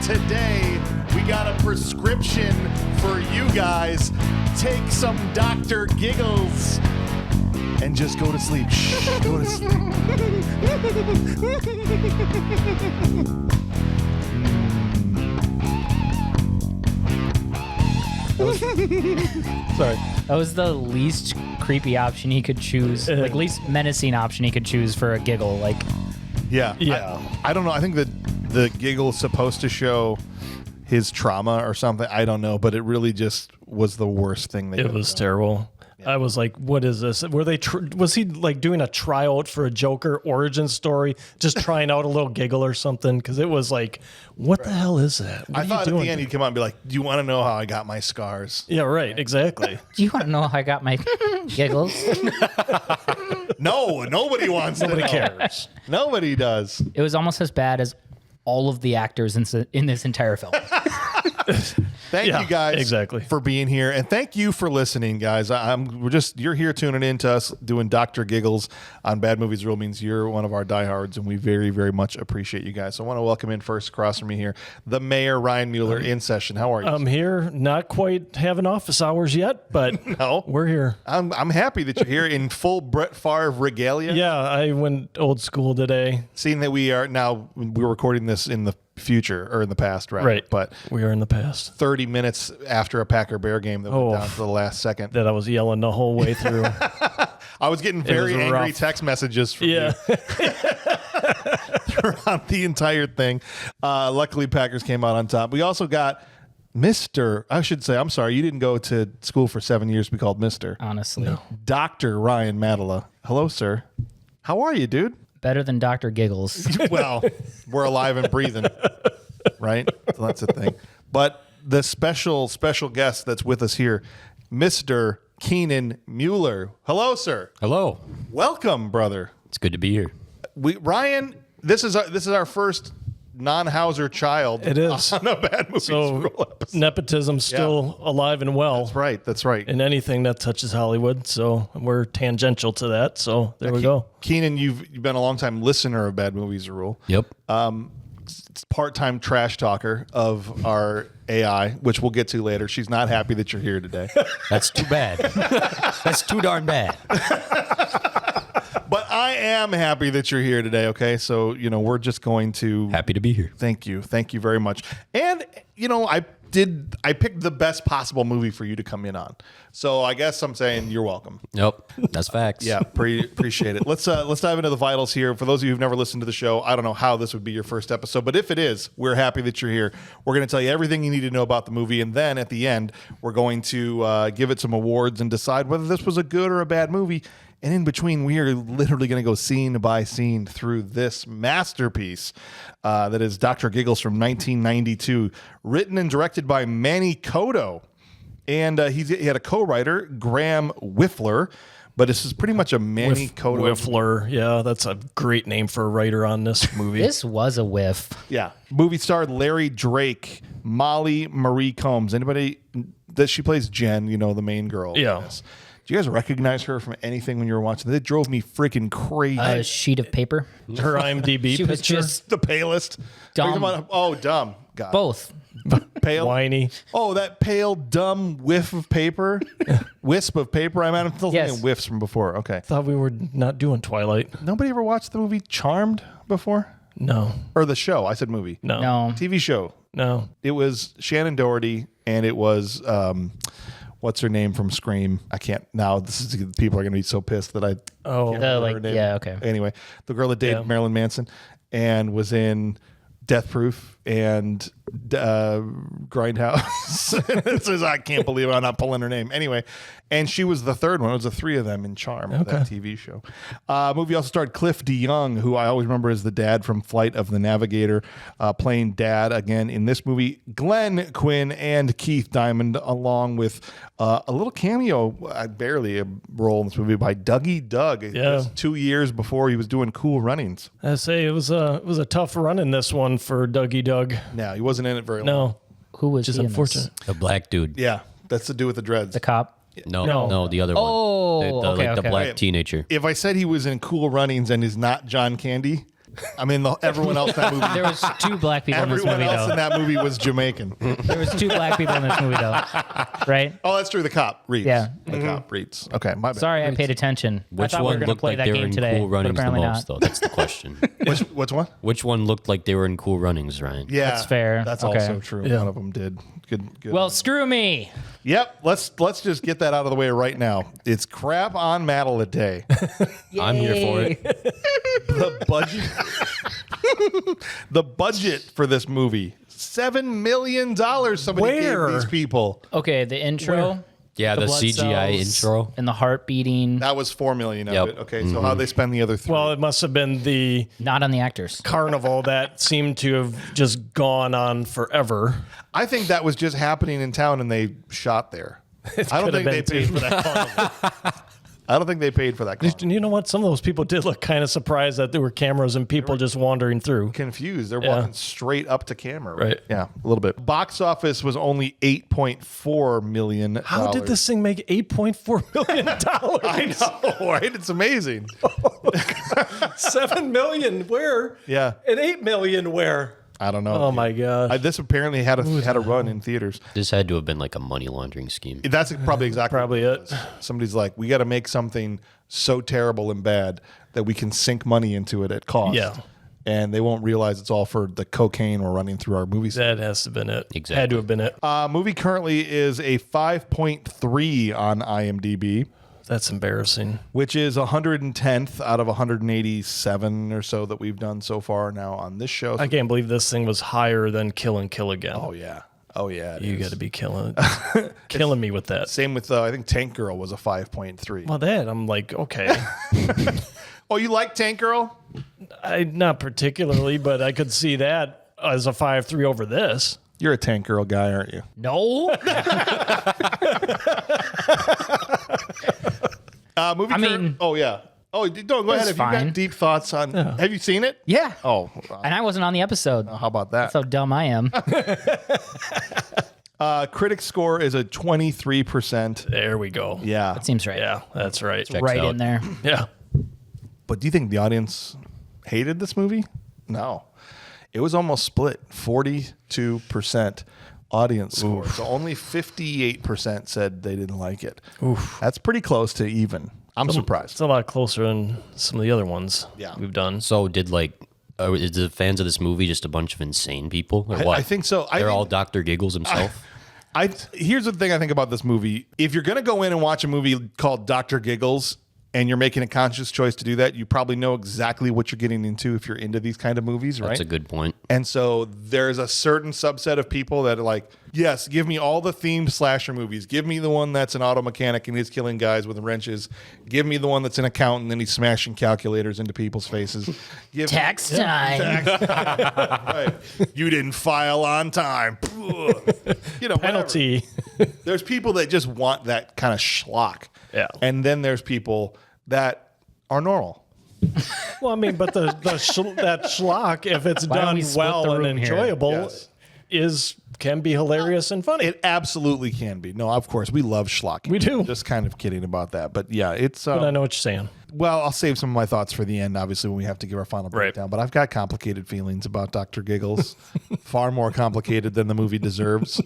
today we got a prescription for you guys. Take some Dr. Giggles and just go to sleep. Shh, go to sleep. Sorry. That was the least creepy option he could choose, like least menacing option he could choose for a giggle. Like, Yeah. Yeah. I don't know. I think that the giggle is supposed to show his trauma or something. I don't know, but it really just was the worst thing they It could was have done. terrible. I was like, "What is this?" Were they? Was he like doing a tryout for a Joker origin story, just trying out a little giggle or something? Because it was like, "What the hell is that?" What I are you thought at doing? the end he'd come out and be like, "Do you want to know how I got my scars?" Yeah, right. Exactly. do you want to know how I got my giggles? No, nobody wants to Nobody know. cares. Nobody does. It was almost as bad as all of the actors in this entire film. Thank Yeah, you guys exactly. for being here, and thank you for listening, guys. You're here tuning in to us doing Dr. Giggles on Bad Movies Rule means you're one of our diehards, and we very, very much appreciate you guys. So I want to welcome in first across from me here, the Mayor Ryan Mueller in session. How are you? I'm here, not quite having office hours yet, but No. we're here. I'm happy that you're here in full Brett Favre regalia. Yeah, I went old school today. Seeing that we're recording this in the future or in the past, right? Right. But We are in the past. 30 minutes after a Packer Bear game that went down to the last second. That I was yelling the whole way through. I was getting very was angry rough. text messages from Yeah. you throughout the entire thing. Luckily, Packers came out on top. We also got I'm sorry, you didn't go to school for 7 years to be called Mr. Honestly, Dr. Ryan Madela. Hello, sir. How are you, dude? better than Dr. Giggles. Well, we're alive and breathing, right? So that's the thing. But the special guest that's with us here, Mr. Keenan Mueller. Hello, sir. Hello. Welcome, brother. It's good to be here. Ryan, this is our first non-Hauser child. It is. On a Bad Movies So Rule episode. nepotism's still alive and well. That's right. In anything that touches Hollywood. So we're tangential to that. So there we go. Keenan, you've been a long time listener of Bad Movies Rule. Yep. Part-time trash talker of our AI, which we'll get to later. She's not happy that you're here today. That's too bad. That's too darn bad. But I am happy that you're here today, okay? So, we're just going to... Happy to be here. Thank you. Thank you very much. And, I picked the best possible movie for you to come in on. So I guess I'm saying you're welcome. Yep. That's facts. Yeah, appreciate it. Let's dive into the vitals here. For those of you who've never listened to the show, I don't know how this would be your first episode, but if it is, we're happy that you're here. We're going to tell you everything you need to know about the movie, and then at the end, we're going to give it some awards and decide whether this was a good or a bad movie. And in between, we are literally going to go scene by scene through this masterpiece that is Dr. Giggles from 1992, written and directed by Manny Cotto. And he had a co-writer, Graham Whiffler, but this is pretty much a Manny Cotto. Whiffler. Yeah, that's a great name for a writer on this movie. This was a whiff. Yeah. Movie starred Larry Drake, Molly Marie Combs. Anybody that she plays Jen, the main girl. Yeah. in this. Do you guys recognize her from anything when you were watching? That drove me freaking crazy. A sheet of paper. Her IMDb She was picture. just The palest. Dumb. Dumb. God. both. Pale. whiny. Oh, that pale, dumb whiff of paper. Wisp of paper. I'm still Yes. thinking whiffs from before. Okay. Thought we were not doing Twilight. Nobody ever watched the movie Charmed before? No. Or the show. I said movie. No. No. TV show. No. It was Shannon Doherty, and it was what's her name from Scream? I can't now. People are going to be so pissed that I. Oh. her name. yeah, okay. Anyway, the girl that dated Marilyn Manson and was in Death Proof and Grindhouse. I can't believe I'm not pulling her name. Anyway, and she was the third one. It was the three of them in Charm, that TV show. Movie also starred Cliff DeYoung, who I always remember as the dad from Flight of the Navigator, playing dad again in this movie. Glenn Quinn and Keith Diamond, along with a little cameo, barely a role in this movie, by Dougie Doug. Just 2 years before he was doing Cool Runnings. I say it was a tough run in this one for Dougie Doug. No, he wasn't in it very long. No. Who was Just he in this? unfortunate. A black dude. Yeah, that's to do with the dreads. The cop. No, the other Oh, one. The okay, the okay. black teenager. If I said he was in Cool Runnings and is not John Candy, I mean, everyone else in that movie. There was 2 black people in this Everyone movie, else in though. that movie was Jamaican. There was 2 black people in this movie, though. Right? Oh, that's true. The cop reads. Yeah. The cop reads. Okay, my bad. Sorry, I paid attention. I Which thought we one were going to looked play like that they were game in today, Cool but Runnings the apparently most, not. though? That's the question. Which one? Which one looked like they were in Cool Runnings, Ryan? Yeah, That's fair. That's Okay. also true. Yeah. One of them did. Good. Well, screw me. Yep. Let's just get that out of the way right now. It's crap on Maddle a day. I'm here for it. The budget. The budget for this movie, $7 million. Somebody Where? gave these people. Okay, the intro. Yeah, the blood CGI cells intro. And the heart beating. That was $4 million of Yep. it. Okay, so how they spend the other 3? Well, it must have been the Not on the actors. carnival that seemed to have just gone on forever. I think that was just happening in town, and they shot there. I don't could think have they been paid for that carnival. I don't think they paid for that carnival. And you know what? Some of those people did look kind of surprised that there were cameras and people just wandering through. Confused. They're Yeah. walking straight up to camera. Right. Yeah, a little bit. Box office was only $8.4 million. How did this thing make $8.4 million? I know, right? It's amazing. $7 million where? Yeah. And $8 million where? I don't know. Oh my gosh. This apparently had a run in theaters. This had to have been like a money laundering scheme. That's probably exactly Probably what it. was. Somebody's like, we got to make something so terrible and bad that we can sink money into it at cost. Yeah. And they won't realize it's all for the cocaine we're running through our movies. That has to have been it. Exactly. Had to have been it. Movie currently is a 5.3 on IMDb, That's embarrassing. which is 110th out of 187 or so that we've done so far now on this show. I can't believe this thing was higher than Kill and Kill Again. Oh yeah. it You is. got to be killing me with that. Same with I think Tank Girl was a 5.3. Well, that I'm like, okay, Oh, you like Tank Girl? not particularly, but I could see that as a 5.3 over this. You're a Tank Girl guy, aren't you? No. Movie. I mean- oh yeah. Oh, don't go ahead. Have It's you fine. got deep thoughts on? Have you seen it? Yeah. Oh, And I wasn't on the episode. how about that? That's how dumb I am. Critic score is a 23%. There we go. Yeah. Seems right. Yeah, that's right. Right out. in there. Yeah. But do you think the audience hated this movie? No. It was almost split. 42% audience score. So only 58% said they didn't like it. Oof. That's pretty close to even. I'm surprised. It's a lot closer than some of the other ones we've done. So is the fans of this movie just a bunch of insane people or what? I think so. They're all Dr. Giggles himself. Here's the thing I think about this movie. If you're going to go in and watch a movie called Dr. Giggles and you're making a conscious choice to do that, you probably know exactly what you're getting into if you're into these kind of movies, right? That's a good point. And so there's a certain subset of people that are like, yes, give me all the themed slasher movies. Give me the one that's an auto mechanic and he's killing guys with wrenches. Give me the one that's an accountant and he's smashing calculators into people's faces. Give me- Tax time. Right. You didn't file on time. You know, whatever. Penalty. There's people that just want that kind of schlock. Yeah. And then there's people that are normal. Well, I mean, but that schlock, if it's Why don't done we split well the and room here? enjoyable, Yes. can be hilarious and funny. It absolutely can be. No, of course, we love schlock. We do. Just kind of kidding about that. But yeah, it's... but I know what you're saying. Well, I'll save some of my thoughts for the end, obviously, when we have to give our final Right. breakdown. But I've got complicated feelings about Dr. Giggles. Far more complicated than the movie deserves.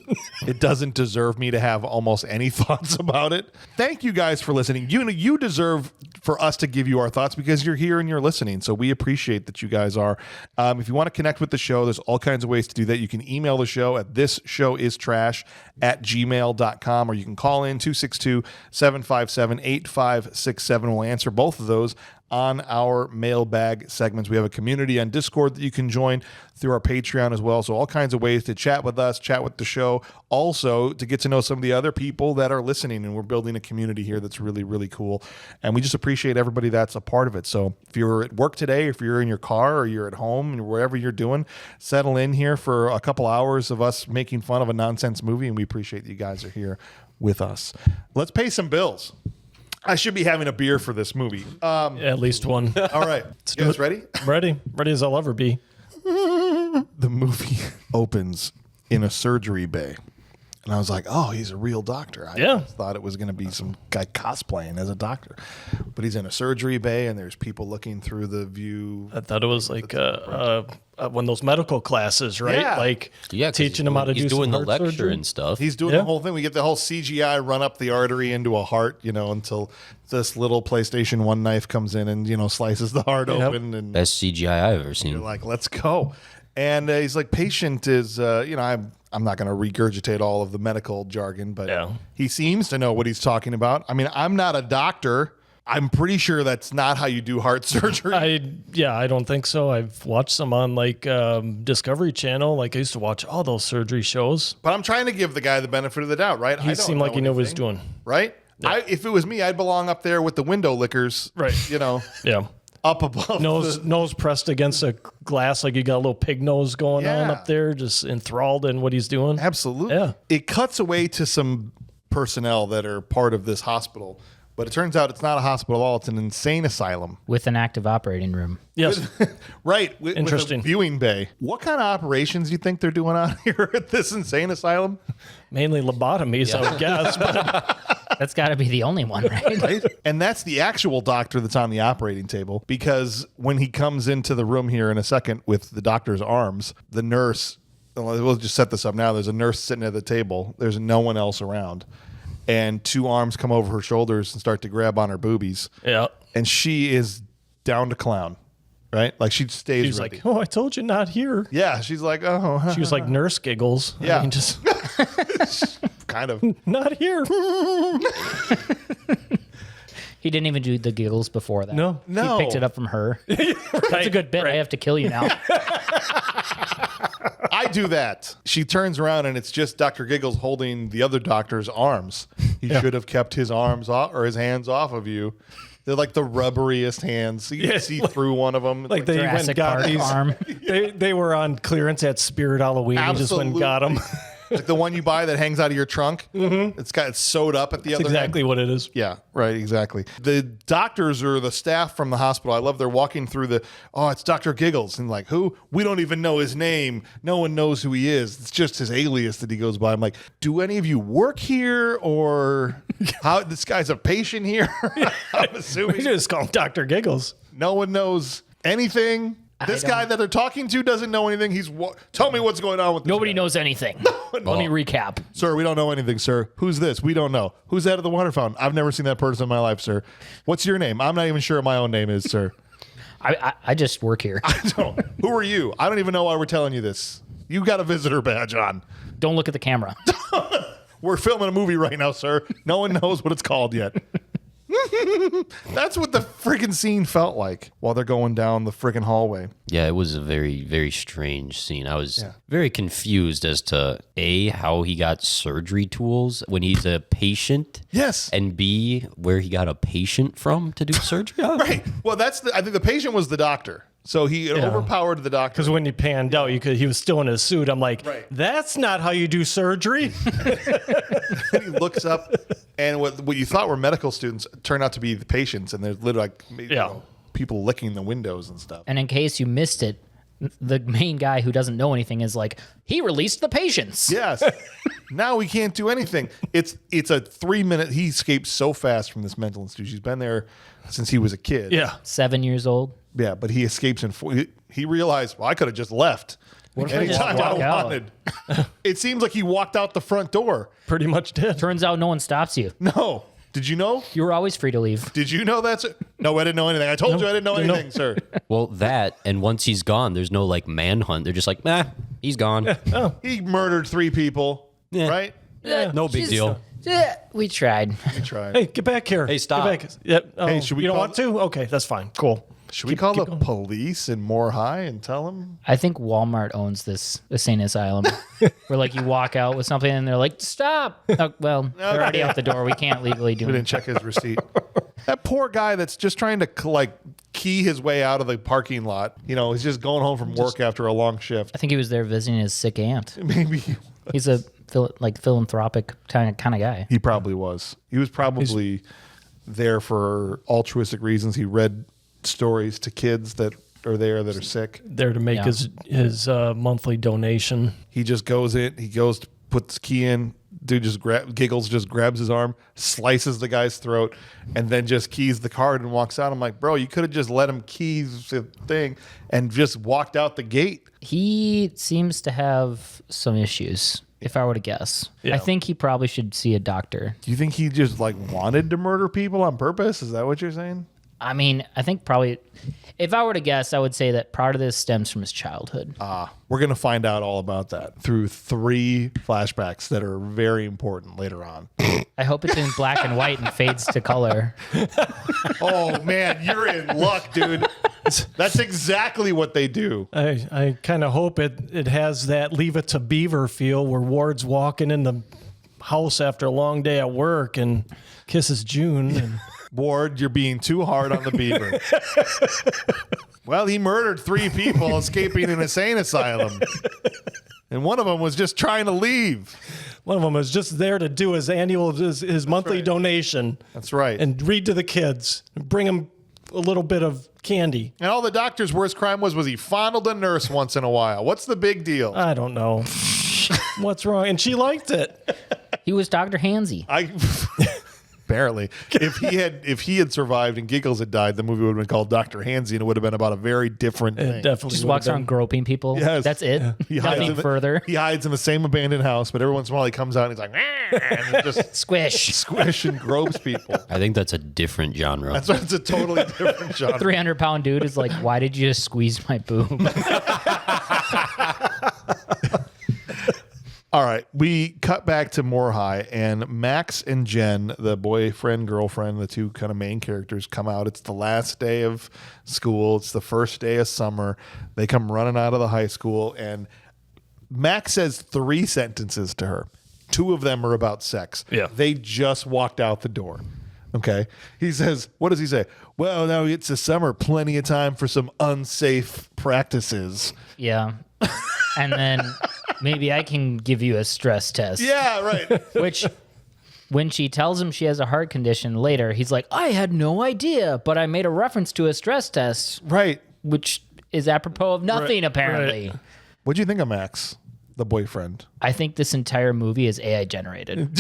It doesn't deserve me to have almost any thoughts about it. Thank you guys for listening. You deserve for us to give you our thoughts because you're here and you're listening. So we appreciate that you guys are. If you want to connect with the show, there's all kinds of ways to do that. You can email the show at thisshowIstrash@gmail.com, or you can call in 262-757-8567. We'll answer both of those on our mailbag segments. We have a community on Discord that you can join through our Patreon as well. So all kinds of ways to chat with us, chat with the show. Also to get to know some of the other people that are listening, and we're building a community here that's really, really cool. And we just appreciate everybody that's a part of it. So if you're at work today, if you're in your car or you're at home and wherever you're doing, settle in here for a couple hours of us making fun of a nonsense movie. And we appreciate that you guys are here with us. Let's pay some bills. I should be having a beer for this movie. At least one. All right. You guys ready? Ready as I'll ever be. The movie opens in a surgery bay. And I was like, oh, he's a real doctor. I thought it was going to be some guy cosplaying as a doctor. But he's in a surgery bay, and there's people looking through the view. I thought it was like one of those medical classes, right? Yeah. Like 'cause teaching him how to do he's doing some the heart lecture surgery. and stuff. He's doing the whole thing. We get the whole CGI run up the artery into a heart, until this little PlayStation 1 knife comes in and, slices the heart open. And Best CGI I've ever seen. you're like, let's go. And he's like, patient is, I'm not going to regurgitate all of the medical jargon, but he seems to know what he's talking about. I mean, I'm not a doctor. I'm pretty sure that's not how you do heart surgery. I don't think so. I've watched some on like Discovery Channel. Like I used to watch all those surgery shows. But I'm trying to give the guy the benefit of the doubt, right? He seemed like he knew what he was doing. Right? Yeah. If it was me, I'd belong up there with the window lickers. Right. Yeah. Up above. Nose pressed against a glass, like you got a little pig nose going on up there, just enthralled in what he's doing. Absolutely. Yeah. It cuts away to some personnel that are part of this hospital. But it turns out it's not a hospital at all. It's an insane asylum. With an active operating room. Yes. Right. Interesting. With a viewing bay. What kind of operations do you think they're doing out here at this insane asylum? Mainly lobotomies, I would guess. But That's got to be the only one, right? Right? And that's the actual doctor that's on the operating table, because when he comes into the room here in a second with the doctor's arms, the nurse, we'll just set this up now. There's a nurse sitting at the table. There's no one else around. And two arms come over her shoulders and start to grab on her boobies. yeah. And she is down to clown, right? Like she stays She's ready. like, oh, I told you not here. Yeah, she's like, oh. She was like Nurse Giggles. Yeah. I mean, just kind of. not here. He didn't even do the giggles before that. No. No. He picked it up from her. That's a good bit. I have to kill you now. I do that. She turns around and it's just Dr. Giggles holding the other doctor's arms. He should have kept his arms off or his hands off of you. They're like the rubberiest hands. So you can see through one of them. Like they went and Jurassic got Park these. arm. They were on clearance at Spirit Halloween. He just went and got them. Like the one you buy that hangs out of your trunk. Mm-hmm. It's sewed up at the other Exactly end. what it is. Yeah, right, exactly. The doctors or the staff from the hospital, I love they're walking through it's Dr. Giggles. And like, who? We don't even know his name. No one knows who he is. It's just his alias that he goes by. I'm like, do any of you work here, or how? This guy's a patient here? I'm We assuming just call him Dr. Giggles. no one knows anything. This guy that they're talking to doesn't know anything. Tell me what's going on with this Nobody guy. knows anything. Let me recap. Sir, we don't know anything, sir. Who's this? We don't know. Who's that at the water fountain? I've never seen that person in my life, sir. What's your name? I'm not even sure what my own name is, sir. I just work here. Who are you? I don't even know why we're telling you this. You got a visitor badge on. Don't look at the camera. We're filming a movie right now, sir. No one knows what it's called yet. That's what the freaking scene felt like while they're going down the freaking hallway. Yeah, it was a very, very strange scene. I was very confused as to A, how he got surgery tools when he's a patient. Yes. And B, where he got a patient from to do surgery on. Right. Well, I think the patient was the doctor. So he overpowered the doctor. Because when he panned out, he was still in his suit. I'm like, Right. that's not how you do surgery. And he looks up, and what you thought were medical students turned out to be the patients, and there's literally people licking the windows and stuff. And in case you missed it, the main guy who doesn't know anything is like, he released the patients. Yes. Now we can't do anything. It's a 3-minute. He escaped so fast from this mental institution. He's been there since he was a kid. Yeah. 7 years old. Yeah, but he escapes in 4. He realized, well, I could have just left. What if I just Anytime I walk out? wanted. It seems like he walked out the front door. Pretty much did. Turns out no one stops you. No. Did you know? You were always free to leave. Did you know that's it? No, I didn't know anything. I told you I didn't know didn't know. anything, sir. Well, that, and once he's gone, there's no like manhunt. They're just like, he's gone. He murdered 3 people, Yeah. right? No big deal. We tried. He tried. Hey, get back here. Hey, stop. Get back. Yep. Oh, Hey, should we you don't call want to? Okay, that's fine. Cool. Should we call the police in Moore High and tell them? I think Walmart owns this insane asylum. Where like you walk out with something and they're like, stop. Oh, well, they're already out the door. We can't legally do We it. didn't check his receipt. That poor guy that's just trying to key his way out of the parking lot. He's just going home from work after a long shift. I think he was there visiting his sick aunt. Maybe He's a philanthropic kind of guy. he probably was. He was probably there for altruistic reasons. He read stories to kids that are there that are sick. There to make Yeah. his monthly donation. He just goes in. He goes to put the key in, dude Giggles just grabs his arm, slices the guy's throat, and then just keys the card and walks out. I'm like, bro, you could have just let him keys the thing and just walked out the gate. He seems to have some issues, if I were to guess. Yeah. I think he probably should see a doctor. Do you think he just like wanted to murder people on purpose? Is that what you're saying? I mean, I think probably, if I were to guess, I would say that part of this stems from his childhood. We're going to find out all about that through 3 flashbacks that are very important later on. I hope it's in black and white and fades to color. Oh, man, you're in luck, dude. That's exactly what they do. I kind of hope it has that Leave It to Beaver feel where Ward's walking in the house after a long day at work and kisses June. And Ward, you're being too hard on the beaver. Well, he murdered 3 people escaping an insane asylum. And one of them was just trying to leave. one of them was just there to do his his monthly donation. That's right. And read to the kids. And bring them a little bit of candy. And all the doctor's worst crime was he fondled a nurse once in a while. What's the big deal? I don't know. What's wrong? And she liked it. He was Dr. Hansy. Apparently, if he had survived and Giggles had died, the movie would have been called Dr. Hansy, and it would have been about a very different thing. It definitely Just would walks have around groping people. Yes. That's it. He hides Nothing further. He hides in the same abandoned house, but every once in a while he comes out and he's like, and just Squish. squish and gropes people. I think that's a different genre. That's why it's a totally different genre. 300-pound dude is like, why did you just squeeze my boob? All right, we cut back to Moore High, and Max and Jen, the boyfriend, girlfriend, the two kind of main characters, come out. It's the last day of school. It's the first day of summer. They come running out of the high school, and Max says 3 sentences to her. 2 of them are about sex. Yeah. They just walked out the door. Okay. He says, what does he say? Well, now it's the summer. Plenty of time for some unsafe practices. Yeah. And then maybe I can give you a stress test. Yeah, right. Which, when she tells him she has a heart condition later, he's like, I had no idea, but I made a reference to a stress test, Right. which is apropos of nothing, apparently. right. What'd you think of Max, the boyfriend? I think this entire movie is AI generated.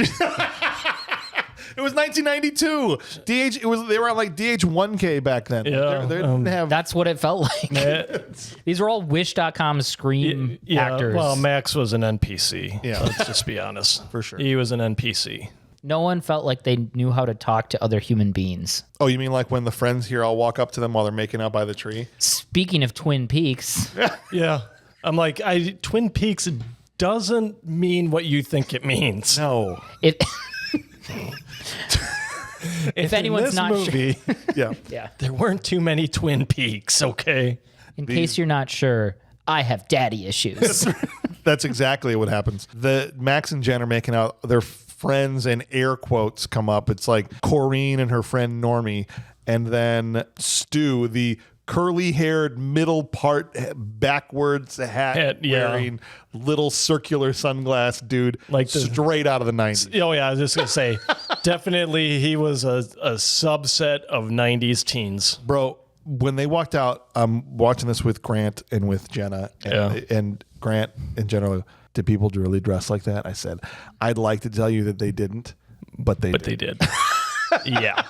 It was 1992. They were on like DH1K back then. Yeah, They didn't have. That's what it felt like. These are all Wish.com Scream actors. Well, Max was an NPC. Yeah. Let's just be honest. For sure. He was an NPC. No one felt like they knew how to talk to other human beings. Oh, you mean like when the friends here all walk up to them while they're making out by the tree? Speaking of Twin Peaks, Yeah. I'm like, Twin Peaks doesn't mean what you think it means. No. if anyone's this not movie, Yeah. yeah. there weren't too many Twin Peaks, okay? In case you're not sure, I have daddy issues. That's exactly what happens. The Max and Jen are making out. Their friends and air quotes come up. It's like Corrine and her friend Normie, and then Stu, the curly-haired, middle part, backwards hat wearing, little circular sunglass dude, Like the- straight out of the 90s. Oh, yeah, I was just going to say, definitely he was a subset of 90s teens. Bro, when they walked out, I'm watching this with Grant and with Jenna, and Grant and Jenna were, did people really dress like that? I said, I'd like to tell you that they didn't, but they did. Yeah.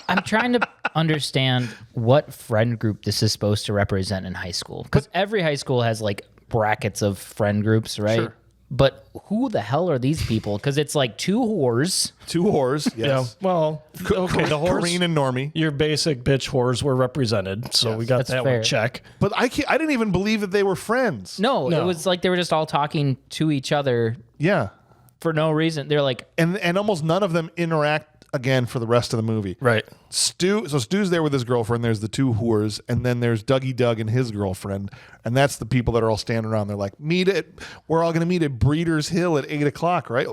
I'm trying to understand what friend group this is supposed to represent in high school. Because every high school has like brackets of friend groups, right? Sure. But who the hell are these people? Because it's like 2 whores. 2 whores, Yeah. yes. Well, okay, the horse. Corrine and Normie. Your basic bitch whores were represented, so we got That's that fair. one check. But I didn't even believe that they were friends. No, No. it was like they were just all talking to each other Yeah. for no reason. They're like, And almost none of them interact again for the rest of the movie. Right. Stu's there with his girlfriend. There's the 2 whores, and then there's Dougie Doug and his girlfriend, and that's the people that are all standing around. They're like, we're all going to meet at Breeders Hill at 8:00, right?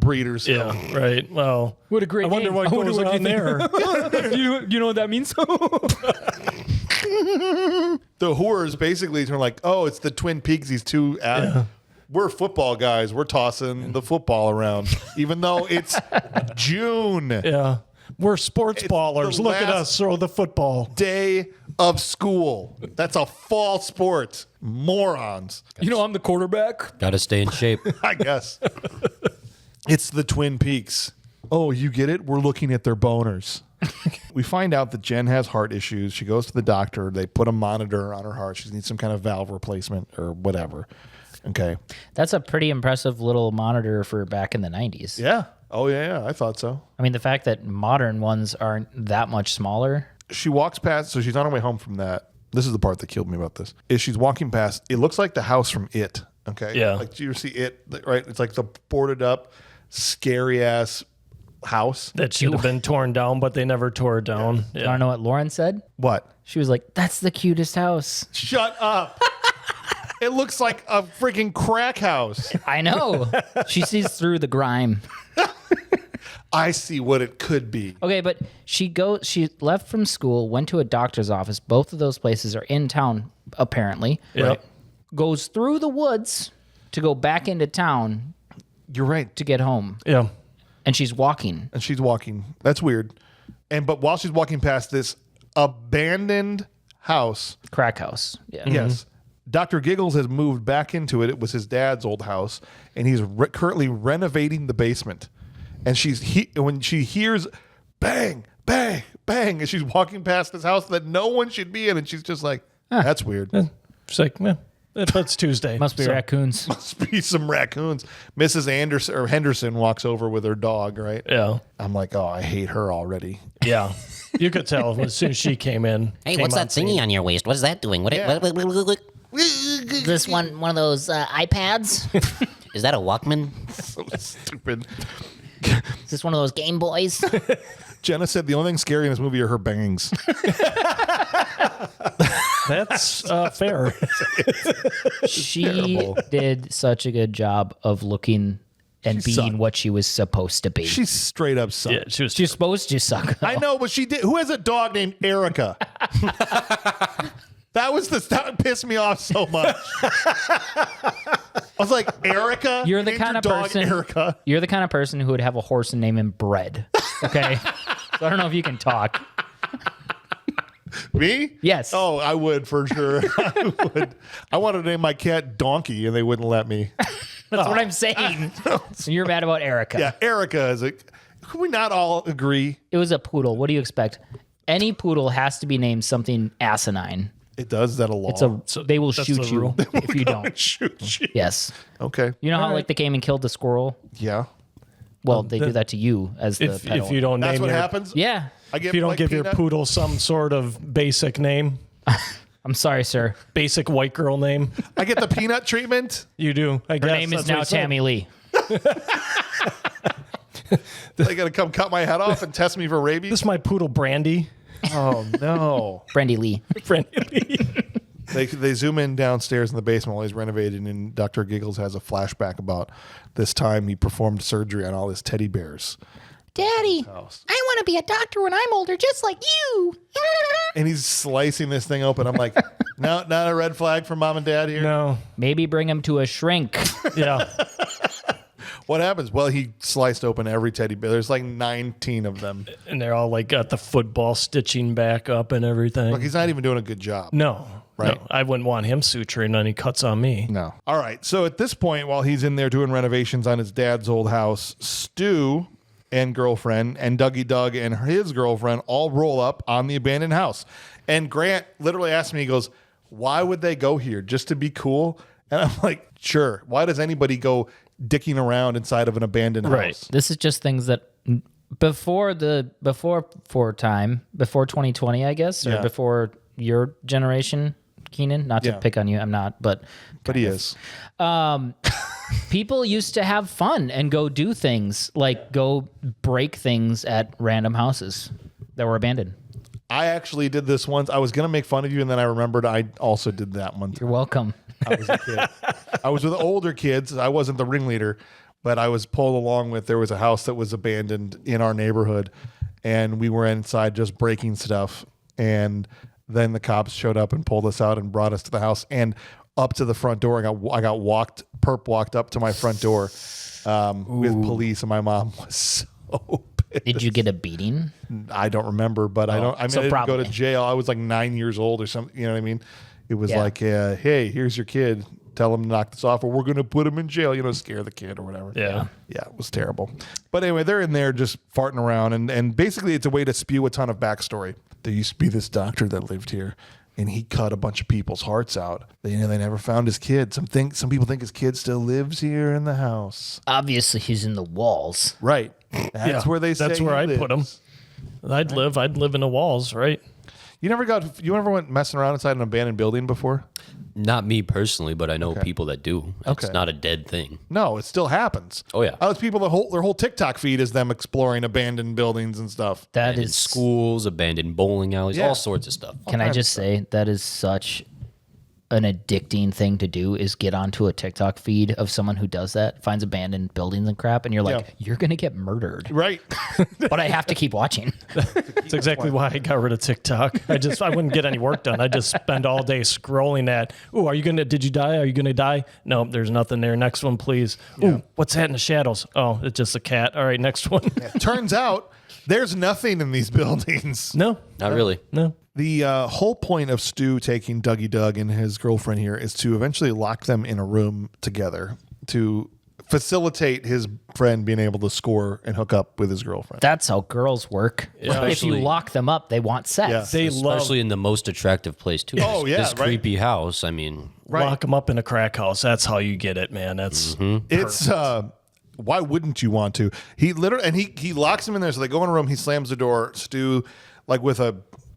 Breeders Hill. Yeah, right. Well, what a great I wonder name. what I wonder goes what on there. you know what that means? The whores basically turn like, oh, it's the Twin Peaks. These 2. We're football guys. We're tossing the football around, even though it's June. Yeah. We're sports ballers. the Look at last- us throw the football. Day of school. That's a fall sport. Morons. I'm the quarterback. Got to stay in shape. I guess. It's the Twin Peaks. Oh, you get it? We're looking at their boners. We find out that Jen has heart issues. She goes to the doctor. They put a monitor on her heart. She needs some kind of valve replacement or whatever. Okay. That's a pretty impressive little monitor for back in the 90s. Yeah. Oh, yeah. I thought so. I mean, the fact that modern ones aren't that much smaller. She walks past. So she's on her way home from that. This is the part that killed me about this. Is she's walking past. It looks like the house from It. Okay. Yeah. Like, do you see It? Right. It's like the boarded up, scary ass house. That should have been torn down, but they never tore it down. You want to know what Lauren said? What? She was like, that's the cutest house. Shut up. It looks like a freaking crack house. I know. She sees through the grime. I see what it could be. Okay, but she left from school, went to a doctor's office. Both of those places are in town, apparently. Yep. Goes through the woods to go back into town You're right. to get home. Yeah. And she's walking. And she's walking. That's weird. But while she's walking past this abandoned house, Crack house. Yeah. yes, Dr. Giggles has moved back into it. It was his dad's old house, and he's currently renovating the basement. And when she hears bang, bang, bang, and she's walking past this house that no one should be in, and she's just like, that's weird. She's like, man, it's Tuesday. Must be So- raccoons. Must be some raccoons. Mrs. Anderson or Henderson walks over with her dog, right? Yeah. I'm like, oh, I hate her already. Yeah. You could tell as soon as she came in. Hey, came what's on that thingy on your waist? What is that doing? Yeah. Is this one of those iPads? Is that a Walkman? So stupid. Is this one of those Game Boys? Jenna said the only thing scary in this movie are her bangs. That's fair. She terrible. did such a good job of looking and She being sucked. what she was supposed to be. She's straight up sucked. Yeah, she was. She's supposed to suck. I know, but she did. Who has a dog named Erica? That pissed me off so much. I was like, Erica? You're the Named kind your of dog person. Erica. You're the kind of person who would have a horse and name him Bread. Okay, so I don't know if you can talk. Me? Yes. Oh, I would for sure. I would. I wanted to name my cat Donkey, and they wouldn't let me. That's what I'm saying. So you're mad about Erica. Yeah, Erica is a. Can we not all agree? It was a poodle. What do you expect? Any poodle has to be named something asinine. It does that a lot. They will that's shoot the you rule. if you don't. Shoot you. Yes. Okay. You know how like they came and killed the squirrel? Yeah. Well, they do that to you as the If pet you owner. don't That's name what your, happens. Yeah. I get if you don't like give your Peanut. poodle some sort of basic name, I'm sorry, sir. basic white girl name, I get the peanut treatment. you do. I Her guess name is that's what now it said. Tammy Lee. They gotta come cut my head off and test me for rabies. This is my poodle Brandy. Oh no. Brandy Lee. Brandy. They zoom in downstairs in the basement while he's renovating, and Dr. Giggles has a flashback about this time he performed surgery on all his teddy bears. Daddy, I want to be a doctor when I'm older, just like you. And he's slicing this thing open. I'm like, no, not a red flag for mom and dad here. No. Maybe bring him to a shrink. Yeah. What happens? Well, he sliced open every teddy bear. There's like 19 of them. And they're all like got the football stitching back up and everything. Look, he's not even doing a good job. No. Right. No, I wouldn't want him suturing any cuts on me. No. All right. So at this point, while he's in there doing renovations on his dad's old house, Stu and girlfriend and Dougie Doug and his girlfriend all roll up on the abandoned house. And Grant literally asked me, he goes, why would they go here? Just to be cool? And I'm like, sure. Why does anybody go dicking around inside of an abandoned Right. house? This is just things that before 2020, I guess, or Yeah. before your generation, Keenan. Not to Yeah. pick on you, I'm not, but But he is. people used to have fun and go do things like go break things at random houses that were abandoned. I actually did this once. I was going to make fun of you, and then I remembered I also did that one. You're welcome. I was a kid. I was with older kids. I wasn't the ringleader, but I was pulled along with, there was a house that was abandoned in our neighborhood, and we were inside just breaking stuff. And then the cops showed up and pulled us out and brought us to the house and up to the front door. I got walked up to my front door with police, and my mom was so pissed. Did you get a beating? I don't remember, but I so didn't go to probably. jail. I was like 9 years old or something. You know what I mean? It was Yeah. like, hey, here's your kid. tell him to knock this off or we're going to put him in jail, scare the kid or whatever. Yeah. Yeah, it was terrible. But anyway, they're in there just farting around. And basically it's a way to spew a ton of backstory. There used to be this doctor that lived here. And he cut a bunch of people's hearts out. They never found his kid. Some people think his kid still lives here in the house. Obviously, he's in the walls. Right. That's where they say That's where he I'd put him. lives. I'd live in the walls, right? You ever went messing around inside an abandoned building before? Not me personally, but I know people that do. It's Okay. not a dead thing. No, it still happens. Oh, yeah. Those people, their whole TikTok feed is them exploring abandoned buildings and stuff. That Abandoned is. schools, abandoned bowling alleys, Yeah. all sorts of stuff. Can I just say that is such an addicting thing to do is get onto a TikTok feed of someone who does that, finds abandoned buildings and crap, and you're like, Yeah. you're gonna get murdered. Right. But I have to keep watching. That's exactly why I got rid of TikTok. I wouldn't get any work done. I just spend all day scrolling that. Ooh, did you die? Are you gonna die? No, there's nothing there. Next one, please. Ooh, what's that in the shadows? Oh, it's just a cat. All right, next one. Turns out there's nothing in these buildings. No, Not really. no. The whole point of Stu taking Dougie Doug and his girlfriend here is to eventually lock them in a room together to facilitate his friend being able to score and hook up with his girlfriend. That's how girls work. If you Especially- lock them up, they want sex. Yeah. They love Especially in the most attractive place, too. Oh, yeah, This right. creepy house. I mean, lock them up in a crack house. That's how you get it, man. That's It's why wouldn't you want to? He literally and he locks him in there. So they go in a room. He slams the door. Stu, like with a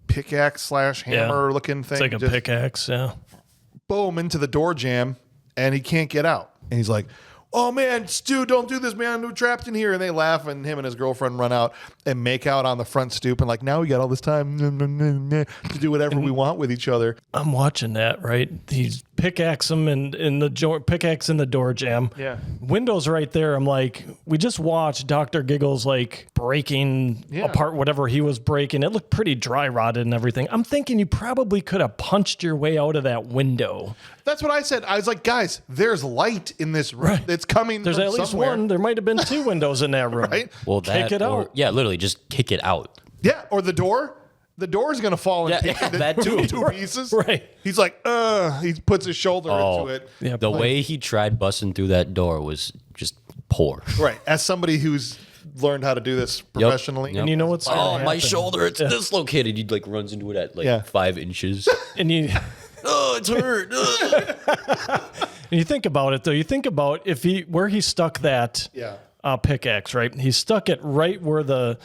pickaxe / hammer looking thing, it's like a just pickaxe. Yeah. boom into the door jam, and he can't get out. And he's like, "Oh man, Stu, don't do this, man. I'm trapped in here." And they laugh, and him and his girlfriend run out and make out on the front stoop. And like, now we got all this time to do whatever we want with each other. I'm watching that, right? He's pickaxe him pickaxe in the door jam. Yeah. Windows right there. I'm like, we just watched Dr. Giggles like breaking apart whatever he was breaking. It looked pretty dry rotted and everything. I'm thinking you probably could have punched your way out of that window. That's what I said. I was like, guys, there's light in this room. Right. It's coming. There's from at least somewhere. one. There might have been two windows in that room. Right? well, Kick that it or, out. yeah, literally just kick it out. Yeah, or the door. The door's gonna fall in Yeah, that too. two pieces. Right. He's like, he puts his shoulder into it. Yeah, The way he tried busting through that door was just poor. Right. As somebody who's learned how to do this professionally. And you know what's Oh, gonna my happen? shoulder, it's dislocated. He like runs into it at like 5 inches. And you Oh, it's hurt. And you think about it, though. You think about where he stuck that pickaxe, right? He stuck it right where the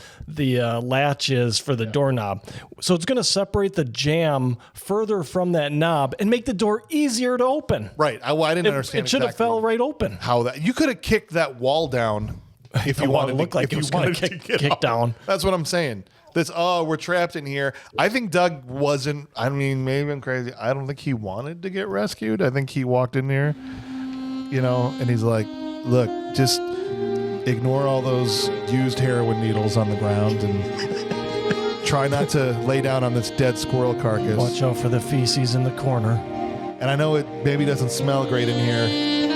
latch is for the doorknob. So it's going to separate the jam further from that knob and make the door easier to open. Right. I didn't understand. It should have exactly fell right open. how that you could have kicked that wall down if you wanted It looked to, like if it you was going wanted to to kick get out. down. That's what I'm saying. We're trapped in here. I think Doug wasn't, I mean, maybe I'm crazy. I don't think he wanted to get rescued. I think he walked in there, and he's like, look, just ignore all those used heroin needles on the ground and try not to lay down on this dead squirrel carcass. Watch out for the feces in the corner. And I know it maybe doesn't smell great in here,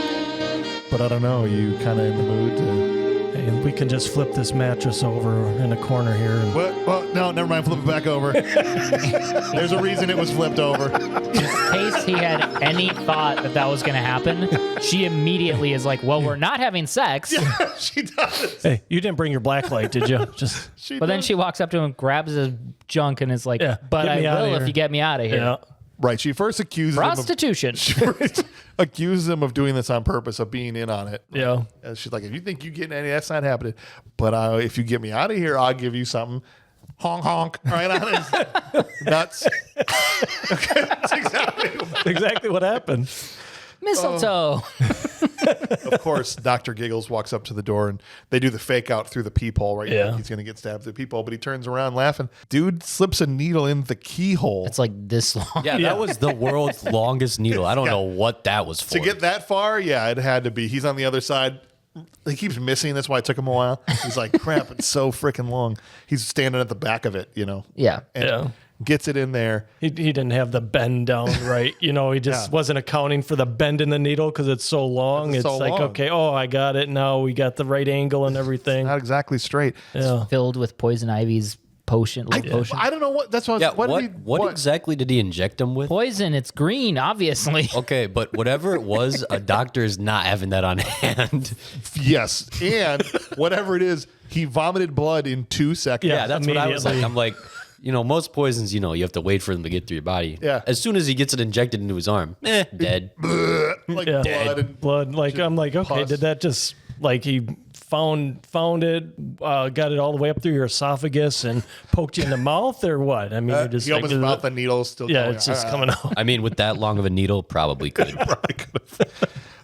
but I don't know. Are you kind of in the mood to... Hey, we can just flip this mattress over in a corner here. And What? Well, no, never mind. Flip it back over. There's a reason it was flipped over. In case he had any thought that was going to happen, she immediately is like, well, we're not having sex. She does. hey, you didn't bring your black light, did you? Just But then she walks up to him, grabs his junk, and is like, Yeah, but get I me outta will here." if you get me out of here. yeah. Right. She first accuses Prostitution. accuses him of doing this on purpose, of being in on it. Yeah. And she's like, if you think you get any, that's not happening. But if you get me out of here, I'll give you something. Honk, honk. Right on his nuts. Okay, that's Exactly what happened. Mistletoe. Of course, Dr. Giggles walks up to the door and they do the fake out through the peephole, right? Yeah. Like he's going to get stabbed through the peephole, but he turns around laughing. Dude slips a needle in the keyhole. It's like this long. Yeah, that was the world's longest needle. I don't know what that was for. To get that far, yeah, it had to be. He's on the other side. He keeps missing. That's why it took him a while. He's like, crap, it's so freaking long. He's standing at the back of it, Yeah. and Yeah. gets it in there. He didn't have the bend down right. He just wasn't accounting for the bend in the needle because it's so long. It's so like, long. okay, I got it now. We got the right angle and everything. Not exactly straight. Yeah. Filled with poison ivy's potion. Potion. I don't know what. That's what. Yeah, what exactly did he inject him with? Poison. It's green, obviously. Okay, but whatever it was, a doctor's not having that on hand. Yes, and whatever it is, he vomited blood in 2 seconds. Yeah, that's what I was like. Immediately. I'm like, most poisons, you have to wait for them to get through your body. Yeah. As soon as he gets it injected into his arm, dead. Like Yeah. blood and Blood. Like I'm like, okay, pus. did that just like he found it, got it all the way up through your esophagus and poked you in the mouth or what? I mean, you're just he like, almost felt the needle still. yeah, going. it's just coming out. I mean, with that long of a needle, probably could.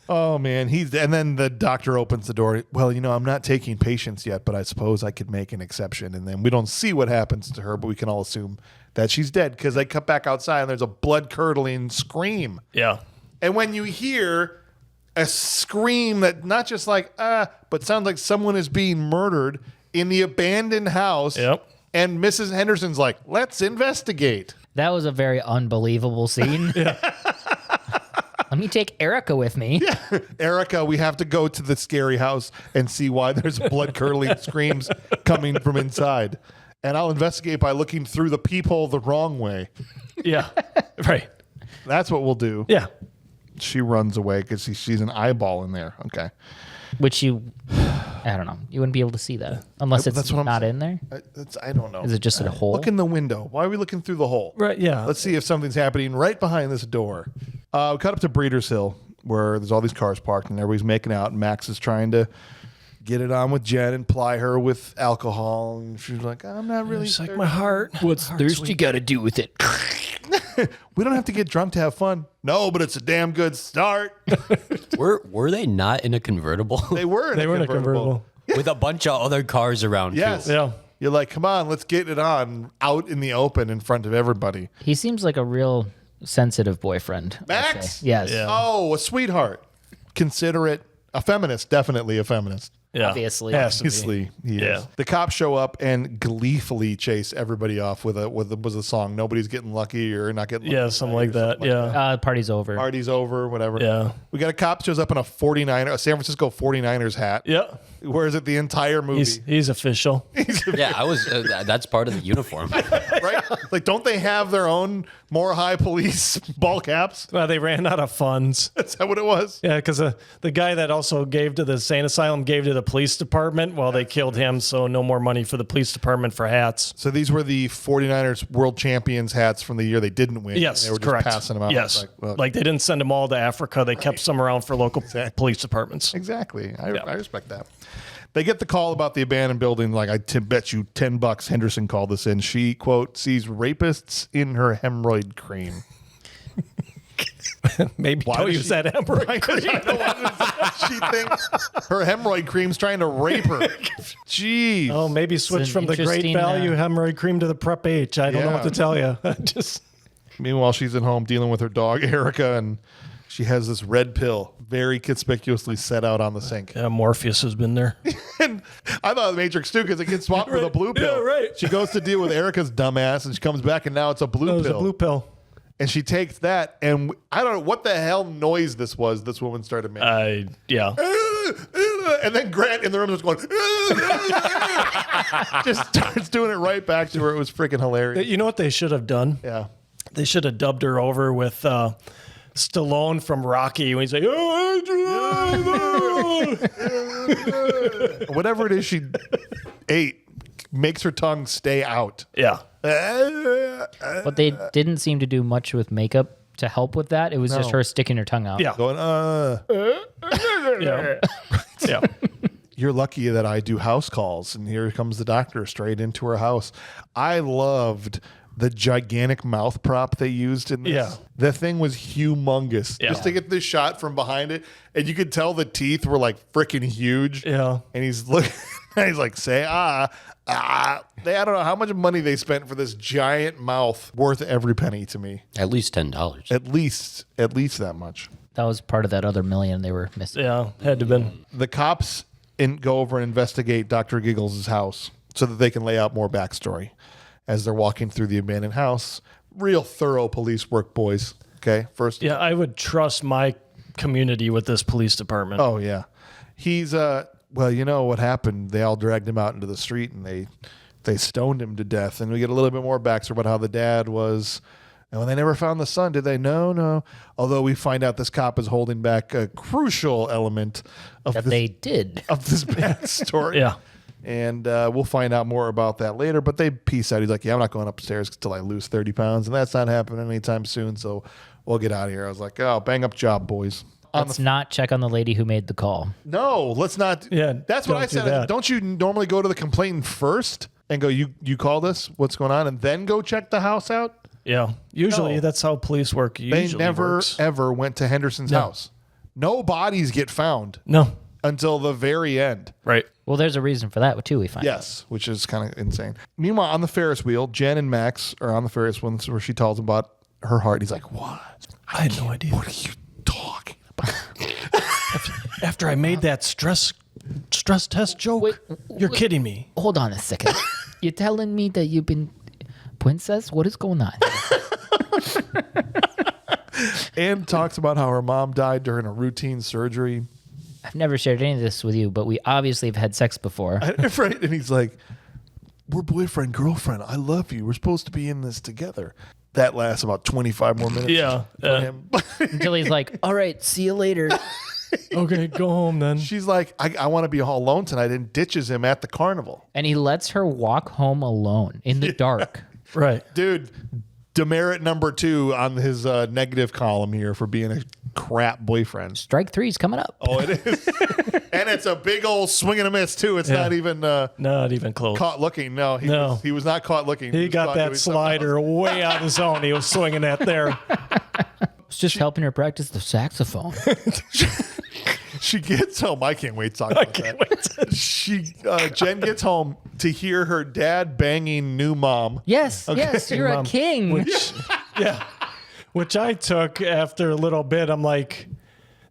Oh man, and then the doctor opens the door. Well, I'm not taking patients yet, but I suppose I could make an exception. And then we don't see what happens to her, but we can all assume that she's dead because they cut back outside and there's a blood curdling scream. Yeah. And when you hear a scream that not just like but sounds like someone is being murdered in the abandoned house. Yep. And Mrs. Henderson's like, let's investigate. That was a very unbelievable scene. Let me take Erica with me. Erica, we have to go to the scary house and see why there's blood curdling screams coming from inside. And I'll investigate by looking through the peephole the wrong way. Yeah. Right. That's what we'll do. Yeah. She runs away because she's an eyeball in there. Okay. Which I don't know. You wouldn't be able to see that unless it's That's what I'm not saying. in there. I don't know. Is it just in a hole? Look in the window. Why are we looking through the hole? Right. Yeah. Let's see if something's happening right behind this door. We cut up to Breeders' Hill, where there's all these cars parked and everybody's making out. And Max is trying to get it on with Jen and ply her with alcohol. And she's like, I'm not really. It's like my heart. What's thirsty got to do with it? We don't have to get drunk to have fun. No, but it's a damn good start. Were they not in a convertible? They were in a convertible. With a bunch of other cars around, Yes. too. Yeah. You're like, come on, let's get it on out in the open in front of everybody. He seems like a real sensitive boyfriend. I'd Max? say. Yes. Yeah. Oh, a sweetheart. Considerate. A feminist. Definitely a feminist. Yeah. Obviously. Has to be. Obviously, he Yeah. is. The cops show up and gleefully chase everybody off with a song. Nobody's getting lucky or not getting lucky. Yeah. Something like that. Yeah. Party's over. Party's over, whatever. Yeah. We got a cop shows up in a San Francisco 49ers hat. Yeah. Wears it the entire movie. He's official. Yeah, I was. That's part of the uniform. Right? Like, don't they have their own More High Police ball caps? Well, they ran out of funds. Is that what it was? Yeah, because the guy that also gave to the insane asylum gave to the police department. Well, they killed him, so no more money for the police department for hats. So these were the 49ers world champions hats from the year they didn't win. Yes, They were just correct. passing them out. Yes, Like, well, like they didn't send them all to Africa. They kept some around for local police departments. exactly. I respect that. They get the call about the abandoned building. Like, I bet you $10 Henderson called this in. She, quote, sees rapists in her hemorrhoid cream. Maybe Why don't does use she- that hemorrhoid. She thinks her hemorrhoid cream's trying to rape her. Jeez. Oh, maybe switch an from the great interesting, value hemorrhoid cream to the Prep H. I don't know Yeah. what to tell you. Just Meanwhile, she's at home dealing with her dog, Erica, and she has this red pill very conspicuously set out on the sink. yeah, Morpheus has been there. And I thought the Matrix too, because it gets swapped with a blue pill. Yeah, right. She goes to deal with Erica's dumbass, and she comes back, and now it's a blue That was pill. a blue pill. And she takes that, and I don't know what the hell noise this was. This woman started making. Yeah. And then Grant in the room was going, just starts doing it right back to her. It was freaking hilarious. You know what they should have done? Yeah. They should have dubbed her over with Stallone from Rocky when he's like, Whatever it is she ate makes her tongue stay out. yeah. But they didn't seem to do much with makeup to help with that. It was just her sticking her tongue out. Yeah. Going, Yeah. Yeah. You're lucky that I do house calls. And here comes the doctor straight into her house. I loved the gigantic mouth prop they used in this. Yeah. The thing was humongous. Yeah. Just to get this shot from behind it. And you could tell the teeth were like freaking huge. Yeah. And he's looking, he's like, say, I don't know how much money they spent for this giant mouth, worth every penny to me. At least $10. At least that much. That was part of that other million they were missing. Yeah. Had to have been. The cops go over and investigate Dr. Giggles' house so that they can lay out more backstory as they're walking through the abandoned house. Real thorough police work, boys. Okay, first. Yeah, I would trust my community with this police department. Oh, yeah. He's, well, you know what happened? They all dragged him out into the street and they they stoned him to death. And we get a little bit more backstory about how the dad was. And when they never found the son, did they? No. Although we find out this cop is holding back a crucial element of That they did. of this backstory. Yeah. And we'll find out more about that later. But they peace out. He's like, yeah, I'm not going upstairs until I lose 30 pounds. And that's not happening anytime soon. So we'll get out of here. I was like, oh, bang up job, boys. Let's not check on the lady who made the call. No, let's not. Yeah, that's what don't I do said. that. Don't you normally go to the complainant first and go, you called us? What's going on? And then go check the house out? Yeah. Usually No. that's how police work. They Usually never, works. ever went to Henderson's house. No bodies get found No. until the very end. Right. Well, there's a reason for that too. We find. Yes, which is kind of insane. Meanwhile, on the Ferris wheel, Jen and Max are on the Ferris wheel where she tells him about her heart. He's like, what? I had no idea. What are you talking about? After I made that stress test joke, you're kidding me. Hold on a second. You're telling me that you've been princess? What is going on? And talks about how her mom died during a routine surgery. I've never shared any of this with you, but we obviously have had sex before. Right? And he's like, we're boyfriend, girlfriend. I love you. We're supposed to be in this together. That lasts about 25 more minutes. Yeah. for him. Until he's like, all right, see you later. Okay, go home then. She's like, I want to be all alone tonight, and ditches him at the carnival. And he lets her walk home alone in the dark. Right. Dude, demerit number 2 on his negative column here for being a crap boyfriend. Strike 3's coming up. Oh, it is. And it's a big old swing and a miss, too. It's not even Not even close. caught looking. No, he was not caught looking. He was got caught that doing something slider way out of zone. He was swinging that there. It's just helping her practice the saxophone. She gets home. I can't wait to talk about that. Jen gets home to hear her dad banging new mom. Yes, yes, you're a king. Which I took after a little bit. I'm like,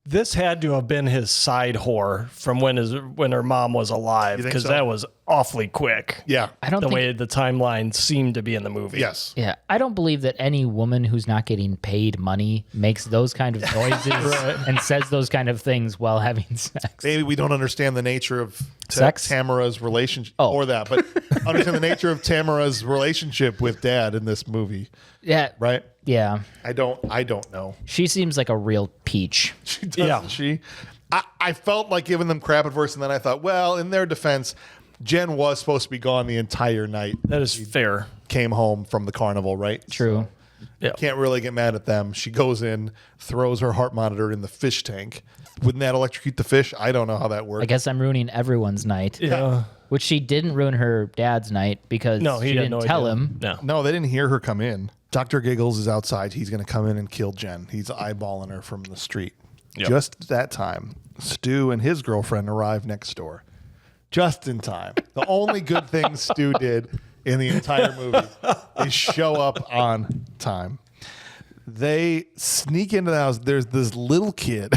this had to have been his side whore from when her mom was alive, think because so? that was awfully quick. Yeah. I don't The think. way the timeline seemed to be in the movie. Yes. Yeah, I don't believe that any woman who's not getting paid money makes those kind of noises and says those kind of things while having sex. Maybe we don't understand the nature of Sex? Tamara's relationship Oh. but understand the nature of Tamara's relationship with dad in this movie, Yeah, right? yeah. I don't know. She seems like a real peach. She doesn't she? I felt like giving them crap at first, and then I thought, well, in their defense, Jen was supposed to be gone the entire night. That is fair. Came home from the carnival, right? True. Yeah. Can't really get mad at them. She goes in, throws her heart monitor in the fish tank. Wouldn't that electrocute the fish? I don't know how that works. I guess I'm ruining everyone's night. Yeah. Which she didn't ruin her dad's night because No, he she had didn't no tell idea. him. No. No, they didn't hear her come in. Dr. Giggles is outside. He's going to come in and kill Jen. He's eyeballing her from the street. Yep. Just at that time, Stu and his girlfriend arrive next door. Just in time. The only good thing Stu did in the entire movie is show up on time. They sneak into the house. There's this little kid,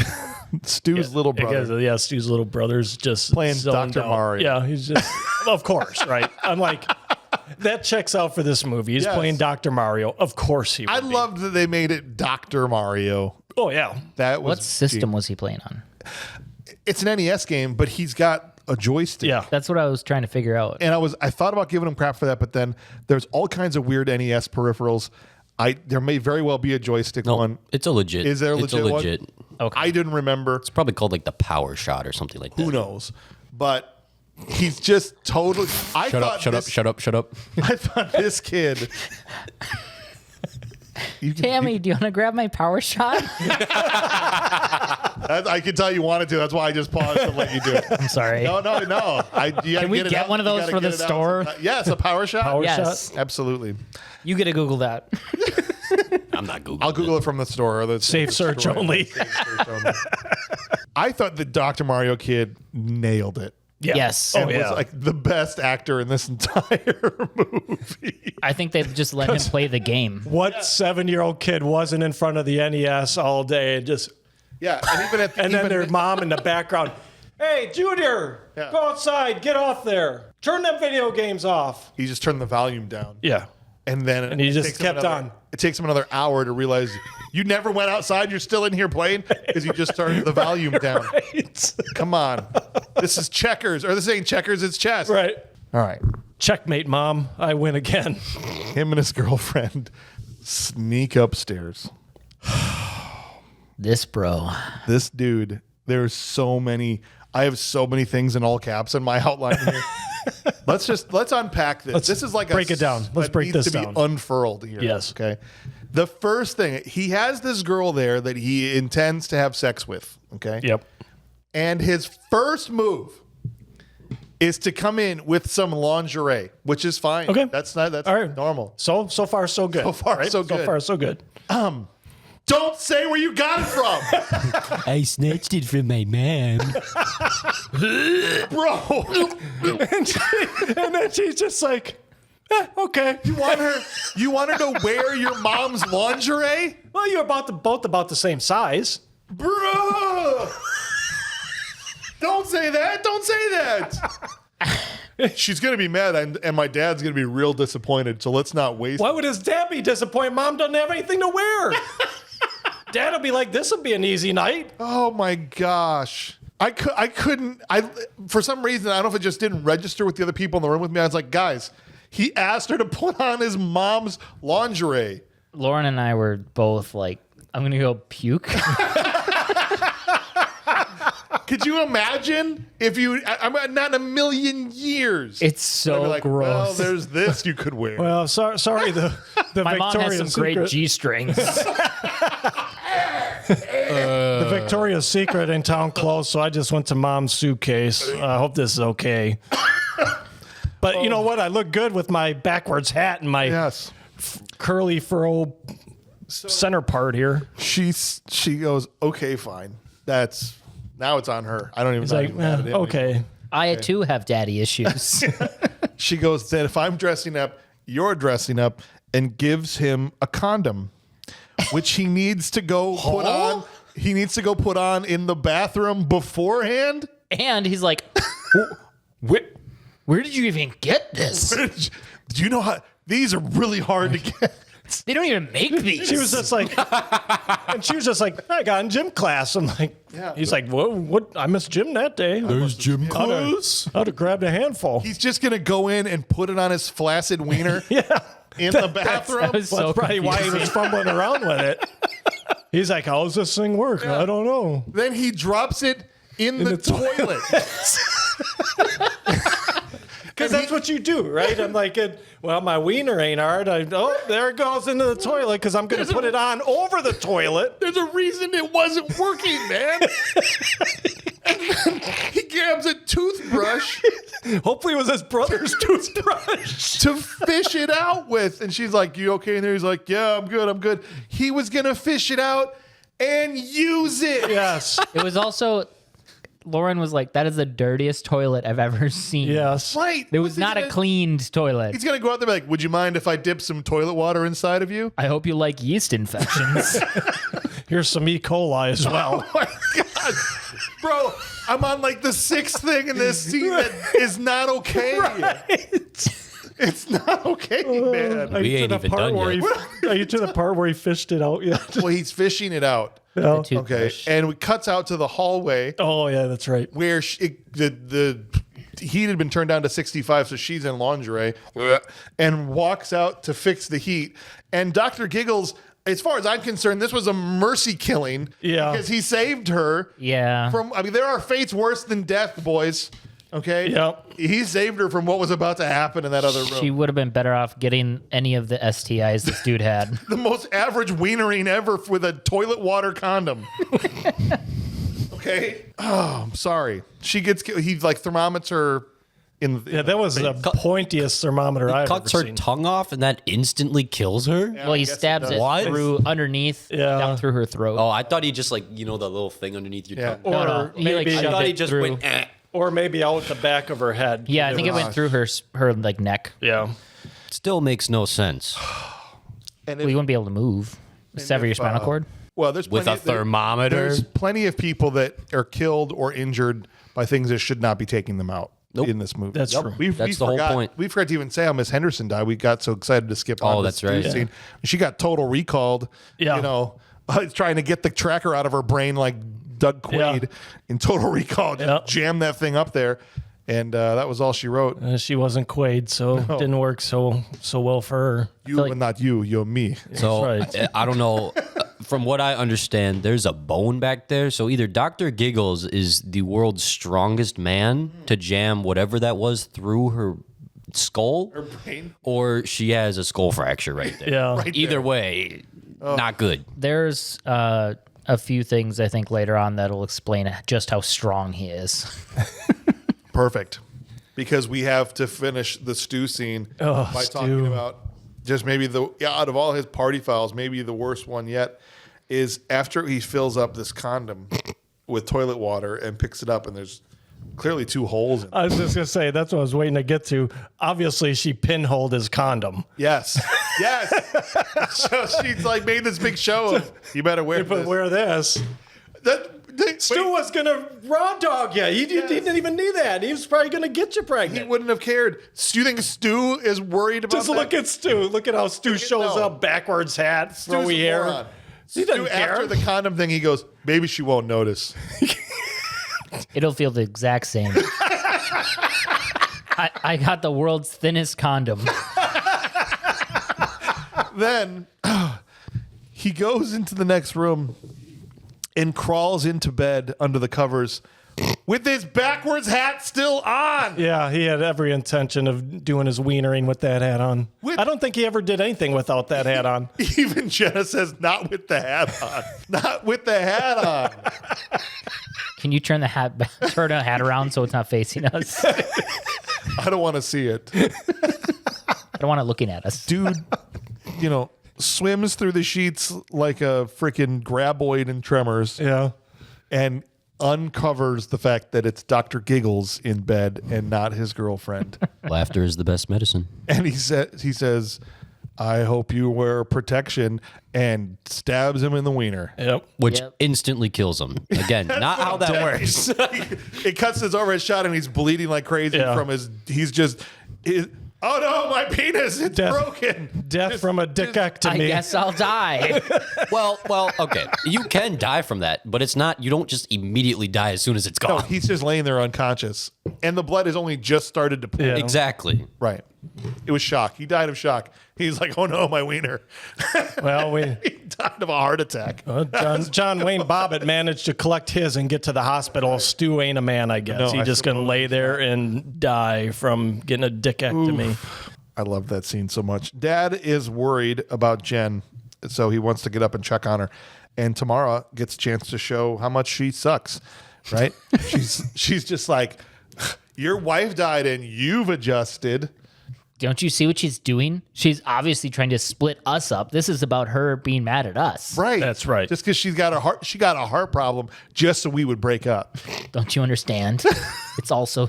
Stu's little brother. Yeah, Stu's little brother's just Playing zoned Dr. out. Mario. Yeah, he's just, of course, right? I'm like, that checks out for this movie. He's Yes. playing Dr. Mario. Of course he would I be. loved that they made it Dr. Mario. Oh, yeah. That was What system was he playing on? It's an NES game, but he's got a joystick. Yeah. That's what I was trying to figure out. And I thought about giving him crap for that, but then there's all kinds of weird NES peripherals. There may very well be a joystick one. It's a legit. Is there a it's legit one? legit. Okay. I didn't remember. It's probably called like the Power Shot or something like that. Who knows? But he's just totally. Shut up. I thought this kid. Tammy, do you want to grab my power shot? I can tell you wanted to. That's why I just paused to let you do it. I'm sorry. No. Can we get one of those for the store? Yes, a power shot. Power Yes. shot. Absolutely. You get to Google that. I'm not Googling. I'll Google it from the store. Or the Safe search only. I thought the Dr. Mario kid nailed it. Yeah. Yes. Oh, And yeah. was like the best actor in this entire movie. I think they've just let him play the game. What 7-year-old kid wasn't in front of the NES all day and just, Yeah, and even at and then their mom in the background, hey, Junior, Yeah. go outside, get off there. Turn them video games off. he just turned the volume down. Yeah. And then And he it just takes him kept on. It takes him another hour to realize you never went outside. You're still in here playing because you just turned the volume down. Right. Come on. This is checkers. Or this ain't checkers, it's chess. Right. All right. Checkmate, Mom. I win again. Him and his girlfriend sneak upstairs. This bro. This dude, there's so many. I have so many things in all caps in my outline here. Let's unpack this. This is like break it down. Let's break this down. Needs to be unfurled here. Yes. Okay. The first thing, he has this girl there that he intends to have sex with. Okay. Yep. And his first move is to come in with some lingerie, which is fine. Okay. That's All right. normal. So far, so good. So far, so good. So far, so good. Don't say where you got it from, I snatched it from my mom. bro. And then she's just like, okay. You want her to wear your mom's lingerie? Well, you're both about the same size. Bro! Don't say that. Don't say that. She's going to be mad, and my dad's going to be real disappointed, so let's not waste Why would his dad be disappointed? Mom doesn't have anything to wear. Dad will be like, this will be an easy night. Oh, my gosh. I couldn't. For some reason, I don't know if it just didn't register with the other people in the room with me. I was like, guys, he asked her to put on his mom's lingerie. Lauren and I were both like, I'm going to go puke. Could you imagine if you? I'm not in a million years. It's I'd so be like, gross. well, there's this you could wear. Well, sorry, the My mom has Victoria's some great Secret. G-strings. The Victoria's Secret in town closed, so I just went to Mom's suitcase. I hope this is okay. But you know what? I look good with my backwards hat and my Yes. curly furrow center part here. She goes, okay, fine. Now it's on her. I don't even He's know. like, okay. I too have daddy issues. She goes, then if I'm dressing up, you're dressing up, and gives him a condom, which he needs to go put on. He needs to go put on in the bathroom beforehand. And he's like, where did you even get this? Do you know how these are really hard to get? They don't even make these. She was just like, and she was just like, I got in gym class. I'm like, he's like, what? I missed gym that day. There's gym class. I'd have grabbed a handful. He's just gonna go in and put it on his flaccid wiener in the bathroom. That was so That's probably why he was fumbling around with it. He's like, how does this thing work? I don't know. Then he drops it in the toilet. Because that's what you do, right? I'm like, well, my wiener ain't hard. There it goes into the toilet because I'm going to put it on over the toilet. There's a reason it wasn't working, man. And then he grabs a toothbrush Hopefully it was his brother's toothbrush. to fish it out with. And she's like, you okay in there? He's like, yeah, I'm good. He was going to fish it out and use it. Yes. It was also, Lauren was like, that is the dirtiest toilet I've ever seen. Yes. Right. It was not a cleaned toilet. He's going to go out there and be like, would you mind if I dip some toilet water inside of you? I hope you like yeast infections. Here's some E. coli as well. Oh my God. Bro, I'm on like the sixth thing in this scene that is not okay. It's not okay, man. Are We you to ain't the even part done where yet. Are you to the part where he fished it out yet? Well, he's fishing it out. Yeah. Okay. Toothbrush. And it cuts out to the hallway Oh, yeah, that's right. where the heat had been turned down to 65, so she's in lingerie and walks out to fix the heat. And Dr. Giggles, as far as I'm concerned, this was a mercy killing. Yeah. Because he saved her. Yeah. There are fates worse than death, boys. Okay? Yep. He saved her from what was about to happen in that other room. She would have been better off getting any of the STIs this dude had. The most average wienering ever with a toilet water condom. Okay? Oh, I'm sorry. He like thermometer her in Yeah, that was the pointiest thermometer I've ever Cuts her seen. tongue off, and that instantly kills her. Well, he guess it stabs does. it What? through underneath, Yeah. down through her throat. Oh, I thought he just the little thing underneath your Yeah. tongue. No, he like maybe- I shoved thought he it just through. went. Or maybe out the back of her head. Yeah, I think it went through her like neck. Yeah. Still makes no sense. And Well, you wouldn't be able to move. Sever your spinal cord. Well, there's With plenty a thermometer? There's plenty of people that are killed or injured by things that should not be taking them out in this movie. That's true. That's the whole point. We forgot to even say how Miss Henderson died. We got so excited to skip on Oh, this that's right. scene. She got total recalled. Yeah. You know, trying to get the tracker out of her brain like Doug Quaid in Total Recall. Just jam that thing up there. And that was all she wrote. She wasn't Quaid, so it didn't work so well for her. You, but not you. You're me. So right. I don't know. From what I understand, there's a bone back there. So either Dr. Giggles is the world's strongest man to jam whatever that was through her skull, Her brain. or she has a skull fracture right there. Yeah. Right Either there. way, not good. There's a few things I think later on that'll explain just how strong he is. Perfect. Because we have to finish the stew scene by Stu. talking about just maybe out of all his party fouls, maybe the worst one yet is after he fills up this condom with toilet water and picks it up, and there's clearly 2 holes in it. I was just going to say, that's what I was waiting to get to. Obviously, she pinholed his condom. Yes. So she's like made this big show of, you better wear But this. wear this. Stu was going to raw dog you. He didn't even need that. He was probably going to get you He pregnant. wouldn't have cared. Do you think Stu is worried about Just that? look at Stu. Look at how Stu shows no. up, backwards hat, Stu's throwy a hair. moron. He doesn't Stu, care. after the condom thing, he goes, maybe she won't notice. It'll feel the exact same. I got the world's thinnest condom. Then he goes into the next room and crawls into bed under the covers with his backwards hat still on. Yeah, he had every intention of doing his wienering with that hat on. I don't think he ever did anything without that hat on. Even Jenna says, not with the hat on. Not with the hat on. Can you turn the hat around so it's not facing us? I don't want to see it. I don't want it looking at us. Dude, swims through the sheets like a freaking graboid in Tremors Yeah. and uncovers the fact that it's Dr. Giggles in bed and not his girlfriend. Laughter is the best medicine. And he says, I hope you wear protection, and stabs him in the wiener. Yep. Which Yep. instantly kills him. Again, not how that works. It cuts his overhead shot, and he's bleeding like crazy Yeah. from oh no, my penis, it's broken. Death from a dickectomy. I guess I'll die. Well, okay. You can die from that, but it's not, you don't just immediately die as soon as it's No, gone. he's just laying there unconscious. And the blood has only just started to pool. Yeah. Exactly. Right. It was shock. He died of shock. He's like, oh no, my wiener. Well, He died of a heart attack. John Wayne Bobbitt managed to collect his and get to the hospital. Stu ain't a man, I guess. No, He's I just going to lay there and die from getting a dickectomy. I love that scene so much. Dad is worried about Jen, so he wants to get up and check on her. And Tamara gets a chance to show how much she sucks, right? she's just like, your wife died and you've adjusted. Don't you see what she's doing? She's obviously trying to split us up. This is about her being mad at us. Right. That's right. Just because she got a heart problem just so we would break up. Don't you understand? It's also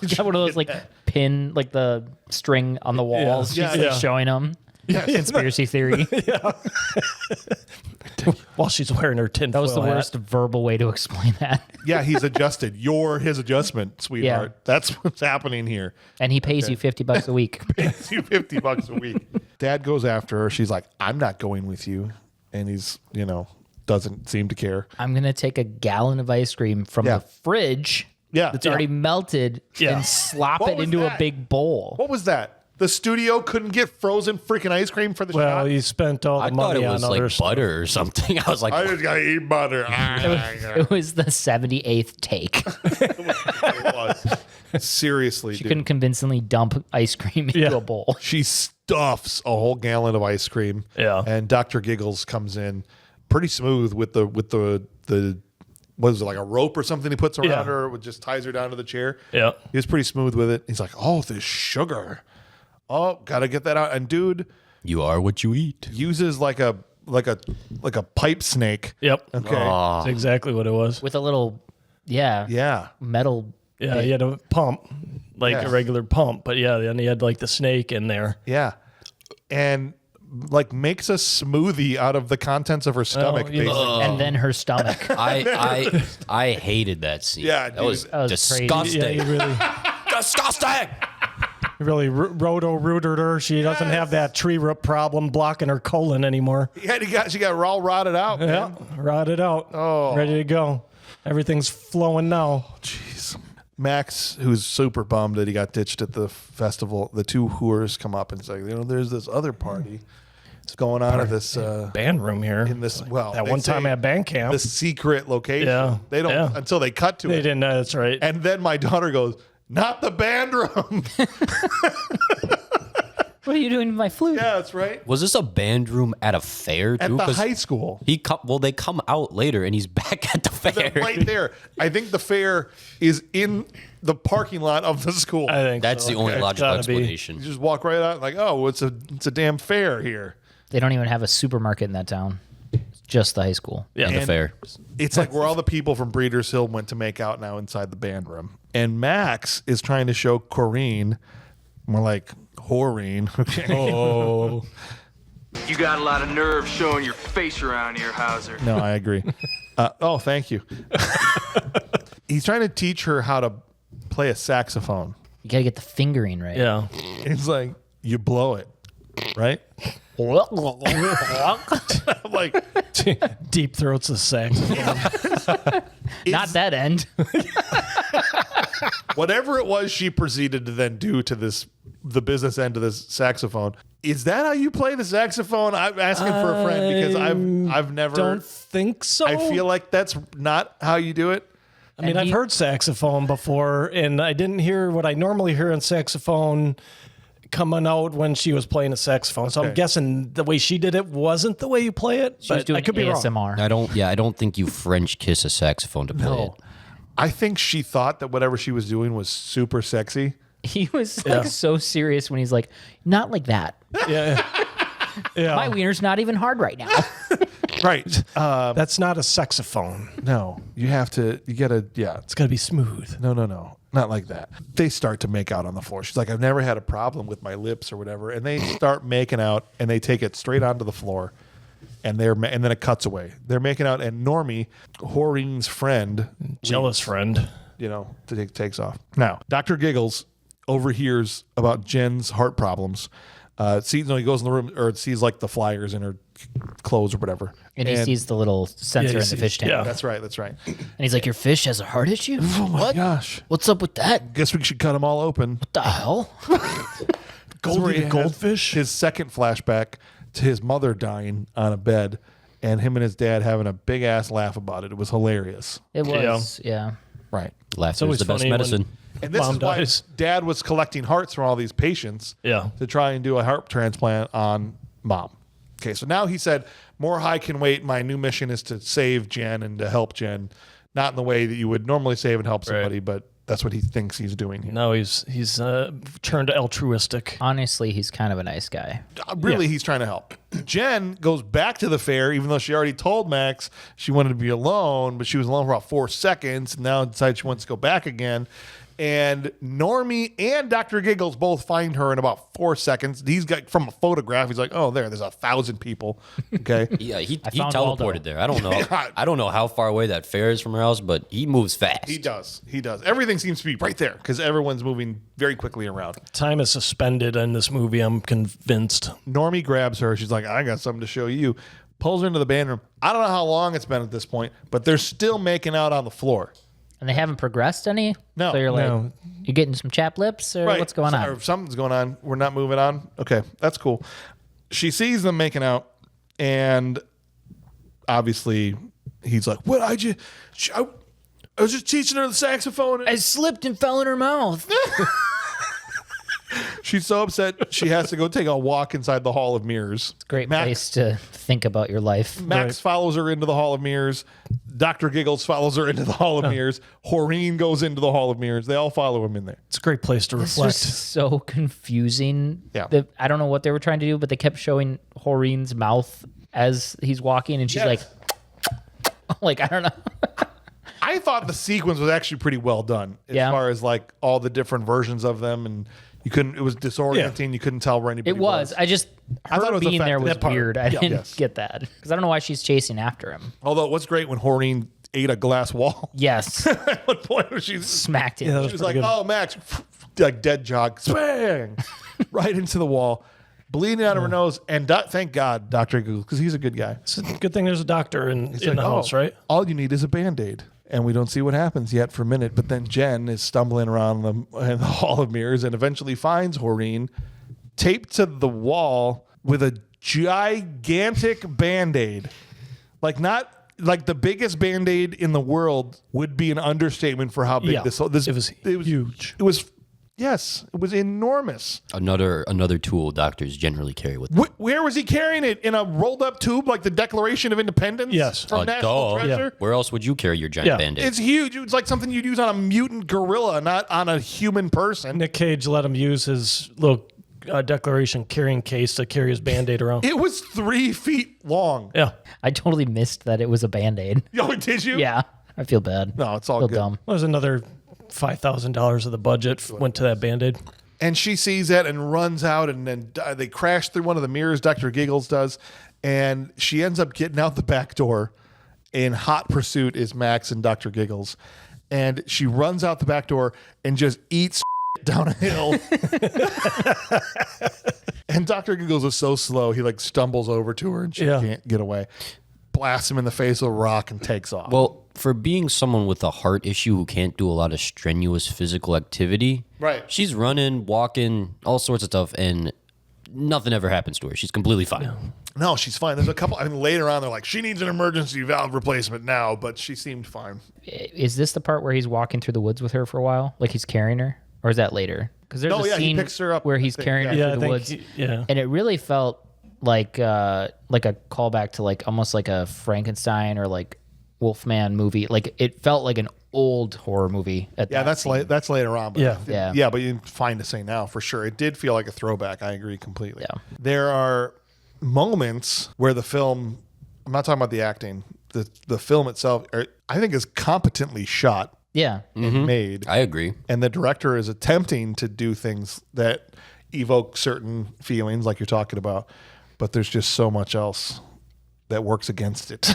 you got one of those like pin, like the string on the walls. Yeah. She's Yeah. like showing them. Conspiracy theory. While she's wearing her tinfoil That was the hat. worst verbal way to explain that. Yeah, he's adjusted. You're his adjustment, sweetheart. Yeah. That's what's happening here. And he pays you $50 a week. Pays you $50 a week. Dad goes after her. She's like, I'm not going with you. And he's, doesn't seem to care. I'm going to take a gallon of ice cream from Yeah. the fridge Yeah. that's already melted and slop What it was into that? a big bowl. What was that? The studio couldn't get frozen freaking ice cream for the Well, shot? he spent all the I thought money it on was other like stuff. butter or something. I was like, I just gotta eat butter. It was the 78th take. It was. Seriously, She dude. couldn't convincingly dump ice cream into a bowl. She stuffs a whole gallon of ice cream. Yeah. And Dr. Giggles comes in pretty smooth with the what is it, like a rope or something he puts around Yeah. her, just ties her down to the chair. Yeah. He was pretty smooth with it. He's like, oh, this sugar. Oh, gotta get that out. And dude you are what you eat. uses like a pipe snake. Yep. Okay. That's exactly what it was. With a little, Yeah. metal. Yeah, he had a pump, like Yeah. a regular pump. But yeah, then he had like the snake in there. Yeah. And like makes a smoothie out of the contents of her stomach, you know. basically. And then her stomach. I hated that scene. Yeah, that dude. was, That was crazy. disgusting. Yeah, he really, Disgusting. roto-rooted her. She doesn't have that tree root problem blocking her colon anymore. Yeah, she got all rotted out, man. Yeah, rotted out. Oh. Ready to go. Everything's flowing now. Jeez. Max, who's super bummed that he got ditched at the festival, the two whores come up and say, there's this other party. It's going on at this band room here. in this that one time at band camp. the secret location. Yeah, They don't yeah. until they cut to They it. didn't know. That's right. And then my daughter goes, "Not the band room." What are you doing with my flute? Yeah, that's right. Was this a band room at a fair At too? the 'Cause high school. they come out later and he's back at the fair. Right there. I think the fair is in the parking lot of the school. I think That's so. the only It's logical gotta be. You explanation. just walk right out like, oh, it's a damn fair here. They don't even have a supermarket in that town. It's just the high school. Yeah. And the And- fair. It's like where all the people from Breeders' Hill went to make out now inside the band room. And Max is trying to show Corrine, more like Horine. Okay. Oh, You got a lot of nerve showing your face around here, Hauser. No, I agree. Thank you. He's trying to teach her how to play a saxophone. You gotta get the fingering right. yeah. He's like, you blow it, right? I'm like, Deep throats the saxophone. Not that end. whatever it was she proceeded to then do to the business end of this saxophone. Is that how you play the saxophone? I'm asking for a friend because I've never. Don't think so. I feel like that's not how you do it. I mean, And I've he- heard saxophone before, and I didn't hear what I normally hear on saxophone coming out when she was playing a saxophone. So I'm Okay. guessing the way she did it wasn't the way you play it. She was But doing I could be wrong. ASMR. I don't think you French kiss a saxophone to play it. I think she thought that whatever she was doing was super sexy. He was like so serious when he's like, not like that. Yeah. Yeah. My wiener's not even hard right now. Right. That's not a saxophone. No, you gotta, yeah. It's got to be smooth. No. Not like that. They start to make out on the floor. She's like, I've never had a problem with my lips or whatever. And they start making out and they take it straight onto the floor. And then it cuts away. They're making out, and Normie, Horine's friend, Jealous friend. takes off. Now, Dr. Giggles overhears about Jen's heart problems. He goes in the room, or sees like the flyers in her clothes or whatever. And he sees the little sensor in the fish tank. yeah. That's right. And he's like, your fish has a heart issue? Oh my gosh. What's up with that? Guess we should cut them all open. What the hell? Goldfish. His second flashback to his mother dying on a bed, and him and his dad having a big ass laugh about it. It was hilarious. It was, yeah. Right. Laughter always is the best funny when- medicine. And this Mom is why dies. Dad was collecting hearts from all these patients Yeah. to try and do a heart transplant on Mom. Okay, so now he said, more high can wait. My new mission is to save Jen and to help Jen. Not in the way that you would normally save and help somebody, but that's what he thinks he's doing here. No, he's turned altruistic. Honestly, he's kind of a nice guy. Really, he's trying to help. Jen goes back to the fair, even though she already told Max she wanted to be alone, but she was alone for about 4 seconds. And now decides she wants to go back again. And Normie and Dr. Giggles both find her in about 4 seconds. He's got from a photograph. He's like, "Oh, there's 1,000 people." Okay, Yeah, he found Waldo. teleported there. I don't know. I don't know how far away that fair is from her house, but he moves fast. he does. He does. Everything seems to be right there because everyone's moving very quickly around. Time is suspended in this movie, I'm convinced. Normie grabs her. She's like, "I got something to show you." Pulls her into the band room. I don't know how long it's been at this point, but they're still making out on the floor. And they haven't progressed any? No. So you're like, No. you getting some chap lips or what's going on? Or something's going on. We're not moving on. Okay, that's cool. She sees them making out, and obviously he's like, "What? I was just teaching her the saxophone." I slipped and fell in her mouth. She's so upset she has to go take a walk inside the Hall of Mirrors. Great Max, place to think about your life. Max follows her into the Hall of Mirrors. Dr. Giggles follows her into the Hall of Mirrors. Horine goes into the Hall of Mirrors. They all follow him in there. It's a great place to It's reflect. just so confusing. Yeah. I don't know what they were trying to do, but they kept showing Horine's mouth as he's walking, and she's Yes. like, I don't know. I thought the sequence was actually pretty well done as Yeah. far as like all the different versions of them, and it was disorienting. You couldn't tell where anybody It was. I thought it her was being there effective. was That part. weird. I Yeah. didn't Yes. get that because I don't know why she's chasing after him. Although it was great when Horine ate a glass wall. Yes, At one point where she's smacked him. Yeah, she was pretty like, good. "Oh, Max," like dead jog, bang, right into the wall, bleeding out of her nose. And thank God, Dr. Giggles, because he's a good guy. It's a good thing there's a doctor in He's the like, house, right? All you need is a Band-Aid. And we don't see what happens yet for a minute. But then Jen is stumbling around in the hall of mirrors and eventually finds Maureen taped to the wall with a gigantic Band-Aid. Not like the biggest Band-Aid in the world would be an understatement for how big this. It was huge. It was. Yes, it was enormous. Another tool doctors generally carry with them. Where was he carrying it? In a rolled up tube like the Declaration of Independence? Yes. From National Treasure? Yeah. Where else would you carry your giant Band-Aid? It's huge. It's like something you'd use on a mutant gorilla, not on a human person. Nick Cage let him use his little Declaration carrying case to carry his Band-Aid around. It was 3 feet long. Yeah. I totally missed that it was a Band-Aid. Oh, did you? Yeah. I feel bad. No, it's all feel good. dumb. There's another $5,000 of the budget went to that Band-Aid. And she sees that and runs out, and then they crash through one of the mirrors, Dr. Giggles does, and she ends up getting out the back door. In hot pursuit is Max and Dr. Giggles. And she runs out the back door and just eats down a hill. And Dr. Giggles is so slow, he stumbles over to her and she can't get away. Blasts him in the face with a rock and takes off. Well, for being someone with a heart issue who can't do a lot of strenuous physical activity, right? She's running, walking, all sorts of stuff, and nothing ever happens to her. She's completely fine. No, she's fine. There's a couple. Later on, they're like, she needs an emergency valve replacement now, but she seemed fine. Is this the part where he's walking through the woods with her for a while? Like he's carrying her? Or is that later? Because there's a scene he picks her up, where he's carrying her through the woods. And it really felt like a callback to almost like a Frankenstein or Wolfman movie. It felt like an old horror movie. That's later on. But yeah. But you're fine to say now for sure. It did feel like a throwback. I agree completely. Yeah. There are moments where the film. I'm not talking about the acting. The film itself, I think, is competently shot. Yeah. And made. I agree. And the director is attempting to do things that evoke certain feelings, like you're talking about. But there's just so much else that works against it.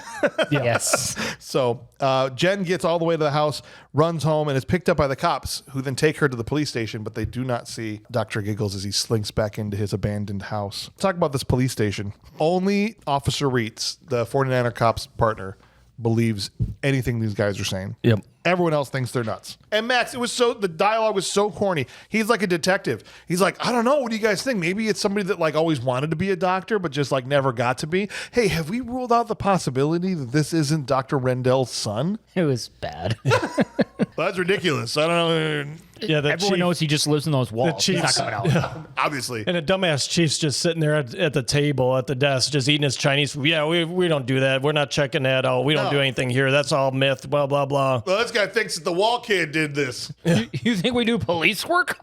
Yes. So Jen gets all the way to the house, runs home, and is picked up by the cops, who then take her to the police station, but they do not see Dr. Giggles as he slinks back into his abandoned house. Talk about this police station. Only Officer Reitz, the 49er cop's partner, believes anything these guys are saying. Yep. Everyone else thinks they're nuts. And Max, the dialogue was so corny. He's like a detective. He's like, I don't know. What do you guys think? Maybe it's somebody that always wanted to be a doctor, but just never got to be. Hey, have we ruled out the possibility that this isn't Dr. Rendell's son? It was bad. Well, that's ridiculous. I don't know. Yeah, Everyone knows he just lives in those walls. He's not Chiefs- coming out. Obviously. And a dumbass chief's just sitting there at the table, at the desk, just eating his Chinese food. Yeah, we don't do that. We're not checking that out. We don't do anything here. That's all myth, blah, blah, blah. Well, this guy thinks that the wall kid did this. You think we do police work?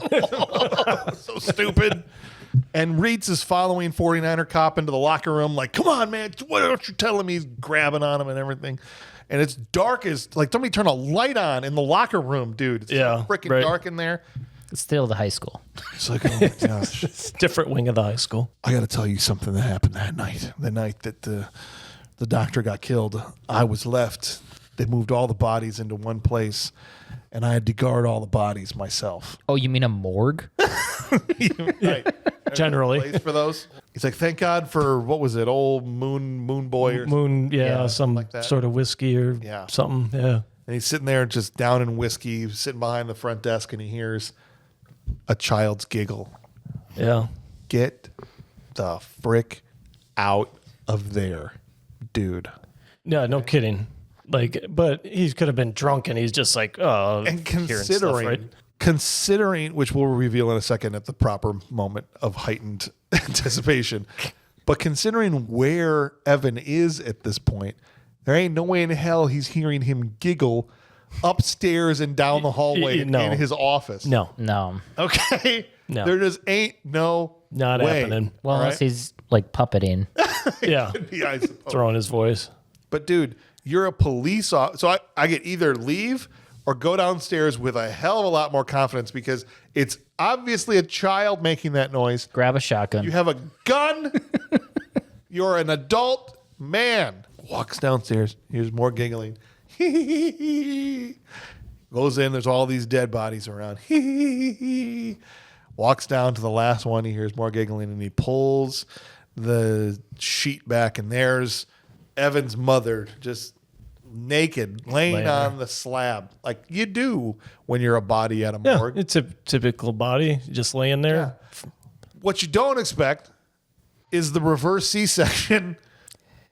So stupid. And Reitz is following 49er cop into the locker room come on, man. What aren't you telling me? He's grabbing on him and everything. And it's dark as, somebody turn a light on in the locker room, dude. It's freaking dark in there. It's still the high school. It's oh my gosh. It's a different wing of the high school. I got to tell you something that happened that night. The night that the doctor got killed, I was left. They moved all the bodies into one place, and I had to guard all the bodies myself. Oh, you mean a morgue? Right. Generally. Place for those. He's like, thank God for, what was it, old Moon Boy or something. Moon, some like that. sort of whiskey or something. Yeah. And he's sitting there just down in whiskey, sitting behind the front desk, and he hears a child's giggle. Yeah. Get the frick out of there, dude. Yeah, no kidding. But he could have been drunk and he's just And considering, which we'll reveal in a second at the proper moment of heightened anticipation, but considering where Evan is at this point, there ain't no way in hell he's hearing him giggle upstairs and down the hallway in his office. No. Okay? No. There just ain't no Not way. happening. Well, unless he's puppeting. Yeah. Yeah, I suppose. Throwing his voice. But dude, you're a police officer. So I get either leave or go downstairs with a hell of a lot more confidence because it's obviously a child making that noise. Grab a shotgun. You have a gun. You're an adult man. Walks downstairs. Here's more giggling. Goes in. There's all these dead bodies around. Walks down to the last one. He hears more giggling and he pulls the sheet back and there's Evan's mother just naked, laying on the slab, like you do when you're a body at a Yeah, morgue. it's a typical body, just laying there. What you don't expect is the reverse C-section.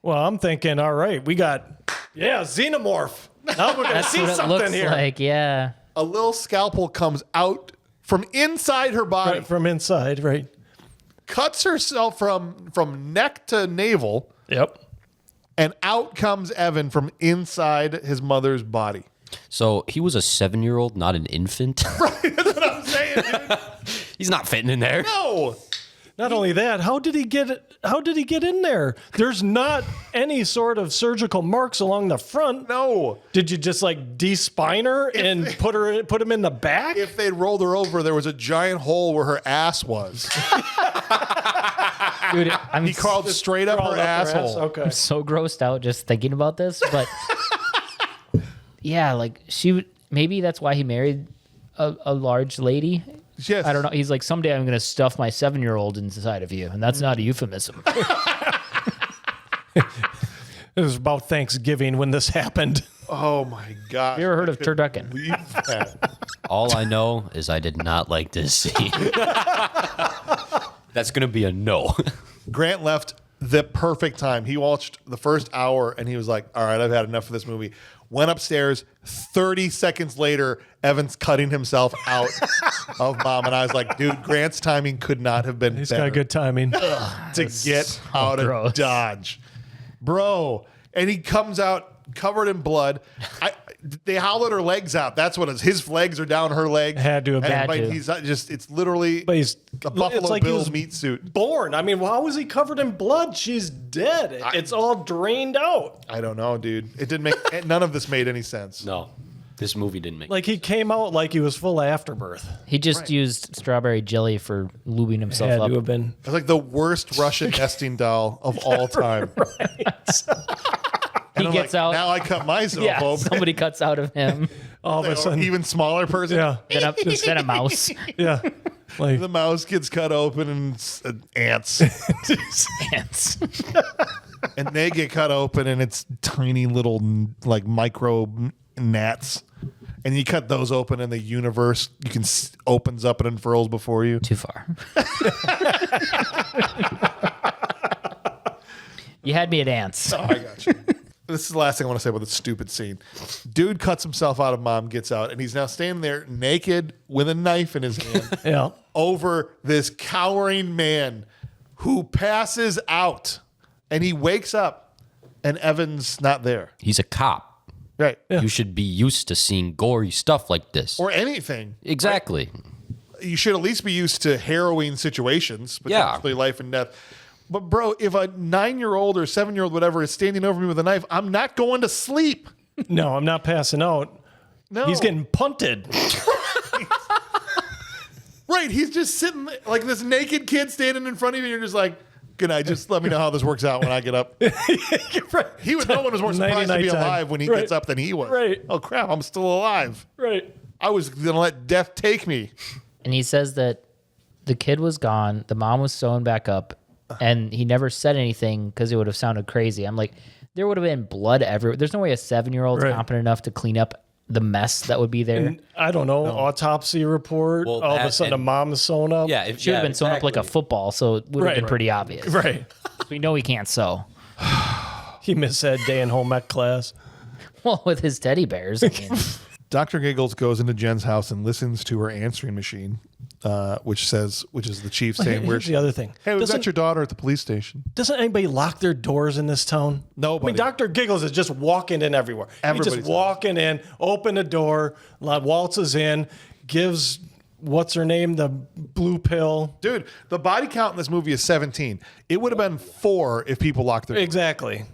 Well, I'm thinking, all right, we got, xenomorph. Now we're going to That's see what it something looks here. like. Yeah. A little scalpel comes out from inside her body, Right, from inside, right? cuts herself from neck to navel, Yep. and out comes Evan from inside his mother's body. So he was a 7-year-old, not an infant. That's what I'm saying, dude. He's not fitting in there. No. Not only that, how did he get in there? There's not any sort of surgical marks along the front. No. Did you just like de-spine her and put him in the back? If they'd rolled her over, there was a giant hole where her ass was. Dude, I'm He crawled straight up her asshole. Okay. so grossed out just thinking about this, but yeah, like maybe that's why he married a large lady. Yes. I don't know. He's like, someday I'm going to stuff my 7-year-old inside of you, and that's not a euphemism. It was about Thanksgiving when this happened. Oh my God. You ever heard of turducken? Leave that. All I know is I did not like this scene. That's going to be a no. Grant left the perfect time. He watched the first hour and he was like, all right, I've had enough of this movie. Went upstairs. 30 seconds later, Evan's cutting himself out of Mom. And I was like, dude, Grant's timing could not have been He's better got good timing. to get out of gross. Dodge. Bro. And he comes out covered in blood. They howl at her legs out. That's what it is. His legs are down her legs. Had to have been. And, like, Had to. he's just, it's literally But he's a Buffalo it's like he Bills was meat suit. born. I mean, how was he covered in blood? She's dead. It's all drained out. I don't know, dude. It didn't make, none of this made any sense. No, this movie didn't make Like he came out like he was full of afterbirth. He just used strawberry jelly for lubing himself Had up. to have been. It's like the worst Russian nesting doll of all time. He I'm gets like, out. Now I cut myself Yeah, open. somebody cuts out of him. All of a Or sudden, even smaller person. yeah, Then a mouse. yeah. Like The mouse gets cut open and it's, ants. Ants. And they get cut open and it's tiny little like micro gnats. And you cut those open and the universe you can opens up and unfurls before you. Too far. You had me at ants. Oh, I got you. This is the last thing I want to say about this stupid scene. Dude cuts himself out of Mom, gets out, and he's now standing there naked with a knife in his hand yeah. over this cowering man who passes out. And he wakes up and Evan's not there. He's a cop. Right. You should be used to seeing gory stuff like this. Or anything. Exactly. You should at least be used to harrowing situations, potentially life and death. But bro, if a 9-year-old or 7-year-old, whatever, is standing over me with a knife, I'm not going to sleep. No, I'm not passing out. No. He's getting punted. Right. He's just sitting there, like this naked kid standing in front of you. And you're just like, good night. Just let me know how this works out when I get up. Right. He would. No one was more surprised to be Nighty-night time. alive when he Right. gets up than he was. Right. Oh crap! I'm still alive. Right. I was gonna let death take me. And he says that the kid was gone, the mom was sewn back up, and he never said anything because it would have sounded crazy. I'm like, there would have been blood everywhere. There's no way a 7-year-old's Right. competent enough to clean up the mess that would be there. And I don't know, autopsy report. Well, all of a that sudden, a and- mom is sewn up. Yeah, if Should have been sewn up like a football, so it would have Right. been pretty obvious. Right. We know he can't sew. He missed that day in home ec class. Well, with his teddy bears. I mean, Dr. Giggles goes into Jen's house and listens to her answering machine, which is the chief saying, Here's the other thing. Hey, we've Doesn't- got your daughter at the police station. Doesn't anybody lock their doors in this town? Nobody. I mean, Dr. Giggles is just walking in everywhere. He's Everybody's just walking in, open the door, waltzes in, gives what's her name the blue pill. Dude, the body count in this movie is 17. It would have been 4 if people locked their doors. Exactly.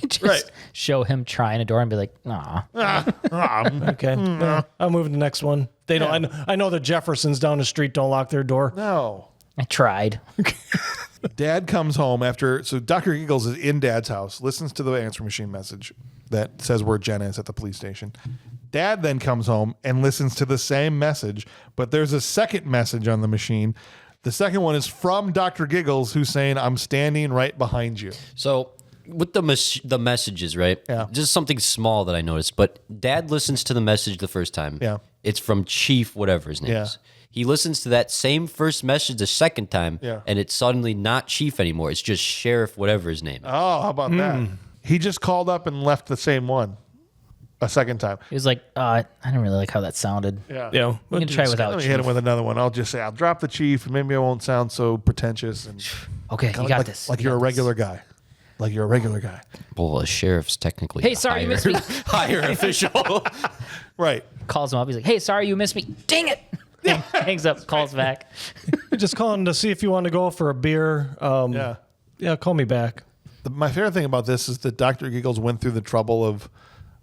just Right. show him trying a door and be like, nah. Okay. Yeah, I'll move to the next one. They don't. I know the Jeffersons down the street don't lock their door. No. I tried. Dad comes home so Dr. Giggles is in Dad's house, listens to the answer machine message that says where Jen is at the police station. Dad then comes home and listens to the same message, but there's a second message on the machine. The second one is from Dr. Giggles, who's saying, I'm standing right behind you. So with the messages, right? Yeah. Just something small that I noticed. But Dad listens to the message the first time. Yeah. It's from Chief, whatever his name Yeah. is. He listens to that same first message the second time, Yeah. and it's suddenly not Chief anymore. It's just Sheriff, whatever his name is. Oh, how about that? He just called up and left the same one a second time. He was like, I don't really like how that sounded. Yeah. Yeah. We can try without Let me Chief. hit him with another one. I'll just say, I'll drop the Chief, and maybe I won't sound so pretentious. And Okay, you got like, this. Like You you're a got this. regular guy. Like you're a regular guy. Well, a sheriff's technically Hey, sorry, you missed me. higher official. Right. Calls him up. He's like, hey, sorry you missed me. Dang it. Hangs up, calls back. Just calling to see if you want to go for a beer. Yeah. Yeah, call me back. My favorite thing about this is that Dr. Giggles went through the trouble of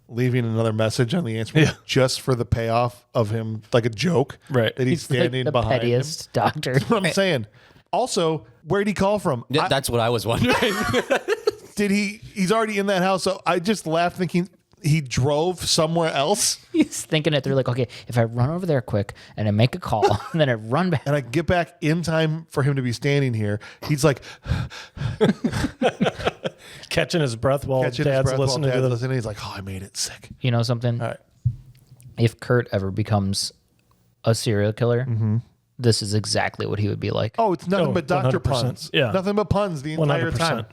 leaving another message on the answer phone just for the payoff of him, like a joke. Right. That he's standing the behind pettiest doctor. him. That's what I'm saying. Also, where'd he call from? Yeah, that's what I was wondering. He's already in that house, so I just laughed thinking he drove somewhere else He's thinking it through like, okay, if I run over there quick and I make a call and then I run back. and I get back in time for him to be standing here. He's like Catching his breath while catching his Dad's breath while listening Dad's to the. listening. He's like, oh, I made it sick. You know something? All right. If Kurt ever becomes a serial killer, this is exactly what he would be like. Oh, it's nothing Oh, but Dr. 100%. Puns. Yeah. Nothing but puns the entire 100%. time.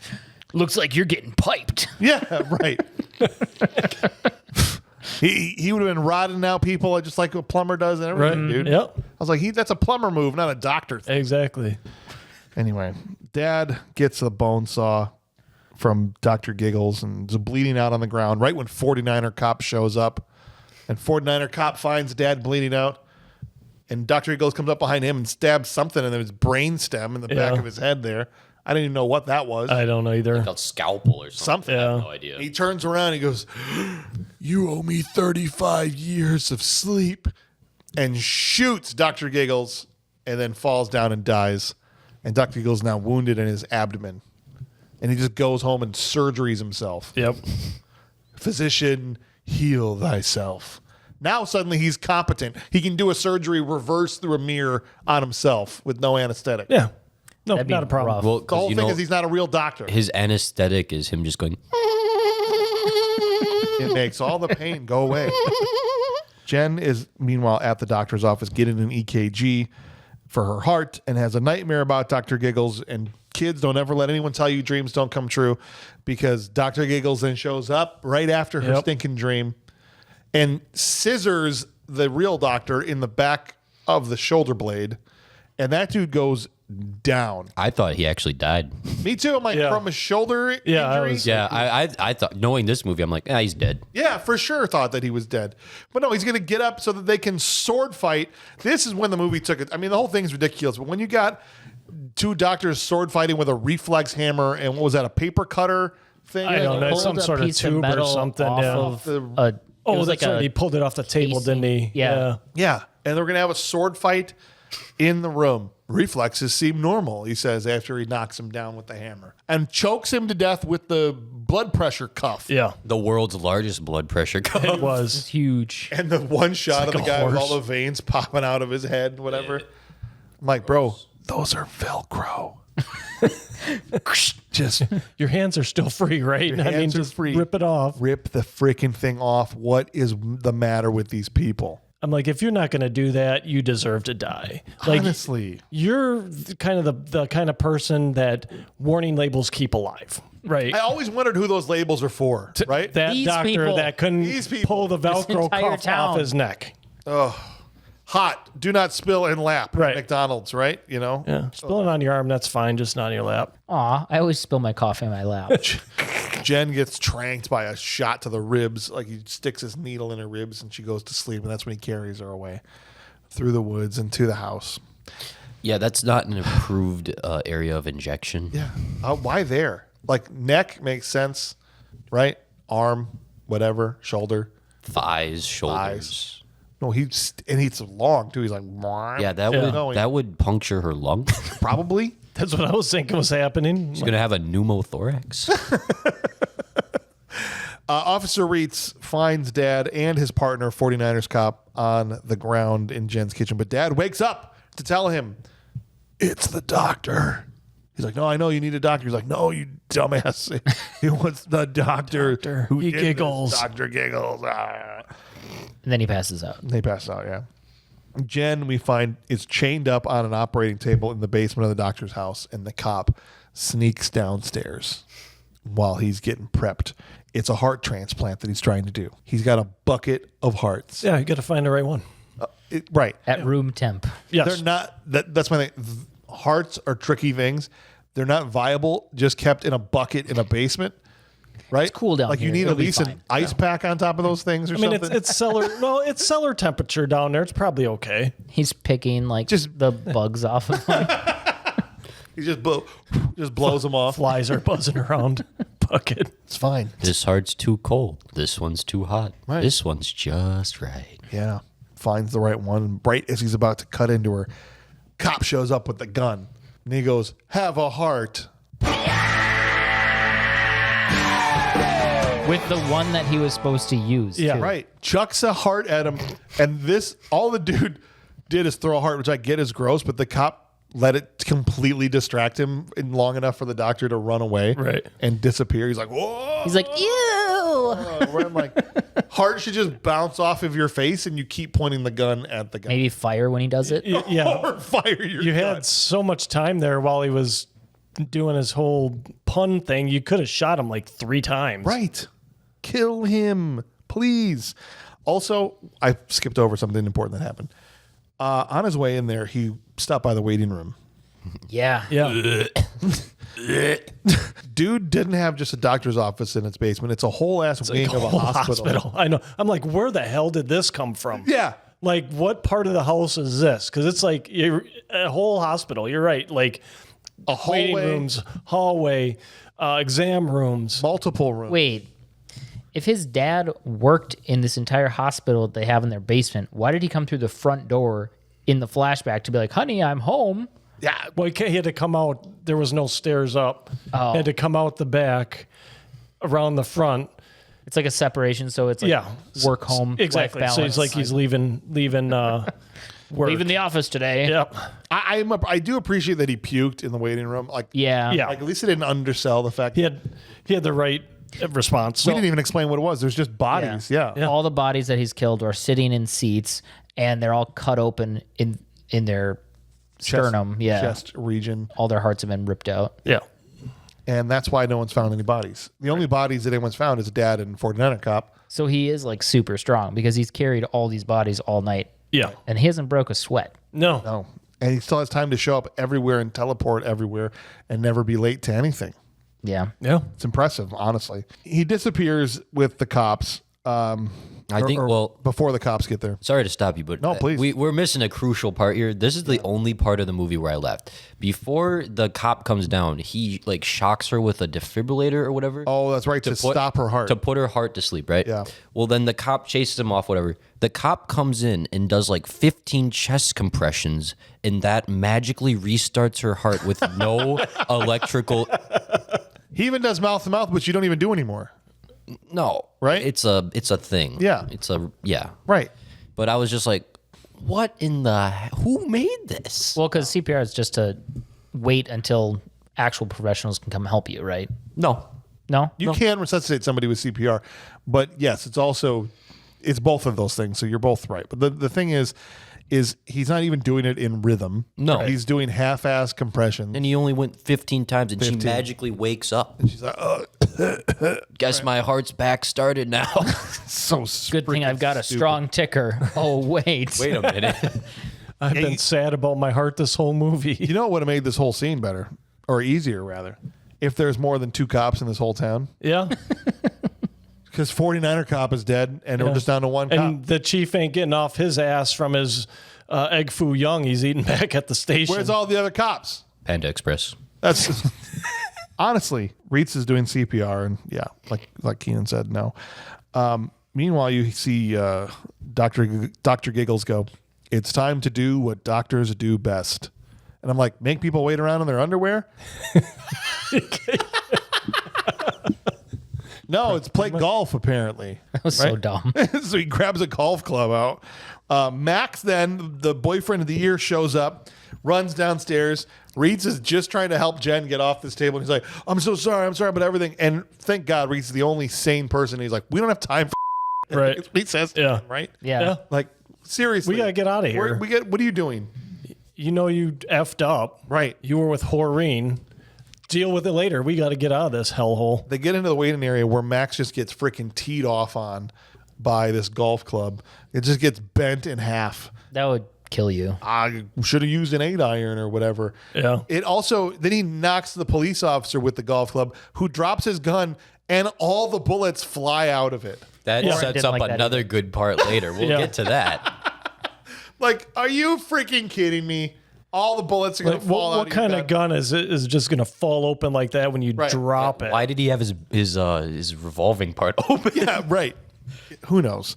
Looks like you're getting piped. Yeah, right. he would have been rotting out people just like a plumber does and everything, Right. dude. Yep. I was like, that's a plumber move, not a doctor thing. Exactly. Anyway, Dad gets a bone saw from Dr. Giggles and is bleeding out on the ground right when 49er cop shows up. And 49er cop finds Dad bleeding out. And Dr. Giggles comes up behind him and stabs something in his brain stem in the back of his head there. I didn't even know what that was. I don't know either. A scalpel or something. Something. I Yeah. have no idea. He turns around and he goes, you owe me 35 years of sleep, and shoots Dr. Giggles and then falls down and dies. And Dr. Giggles is now wounded in his abdomen. And he just goes home and surgeries himself. Yep. Physician, heal thyself. Now suddenly he's competent. He can do a surgery reverse through a mirror on himself with no anesthetic. Yeah. No, That'd be not a problem. rough. Well, The whole thing is he's not a real doctor. his anesthetic is him just going. It makes all the pain go away. Jen is, meanwhile, at the doctor's office getting an EKG for her heart and has a nightmare about Dr. Giggles. And kids, don't ever let anyone tell you dreams don't come true, because Dr. Giggles then shows up right after her stinking dream and scissors the real doctor in the back of the shoulder blade. And that dude goes down. I thought he actually died. Me too. I'm like, Yeah. from a shoulder Yeah, I injury? was- Yeah, I thought, knowing this movie, I'm like, he's dead. Yeah, for sure thought that he was dead. But no, he's going to get up so that they can sword fight. This is when the movie took it. I mean, the whole thing's ridiculous. But when you got two doctors sword fighting with a reflex hammer and what was that, a paper cutter thing? I don't know. Pulled Some a sort of piece tube or metal something, off yeah. of The- a, Oh, it was that's like right. a He pulled it off the table, casing. didn't he? Yeah. Yeah. And they're going to have a sword fight in the room. Reflexes seem normal, he says, after he knocks him down with the hammer. And chokes him to death with the blood pressure cuff. Yeah. The world's largest blood pressure cuff. It was. huge. And the one shot of like the a guy with horse. all the veins popping out of his head and whatever. I'm like, bro, those are Velcro. Just Your hands are still free, right? I mean, hands are just free. rip it off. rip the freaking thing off. What is the matter with these people? I'm like, if you're not going to do that, you deserve to die. Like, Honestly. you're kind of the kind of person that warning labels keep alive, right? I always wondered who those labels are for, right? That These doctor people. that couldn't These people. pull the Velcro entire cuff town. off his neck. Hot, do not spill and lap at Right. McDonald's, right? You know? Yeah. Spilling on your arm, that's fine, just not on your lap. Aw, I always spill my coffee in my lap. Jen gets tranked by a shot to the ribs. Like he sticks his needle in her ribs and she goes to sleep. And that's when he carries her away through the woods and to the house. Yeah, that's not an approved area of injection. Yeah. Why there? Like neck makes sense, right? Arm, whatever, shoulder. Thighs, shoulders. Thighs. No, and he's long too. He's like, Yeah, that Yeah. would that would puncture her lung. She's probably. That's what I was thinking was happening. gonna have a pneumothorax. Officer Reitz finds Dad and his partner, 49ers cop, on the ground in Jen's kitchen. But Dad wakes up to tell him, it's the doctor. He's like, no, I know you need a doctor. He's like, no, you dumbass. He wants the doctor who He did giggles. this. Dr. Giggles. Ah. And then he passes out. They pass out, yeah. Jen, we find, is chained up on an operating table in the basement of the doctor's house, and the cop sneaks downstairs while he's getting prepped. It's a heart transplant that he's trying to do. He's got a bucket of hearts. Yeah, you got to find the right one. Right. At room temp. Yes. They're not, that's my thing. Hearts are tricky things. They're not viable, just kept in a bucket in a basement. Right? It's cool down like here. you need It'll at be least an fine. ice pack on top of those things or I mean, something. it's cellar. No, it's cellar temperature down there. It's probably okay. He's picking like Just- the bugs off of him. He just blows them off. Flies are buzzing around. Bucket. It's fine. This heart's too cold. This one's too hot. Right. This one's just right. Yeah. Finds the right one. Right as he's about to cut into her, cop shows up with the gun. And he goes, have a heart. With the one that he was supposed to use. Yeah. too. Right. Chucks a heart at him. And all the dude did is throw a heart, which I get is gross, but the cop let it completely distract him in long enough for the doctor to run away. Right. And disappear. He's like, whoa. He's like, ew. Where I'm like, heart should just bounce off of your face and you keep pointing the gun at the guy. Maybe fire when he does it. Yeah. Or fire your You gun. had so much time there while he was doing his whole pun thing. You could have shot him like 3 times. Right. Kill him, please. Also, I skipped over something important that happened. On his way in there, he stopped by the waiting room. Yeah. Yeah. Dude didn't have just a doctor's office in its basement. It's a whole ass wing of a Whole hospital. I know. I'm like, where the hell did this come from? Yeah. Like, what part of the house is this? Because it's like a whole hospital. You're right. Like, A waiting hallway, rooms, hallway, exam rooms. multiple rooms. Wait. If his dad worked in this entire hospital that they have in their basement, why did he come through the front door in the flashback to be like, honey, I'm home? Yeah. Well, he had to come out. There was no stairs up. Oh. He had to come out the back, around the front. It's like a separation, so it's like Yeah. work home Exactly. life So balance. he's like he's leaving work. leaving the office today. Yep. I do appreciate that he puked in the waiting room. Like, Yeah. Yeah. like at least he didn't undersell the fact He had the right response. we didn't even explain what it was. There's just bodies. Yeah. All the bodies that he's killed are sitting in seats, and they're all cut open in their sternum. Yeah. Chest region. All their hearts have been ripped out. Yeah. And that's why no one's found any bodies. The only bodies that anyone's found is a dad and 49er cop. So he is like super strong because he's carried all these bodies all night, Yeah. and he hasn't broke a sweat. No. No. And he still has time to show up everywhere and teleport everywhere and never be late to anything. Yeah. Yeah. It's impressive, honestly. He disappears with the cops. I think, well, before the cops get there. sorry to stop you, but No, please. we're missing a crucial part here. This is the only part of the movie where I laughed. Before the cop comes down, he like shocks her with a defibrillator or whatever. Oh, that's right. To stop her heart. To put her heart to sleep, right? Yeah. Well, then the cop chases him off, whatever. The cop comes in and does like 15 chest compressions, and that magically restarts her heart with no electrical. He even does mouth to mouth, which you don't even do anymore. No. Right? It's a thing. Yeah. Yeah. Right. But I was just like, what in the, who made this? Well, because CPR is just to wait until actual professionals can come help you, right? No. No? You can resuscitate somebody with CPR, but yes, it's both of those things. So you're both right. But the thing is he's not even doing it in rhythm. No. He's doing half-ass compressions. And he only went 15 times, and 15. she magically wakes up. She's like, Guess my heart's back started now. so Good thing I've got a strong ticker. Oh, wait. Wait a minute. I've been sad about my heart this whole movie. You know what would have made this whole scene better, or easier rather, if there's more than 2 cops in this whole town? Yeah. Because 49er cop is dead, and we're just down to 1 cop. And the chief ain't getting off his ass from his egg foo young he's eating back at the station. Where's all the other cops? Panda Express. That's honestly, Reitz is doing CPR, and yeah, like Keenan said, no. Meanwhile, you see Dr. Giggles go, "It's time to do what doctors do best," and I'm like, "Make people wait around in their underwear?" No, it's play golf apparently. That was so dumb. So he grabs a golf club out, Max, then, the boyfriend of the year, shows up, runs downstairs. Reeds is just trying to help Jen get off this table. And he's like, I'm so sorry about everything. And thank God Reeds is the only sane person. He's like, we don't have time for Right. He says, Yeah. right? Yeah. Like, seriously. We got to get out of here. What are you doing? You know you effed up. Right. You were with Horeen. Deal with it later. We got to get out of this hellhole. They get into the waiting area where Max just gets freaking teed off on by this golf club. It just gets bent in half. That would kill you. I should have used an 8-iron or whatever. Yeah. It also, then he knocks the police officer with the golf club who drops his gun and all the bullets fly out of it. That Yeah. sets Didn't up like that another either. good part later. We'll Yeah. get to that. Like, are you freaking kidding me? All the bullets are going Like, to fall out what kind of gun is just going to fall open like that when you Right. drop it? Why did he have his revolving part open? Yeah, right. Who knows?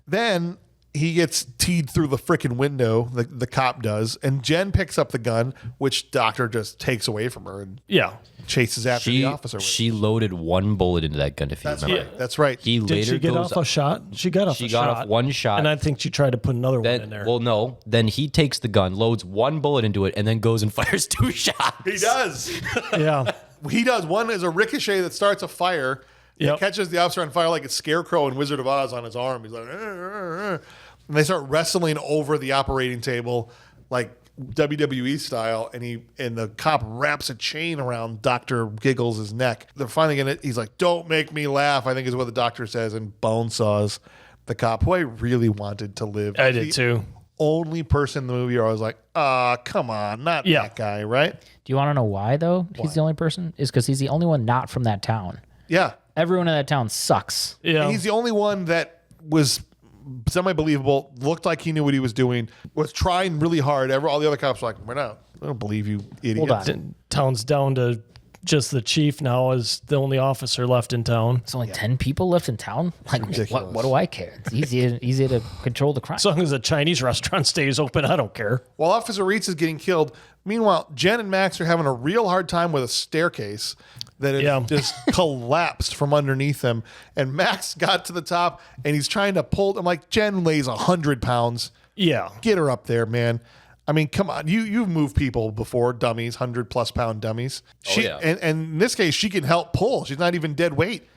Then he gets teed through the freaking window, the cop does, and Jen picks up the gun, which Doctor just takes away from her and Yeah. chases after the officer with it. She loaded one bullet into that gun, if you That's remember. right. That's right. He Did later she get goes off a shot? She got off She a got shot. off one shot. And I think she tried to put another one in Then, there. well, no. Then he takes the gun, loads one bullet into it, and then goes and fires 2 shots. He does. Yeah. He does. One is a ricochet that starts a fire. Yep. It catches the officer on fire like a Scarecrow in Wizard of Oz on his arm. He's like, and they start wrestling over the operating table like WWE style. And the cop wraps a chain around Dr. Giggles' neck. They're finally gonna. He's like, "Don't make me laugh," I think is what the doctor says, and bone saws the cop, who I really wanted to live. I did too. Only person in the movie where I was like, come on, not Yeah. that guy, right? Do you want to know why, though? He's the only person? Is because he's the only one not from that town. Yeah. Everyone in that town sucks. Yeah. And he's the only one that was semi-believable, looked like he knew what he was doing, was trying really hard. All the other cops were like, we don't believe you, idiot. Hold on. Town's down to just the chief now as the only officer left in town. It's only 10 people left in town? Like, ridiculous. what do I care? It's easy to control the crime. As long as the Chinese restaurant stays open, I don't care. While Officer Reitz is getting killed, meanwhile, Jen and Max are having a real hard time with a staircase that has Yeah. just collapsed from underneath them. And Max got to the top, and he's trying to pull. I'm like, Jen weighs 100 pounds. Yeah. Get her up there, man. I mean, come on. You've moved people before, dummies, 100+ pound dummies. yeah. And in this case, she can help pull. She's not even dead weight.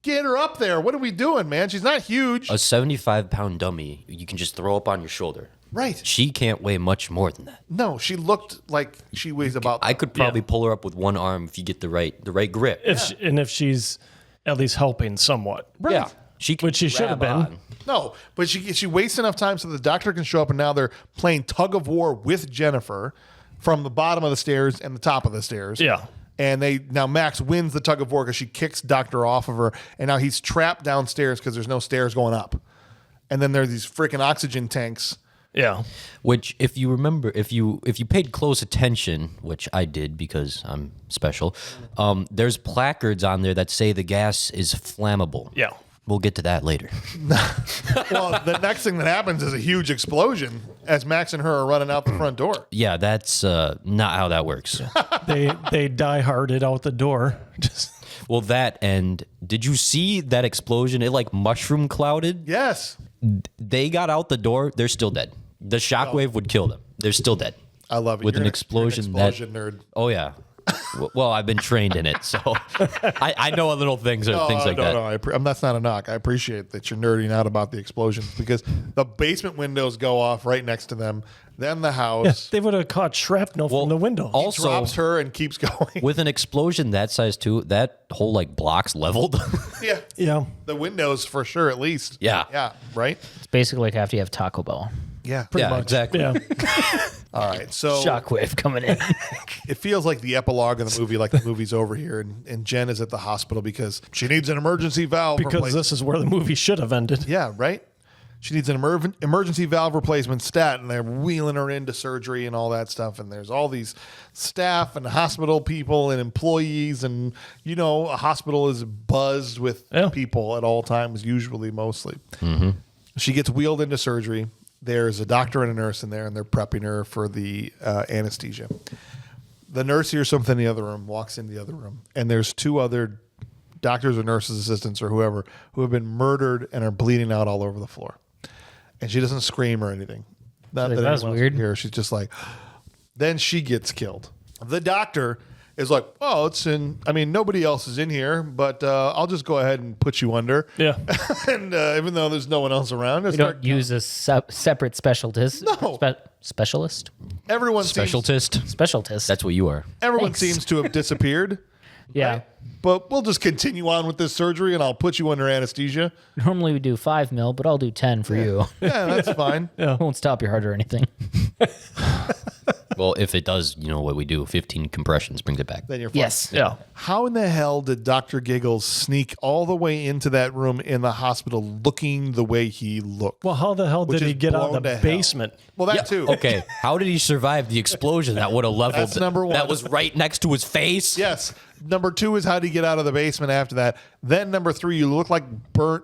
Get her up there. What are we doing, man? She's not huge. A 75-pound dummy you can just throw up on your shoulder. Right. She can't weigh much more than that. No, she looked like she weighs about. I could probably pull her up with one arm if you get the right grip. If she's at least helping somewhat. Right. Yeah, she can Which she should have grab been. on. No, but she wastes enough time so the doctor can show up, and now they're playing tug of war with Jennifer from the bottom of the stairs and the top of the stairs. Yeah. And now Max wins the tug of war because she kicks Doctor off of her, and now he's trapped downstairs because there's no stairs going up. And then there's these freaking oxygen tanks. Yeah. Which, if you remember, if you paid close attention, which I did because I'm special, there's placards on there that say the gas is flammable. Yeah. We'll get to that later. Well, the next thing that happens is a huge explosion as Max and her are running out the front door. Yeah, that's not how that works. They die-harded out the door. Just Well, that, and did you see that explosion? It like mushroom clouded. Yes. They got out the door. They're still dead. The shockwave would kill them. They're still dead. I love it. With You're an you're explosion, an explosion nerd. Oh yeah. Well, I've been trained in it, so I know a little things or things like that. No, that's not a knock. I appreciate that you're nerding out about the explosions because the basement windows go off right next to them. Then the house they would have caught shrapnel from the window. Also, drops her and keeps going. with an explosion that size too, that whole like block's leveled. Yeah. Yeah. The windows for sure, at least. Yeah. Yeah. Right? It's basically like after you have Taco Bell. Yeah. yeah, much. exactly. Yeah. All right. So Shockwave coming in. it feels like the epilogue of the movie, like the movie's over here, and Jen is at the hospital because she needs an emergency valve Because replacement. this is where the movie should have ended. Yeah, right? She needs an emergency valve replacement stat, and they're wheeling her into surgery and all that stuff. And there's all these staff and hospital people and employees. And, a hospital is buzzed with people at all times, usually, mostly. Mm-hmm. She gets wheeled into surgery. There's a doctor and a nurse in there, and they're prepping her for the anesthesia. The nurse hears something in the other room, walks in the other room, and there's 2 other doctors or nurses assistants or whoever who have been murdered and are bleeding out all over the floor. and she doesn't scream or anything. Not Like, that that's anyone else weird. can hear. She's just like, then she gets killed. The doctor is like, oh, nobody else is in here, but I'll just go ahead and put you under. Yeah. And even though there's no one else around, We don't use a separate specialist. No. Specialist? everyone seems, Specialist. That's what you are. everyone Thanks. seems to have disappeared. yeah. But we'll just continue on with this surgery, and I'll put you under anesthesia. Normally we do 5 mil, but I'll do 10 for you. Yeah, that's fine. Won't stop your heart or anything. Well, if it does, you know what we do. 15 compressions brings it back. Then you're fine. Yes. Yeah. How in the hell did Dr. Giggles sneak all the way into that room in the hospital looking the way he looked? Well, how the hell Which did he is get out blown of to the hell. basement? Well, that too. Okay, how did he survive the explosion that would have leveled? That's number one. That was right next to his face. Yes. Number 2 is how did he get out of the basement after that? Then number 3, you look like burnt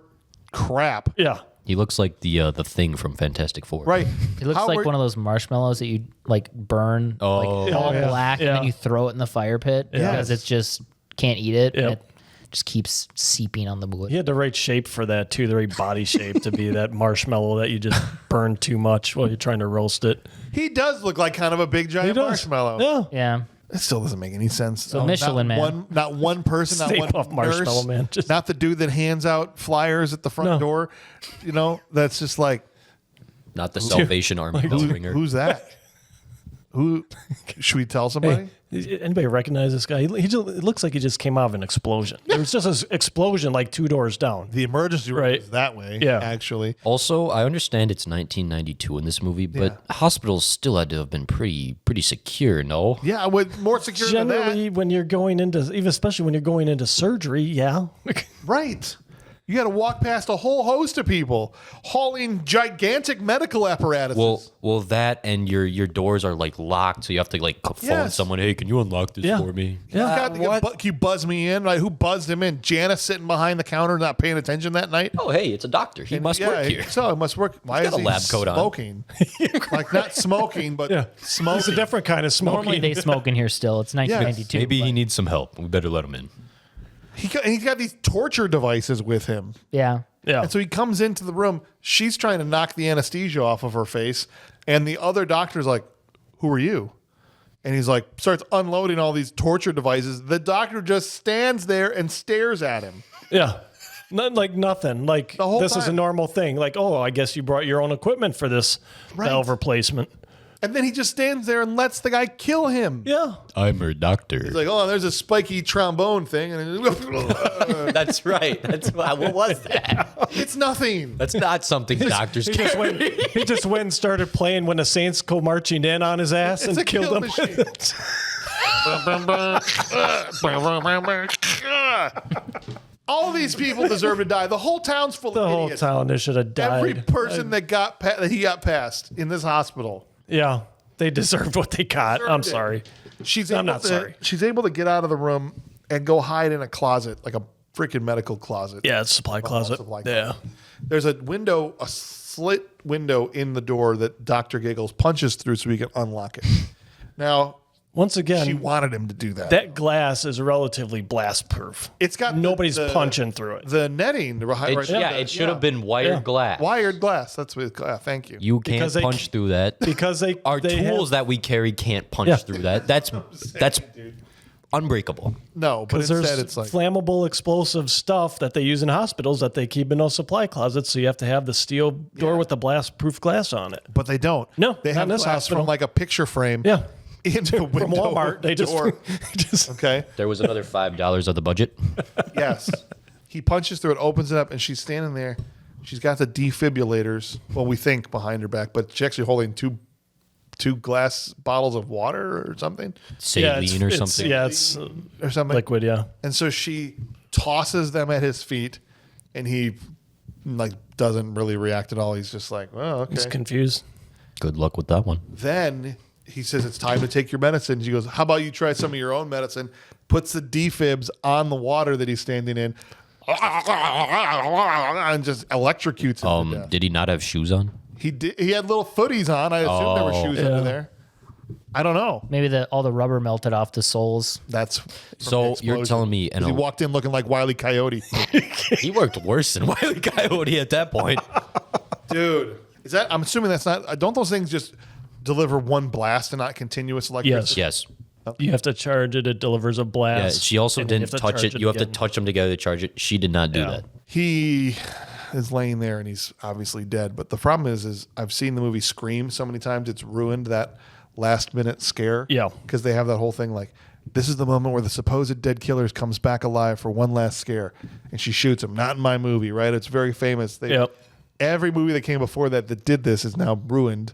crap. Yeah. He looks like the Thing from Fantastic Four. Right. It looks like one of those marshmallows that you like burn like all yeah. black and then Yeah. you throw it in the fire pit because Yes. it just can't eat it. And Yep. it just keeps seeping on the wood. He had the right shape for that too, the right body shape to be that marshmallow that you just burn too much while you're trying to roast it. He does look like kind of a big giant marshmallow. Yeah. Yeah. It still doesn't make any sense. So Michelin Man. Not one person, not Stay one Puft Marshmallow nurse, Man, just- not the dude that hands out flyers at the front No. door. You know, that's just like, Not the Salvation Army bell ringer. who's that? Who should we tell somebody? Anybody recognize this guy? He just, it looks like he just came out of an explosion. There was just an explosion like 2 doors down. The emergency room Right. is that way. Yeah. Actually, Also, I understand it's 1992 in this movie, but hospitals still had to have been pretty secure, no? yeah, with more secure than Generally, when you're going into, even especially when you're going into surgery, yeah. that. Right. You got to walk past a whole host of people hauling gigantic medical apparatuses. Well, that and your doors are like locked, so you have to like phone Yes. someone. Hey, can you unlock this Yeah. for me? He's got can you buzz me in? Like, who buzzed him in? Janice sitting behind the counter, not paying attention that night. Oh, hey, it's a doctor. He must work here. So it must work. Why He's is got a he lab coat on. smoking? Like not smoking, but It's a smoking. different kind of smoking. Normally they smoke in here still. It's 1992. Maybe he needs some help. We better let him in. He's got these torture devices with him. Yeah. Yeah. And so he comes into the room. She's trying to knock the anesthesia off of her face. And the other doctor's like, who are you? And he's like, starts unloading all these torture devices. The doctor just stands there and stares at him. Yeah. Like nothing. Like The whole this is a time. normal thing. Like, oh, I guess you brought your own equipment for this valve replacement. And then he just stands there and lets the guy kill him. Yeah. I'm her doctor. He's like, oh, there's a spiky trombone thing. And That's right. What was that? it's nothing. That's not something doctors He carry. just went and started playing when the Saints go marching in on his ass It's and a killed kill him. machine. with it. All these people deserve to die. The whole town's full The of whole idiots. town they should have died. Every person that he got past in this hospital. Yeah. They deserved what they got. I'm Deserved it. sorry. I'm not sorry. She's able to get out of the room and go hide in a closet, like a freaking medical closet. Yeah, it's a supply closet. Supply Yeah. closet. There's a window, a slit window in the door that Dr. Giggles punches through so he can unlock it. Now, Once again, she wanted him to do that. that glass is relatively blast proof. It's got Nobody's the- punching through it. The netting right there. Yeah, it should have been wired glass. Wired glass. That's what it's called. Thank you. You can't Because they punch c- through that. Because they Our they tools have, that we carry can't punch Yeah. through that. That's unbreakable. No, but because instead there's it's like flammable explosive stuff that they use in hospitals that they keep in those supply closets. So you have to have the steel door with the blast proof glass on it. but they don't. No, they not have in this glass hospital. from like a picture frame. Yeah. Into the window. From Walmart, they just, door. just Okay. There was another $5 of the budget. Yes. He punches through it, opens it up, and she's standing there. She's got the defibrillators, well, we think, behind her back, but she's actually holding two glass bottles of water or something. Saline or something. Yeah, it's Or something. liquid. Yeah. And so she tosses them at his feet, and he like doesn't really react at all. He's just like, oh, okay. He's confused. Good luck with that one. Then he says, it's time to take your medicine. She goes, how about you try some of your own medicine? Puts the defibs on the water that he's standing in and just electrocutes him to death. Did he not have shoes on? He did. He had little footies on. I assume there were shoes Yeah. under there. I don't know. Maybe all the rubber melted off the soles. That's from So the you're explosion. telling me, 'Cause he walked in looking like Wile E. Coyote. he worked worse than Wile E. Coyote at that point. Dude, Is that? I'm assuming that's not. Don't those things just deliver one blast and not continuous electricity? Yes. You have to charge it. It delivers a Yeah, blast. she also and then you didn't have to touch charge it. You have to again. touch them together to charge it. She did not do that. He is laying there and he's obviously dead. But the problem is I've seen the movie Scream so many times it's ruined that last minute scare. Yeah. Because they have that whole thing like, this is the moment where the supposed dead killer comes back alive for one last scare, and she shoots him. Not in my movie, right? It's very famous. Every movie that came before that did this is now ruined,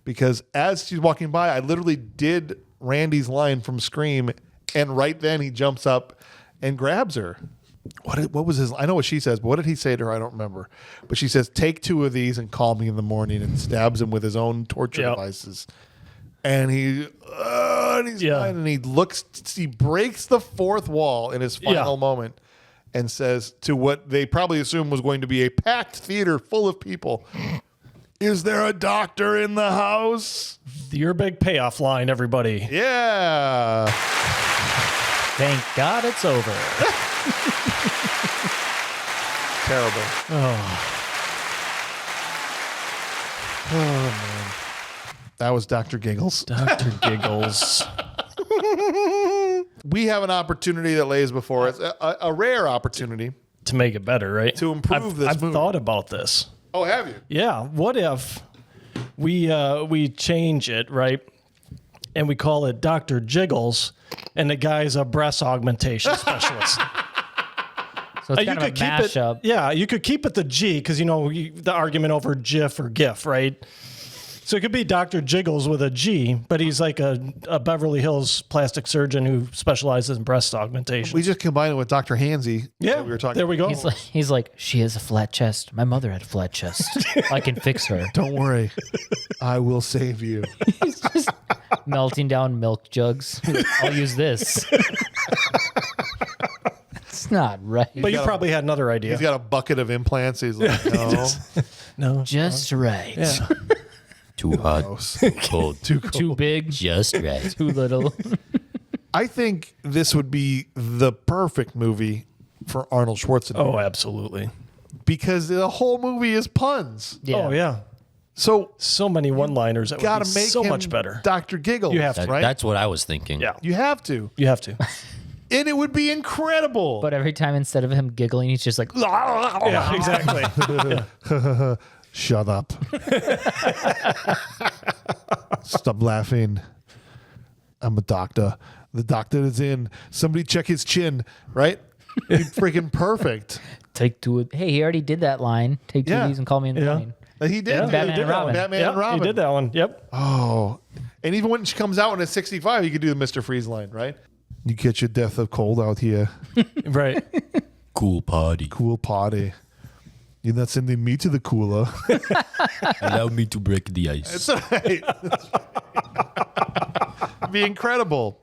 because as she's walking by, I literally did Randy's line from Scream, and right then he jumps up and grabs her. What was his? I know what she says, but what did he say to her? I don't remember. But she says, "Take 2 of these and call me in the morning," and stabs him with his own torture devices. And he's fine, and he breaks the fourth wall in his final moment and says to what they probably assumed was going to be a packed theater full of people, "Is there a doctor in the house?" Your big payoff line, everybody. Yeah. Thank God it's over. Terrible. Oh, man. That was Dr. Giggles. Dr. Giggles. We have an opportunity that lays before us, a rare opportunity. To make it better, right? To improve this I've movie. thought about this. Oh, have you? Yeah. What if we change it, right? And we call it Dr. Jiggles, and the guy's a breast augmentation specialist. So it's kind of a keep mashup. it. Yeah, you could keep it the G because the argument over GIF or GIF, right? So it could be Dr. Jiggles with a G, but he's like a Beverly Hills plastic surgeon who specializes in breast augmentation. We just combined it with Dr. Hansy. Yeah, that we were talking. there we go. He's like, she has a flat chest. My mother had a flat chest. I can fix her. Don't worry, I will save you. He's just melting down milk jugs. I'll use this. It's not right. But you probably had another idea. He's got a bucket of implants. He's like, no, No, Just right. Yeah. Too hot, cold, Too big, just right. too little. I think this would be the perfect movie for Arnold Schwarzenegger Oh, absolutely. because the whole movie is puns. Yeah. Oh, yeah. So So many one-liners that would gotta be make so him much better. Dr. Giggles. You have to, right? That's what I was thinking. Yeah, You have to, you have to. and it would be incredible. But every time instead of him giggling, he's just like, Yeah, exactly. Yeah. Shut up. Stop laughing. I'm a doctor. The doctor is in. Somebody check his chin, right? It'd be freaking perfect. take 2 of, hey, he already did that line. Take 2 Yeah. of these and call me in the Yeah. morning. He did. Yeah, Batman he did and that Robin. one. Batman Yep, and Robin. He did that one. Yep. Oh. And even when she comes out when it's 65, you could do the Mr. Freeze line, right? You get your death of cold out here. Right. Cool party. Cool party. You're not sending me to the cooler. Allow me to break the ice. It's all right. It'd be incredible.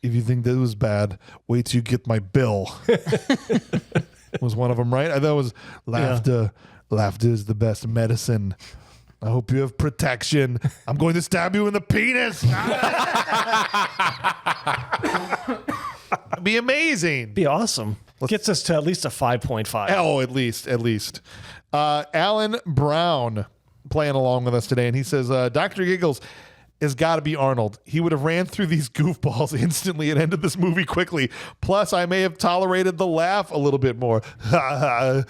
If you think that was bad, wait till you get my bill. Was one of them right? I thought it was laughter. Yeah. Laughter is the best medicine. I hope you have protection. I'm going to stab you in the penis. It'd be amazing. Be awesome. Gets us to at least a 5.5. Oh, at least. Alan Brown playing along with us today, and he says, Dr. Giggles has got to be Arnold. He would have ran through these goofballs instantly and ended this movie quickly. Plus, I may have tolerated the laugh a little bit more. I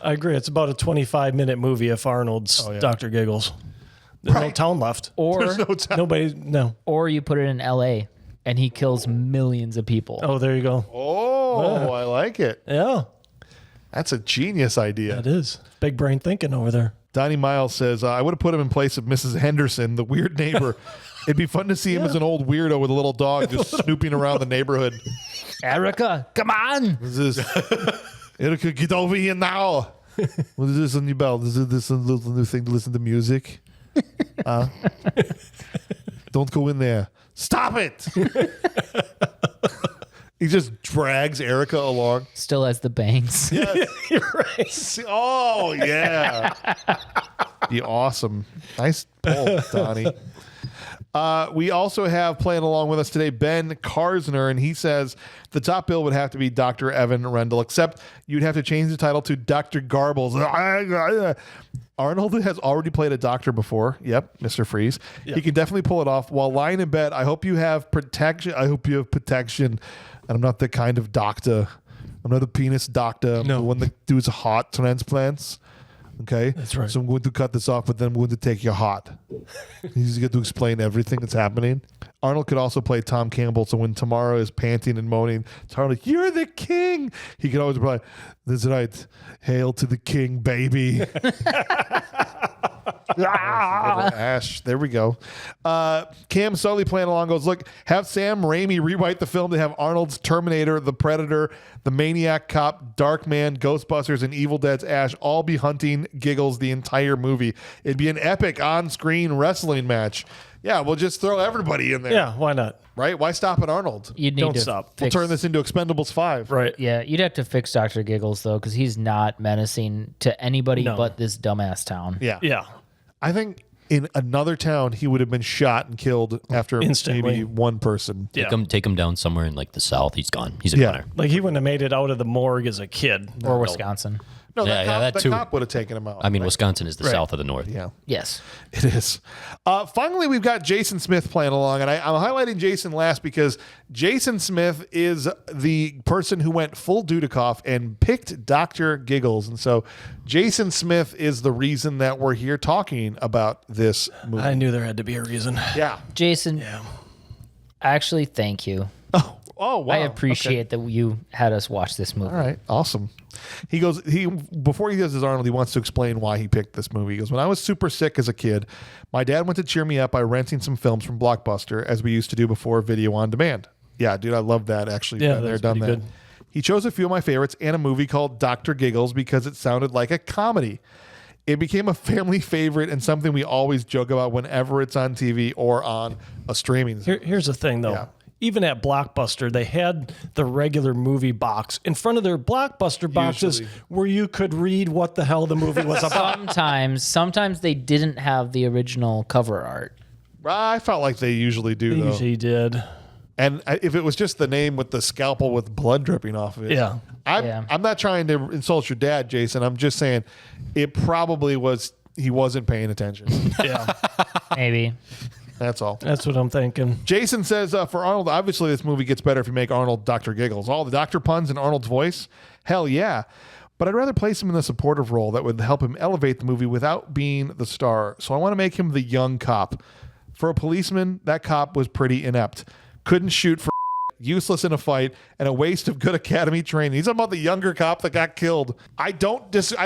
agree. It's about a 25-minute movie if Arnold's Dr. Giggles. There's no town left. Or There's no time. Nobody, no. or you put it in L.A. and he kills millions of people. Oh, there you go. Oh, I like it. Yeah, That's a genius idea. that is. Big brain thinking over there. Donnie Miles says, I would have put him in place of Mrs. Henderson, the weird neighbor. It'd be fun to see him as an old weirdo with a little dog just snooping around the neighborhood. Erica, come on. This is Erica, get over here now. What is this on your belt? Is this a little new thing to listen to music? Don't go in there. Stop it. He just drags Erica along. Still has the bangs. Yes. You're right. Oh, yeah. Be awesome. Nice pull, Donnie. We also have playing along with us today Ben Karsner, and he says the top bill would have to be Dr. Evan Rendell, except you'd have to change the title to Dr. Garbles. Arnold has already played a doctor before. Yep, Mr. Freeze. Yep. He can definitely pull it off. While lying in bed, I hope you have protection. I hope you have protection. And I'm not the kind of doctor. I'm not the penis doctor. I'm the one that does heart transplants. Okay? That's right. So I'm going to cut this off, but then I'm going to take your heart. He's going to explain everything that's happening. Arnold could also play Tom Campbell, so when Tamara is panting and moaning, it's Arnold, you're the king. He can always reply, that's right. Hail to the king, baby. Ash, there we go. Cam Sully playing along goes, look, have Sam Raimi rewrite the film to have Arnold's Terminator, the Predator, the Maniac Cop, Darkman, Ghostbusters, and Evil Dead's Ash all be hunting Giggles the entire movie. It'd be an epic on-screen wrestling match. Yeah, we'll just throw everybody in there. Yeah, why not? Right? Why stop at Arnold? You'd need Don't to stop. We'll fix- turn this into Expendables 5. Right. Yeah, you'd have to fix Dr. Giggles, though, because he's not menacing to anybody but this dumbass town. Yeah. Yeah. I think in another town, he would have been shot and killed after Instantly. maybe one person. Yeah. Take him down somewhere in like the South. He's gone. He's a Yeah. gunner. Like he wouldn't have made it out of the morgue as a kid. Or Wisconsin. No, Yeah, that that too. cop would have taken him out. I mean, right? Wisconsin is the Right. South of the North. Yeah. Yes. It is. Finally, we've got Jason Smith playing along, and I'm highlighting Jason last because Jason Smith is the person who went full Dudikoff and picked Dr. Giggles. And so Jason Smith is the reason that we're here talking about this movie. I knew there had to be a reason. Yeah. Jason, actually, thank you. Oh, wow. I appreciate that you had us watch this movie. All right, awesome. Before he does his Arnold, he wants to explain why he picked this movie. He goes, when I was super sick as a kid, my dad went to cheer me up by renting some films from Blockbuster, as we used to do before video on demand. Yeah, dude, I love that, actually. Yeah, Been there, that's done pretty that. good. He chose a few of my favorites and a movie called Dr. Giggles because it sounded like a comedy. It became a family favorite and something we always joke about whenever it's on TV or on a streaming. Here's the thing, though. Yeah. Even at Blockbuster, they had the regular movie box in front of their Blockbuster boxes Usually. where you could read what the hell the movie was about. Sometimes they didn't have the original cover art. I felt like they usually do, They though. usually did. And if it was just the name with the scalpel with blood dripping off of it. Yeah. I'm not trying to insult your dad, Jason. I'm just saying it probably was, he wasn't paying attention. Yeah. Maybe. That's all. That's what I'm thinking. Jason says for Arnold, obviously this movie gets better if you make Arnold Dr. Giggles. All the doctor puns in Arnold's voice, hell yeah. But I'd rather place him in the supportive role that would help him elevate the movie without being the star. So I want to make him the young cop. For a policeman, that cop was pretty inept. Couldn't shoot for useless in a fight, and a waste of good academy training. He's talking about the younger cop that got killed. I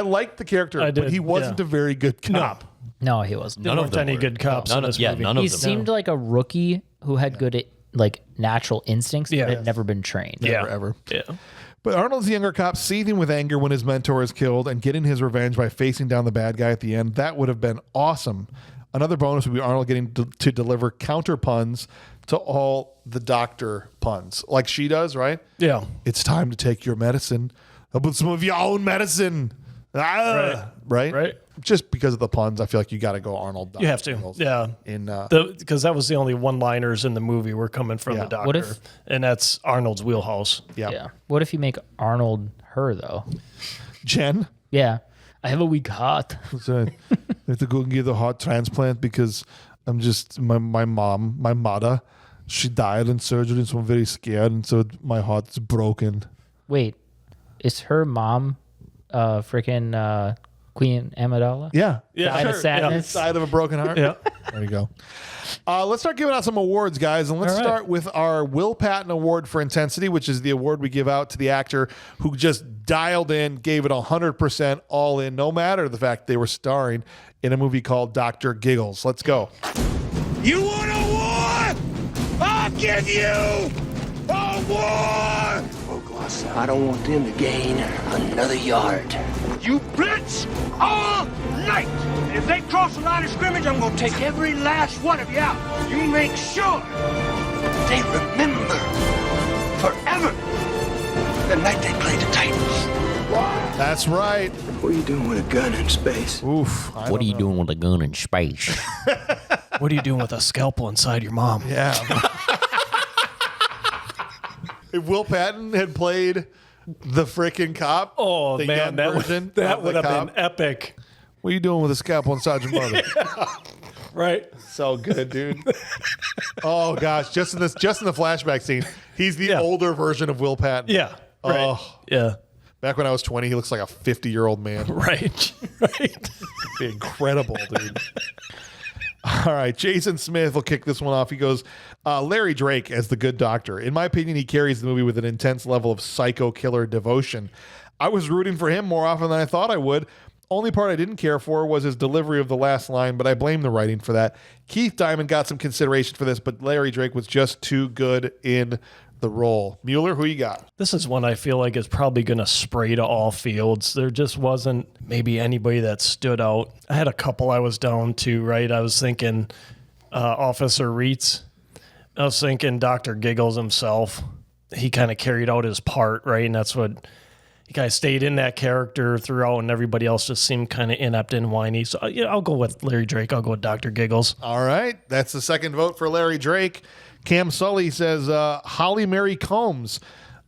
like the character, I but did, he wasn't yeah. a very good cop. No, he wasn't. None of of them any were. good cops in this movie. None of He them. seemed like a rookie who had good natural instincts, Yeah. but had never been trained. Yeah. Ever. Yeah. But Arnold's the younger cop, seething with anger when his mentor is killed and getting his revenge by facing down the bad guy at the end. That would have been awesome. Another bonus would be Arnold getting to deliver counter puns to all the doctor puns, like she does, right? Yeah. It's time to take your medicine. How about some of your own medicine? Ah, right? Right. Just because of the puns, I feel like you got to go Arnold. You have to. Giggles Yeah. Because that was the only one-liners in the movie were coming from Yeah. the doctor. What if- and that's Arnold's wheelhouse. yeah. Yeah. What if you make Arnold her, though? Jen, Yeah. I have a weak heart. so I have to go and get a heart transplant because I'm just my mother, she died in surgery, so I'm very scared, and so my heart's broken. Wait, is her mom freaking Queen Amidala? Yeah, Died of sadness? Side of a broken heart. Yeah. There you go. Let's start giving out some awards, guys. And let's All right. start with our Will Patton Award for Intensity, which is the award we give out to the actor who just dialed in, gave it 100% all in, no matter the fact they were starring in a movie called Dr. Giggles. Let's go. You want a war? I'll give you a war! I don't want them to gain another yard. You blitz all night! And if they cross the line of scrimmage, I'm gonna take every last one of you out. You make sure they remember forever the night they played the Titans. That's right. What are you doing with a gun in space? Oof. What are you doing with a gun in space? What are you doing with a scalpel inside your mom? Yeah. If Will Patton had played the frickin' cop, Oh, the man, young that version that of would the have been cop, epic. what are you doing with a scalpel inside your mother? Right? So good, dude. Oh gosh, just in the flashback scene, he's the older version of Will Patton. Yeah. Right. Oh, Yeah. back when I was 20, he looks like a 50-year-old man. Right. Right. Be incredible, dude. All right, Jason Smith will kick this one off. He goes, Larry Drake as the good doctor. In my opinion, he carries the movie with an intense level of psycho killer devotion. I was rooting for him more often than I thought I would. Only part I didn't care for was his delivery of the last line, but I blame the writing for that. Keith Diamond got some consideration for this, but Larry Drake was just too good in the role. Mueller, who you got? This is one I feel like is probably going to spray to all fields. There just wasn't maybe anybody that stood out. I had a couple I was down to, right? I was thinking Officer Reitz. I was thinking Dr. Giggles himself. He kind of carried out his part, right? And that's what he kind of stayed in that character throughout, and everybody else just seemed kind of inept and whiny. So I'll go with Larry Drake. I'll go with Dr. Giggles. All right. That's the second vote for Larry Drake. Cam Sully says Holly Mary Combs.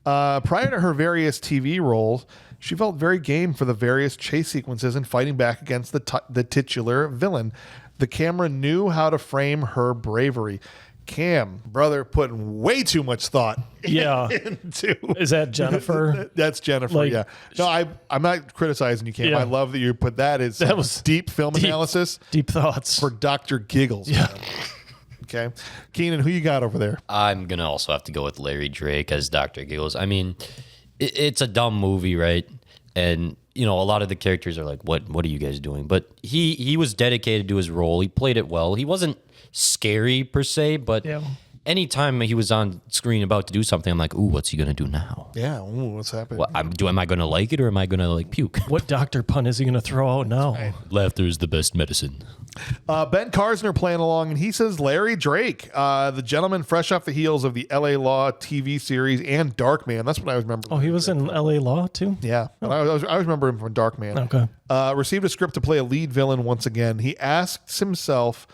Prior to her various TV roles, she felt very game for the various chase sequences and fighting back against the titular villain. The camera knew how to frame her bravery. Cam, brother, putting way too much thought into. Is that Jennifer? That's Jennifer, yeah. No, I'm not criticizing you, Cam. Yeah. I love that you put that as That was deep film analysis. Deep thoughts. For Dr. Giggles. Yeah. Man. Okay. Keenan, who you got over there? I'm going to also have to go with Larry Drake as Dr. Giggles. I mean, it's a dumb movie, right? And, you know, a lot of the characters are like, what are you guys doing? But he was dedicated to his role. He played it well. He wasn't scary per se, but anytime he was on screen about to do something, I'm like, ooh, what's he going to do now? Yeah, ooh, what's happening? Well, am I going to like it or am I going to like puke? What doctor pun is he going to throw out now? Laughter is the best medicine. Ben Karsner playing along, and he says Larry Drake, the gentleman fresh off the heels of the L.A. Law TV series and Darkman. That's what I remember. Oh, he was in L.A. Law too? Yeah. I always remember him from Darkman. Okay. Received a script to play a lead villain once again. He asks himself,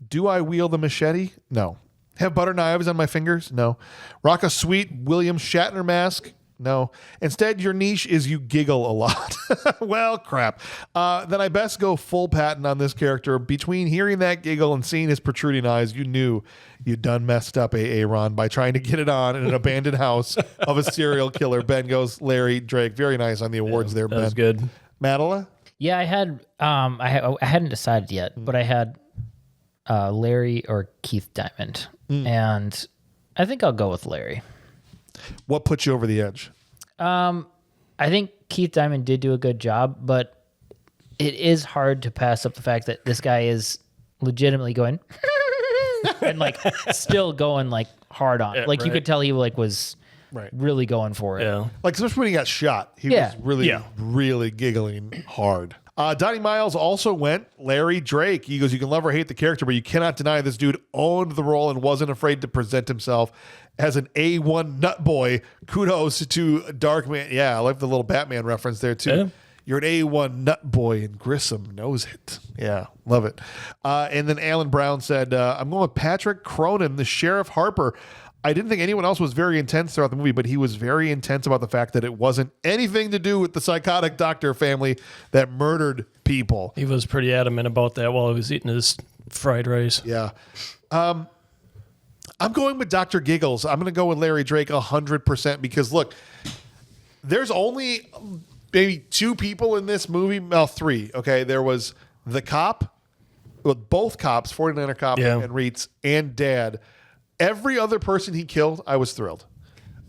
do I wield a machete? No. Have butter knives on my fingers? No. Rock a sweet William Shatner mask? No. Instead, your niche is you giggle a lot. Well, crap. Then I best go full Patton on this character. Between hearing that giggle and seeing his protruding eyes, you knew you'd done messed up, Ron, by trying to get it on in an abandoned house of a serial killer. Ben goes Larry Drake. Very nice on the awards there, Ben. That was good. Madeline? Yeah, I had I hadn't decided yet, but I had Larry or Keith Diamond, and I think I'll go with Larry. What put you over the edge? I think Keith Diamond did do a good job, but it is hard to pass up the fact that this guy is legitimately going and like still going like hard on. Like you could tell he like was really going for it. Yeah. Like especially when he got shot, he was really giggling hard. Donnie Miles also went Larry Drake. He goes, you can love or hate the character, but you cannot deny this dude owned the role and wasn't afraid to present himself as an A1 nut boy. Kudos to Darkman. Yeah, I like the little Batman reference there too. Yeah. You're an A1 nut boy and Grissom knows it. Yeah, love it. And then Alan Brown said, I'm going with Patrick Cronin, the Sheriff Harper. I didn't think anyone else was very intense throughout the movie, but he was very intense about the fact that it wasn't anything to do with the psychotic doctor family that murdered people. He was pretty adamant about that while he was eating his fried rice. Yeah. I'm going with Dr. Giggles. I'm going to go with Larry Drake 100% because, look, there's only maybe two people in this movie. Well, three. Okay. There was the cop, with both cops, 49er cop and Reitz, and Dad. Every other person he killed, I was thrilled.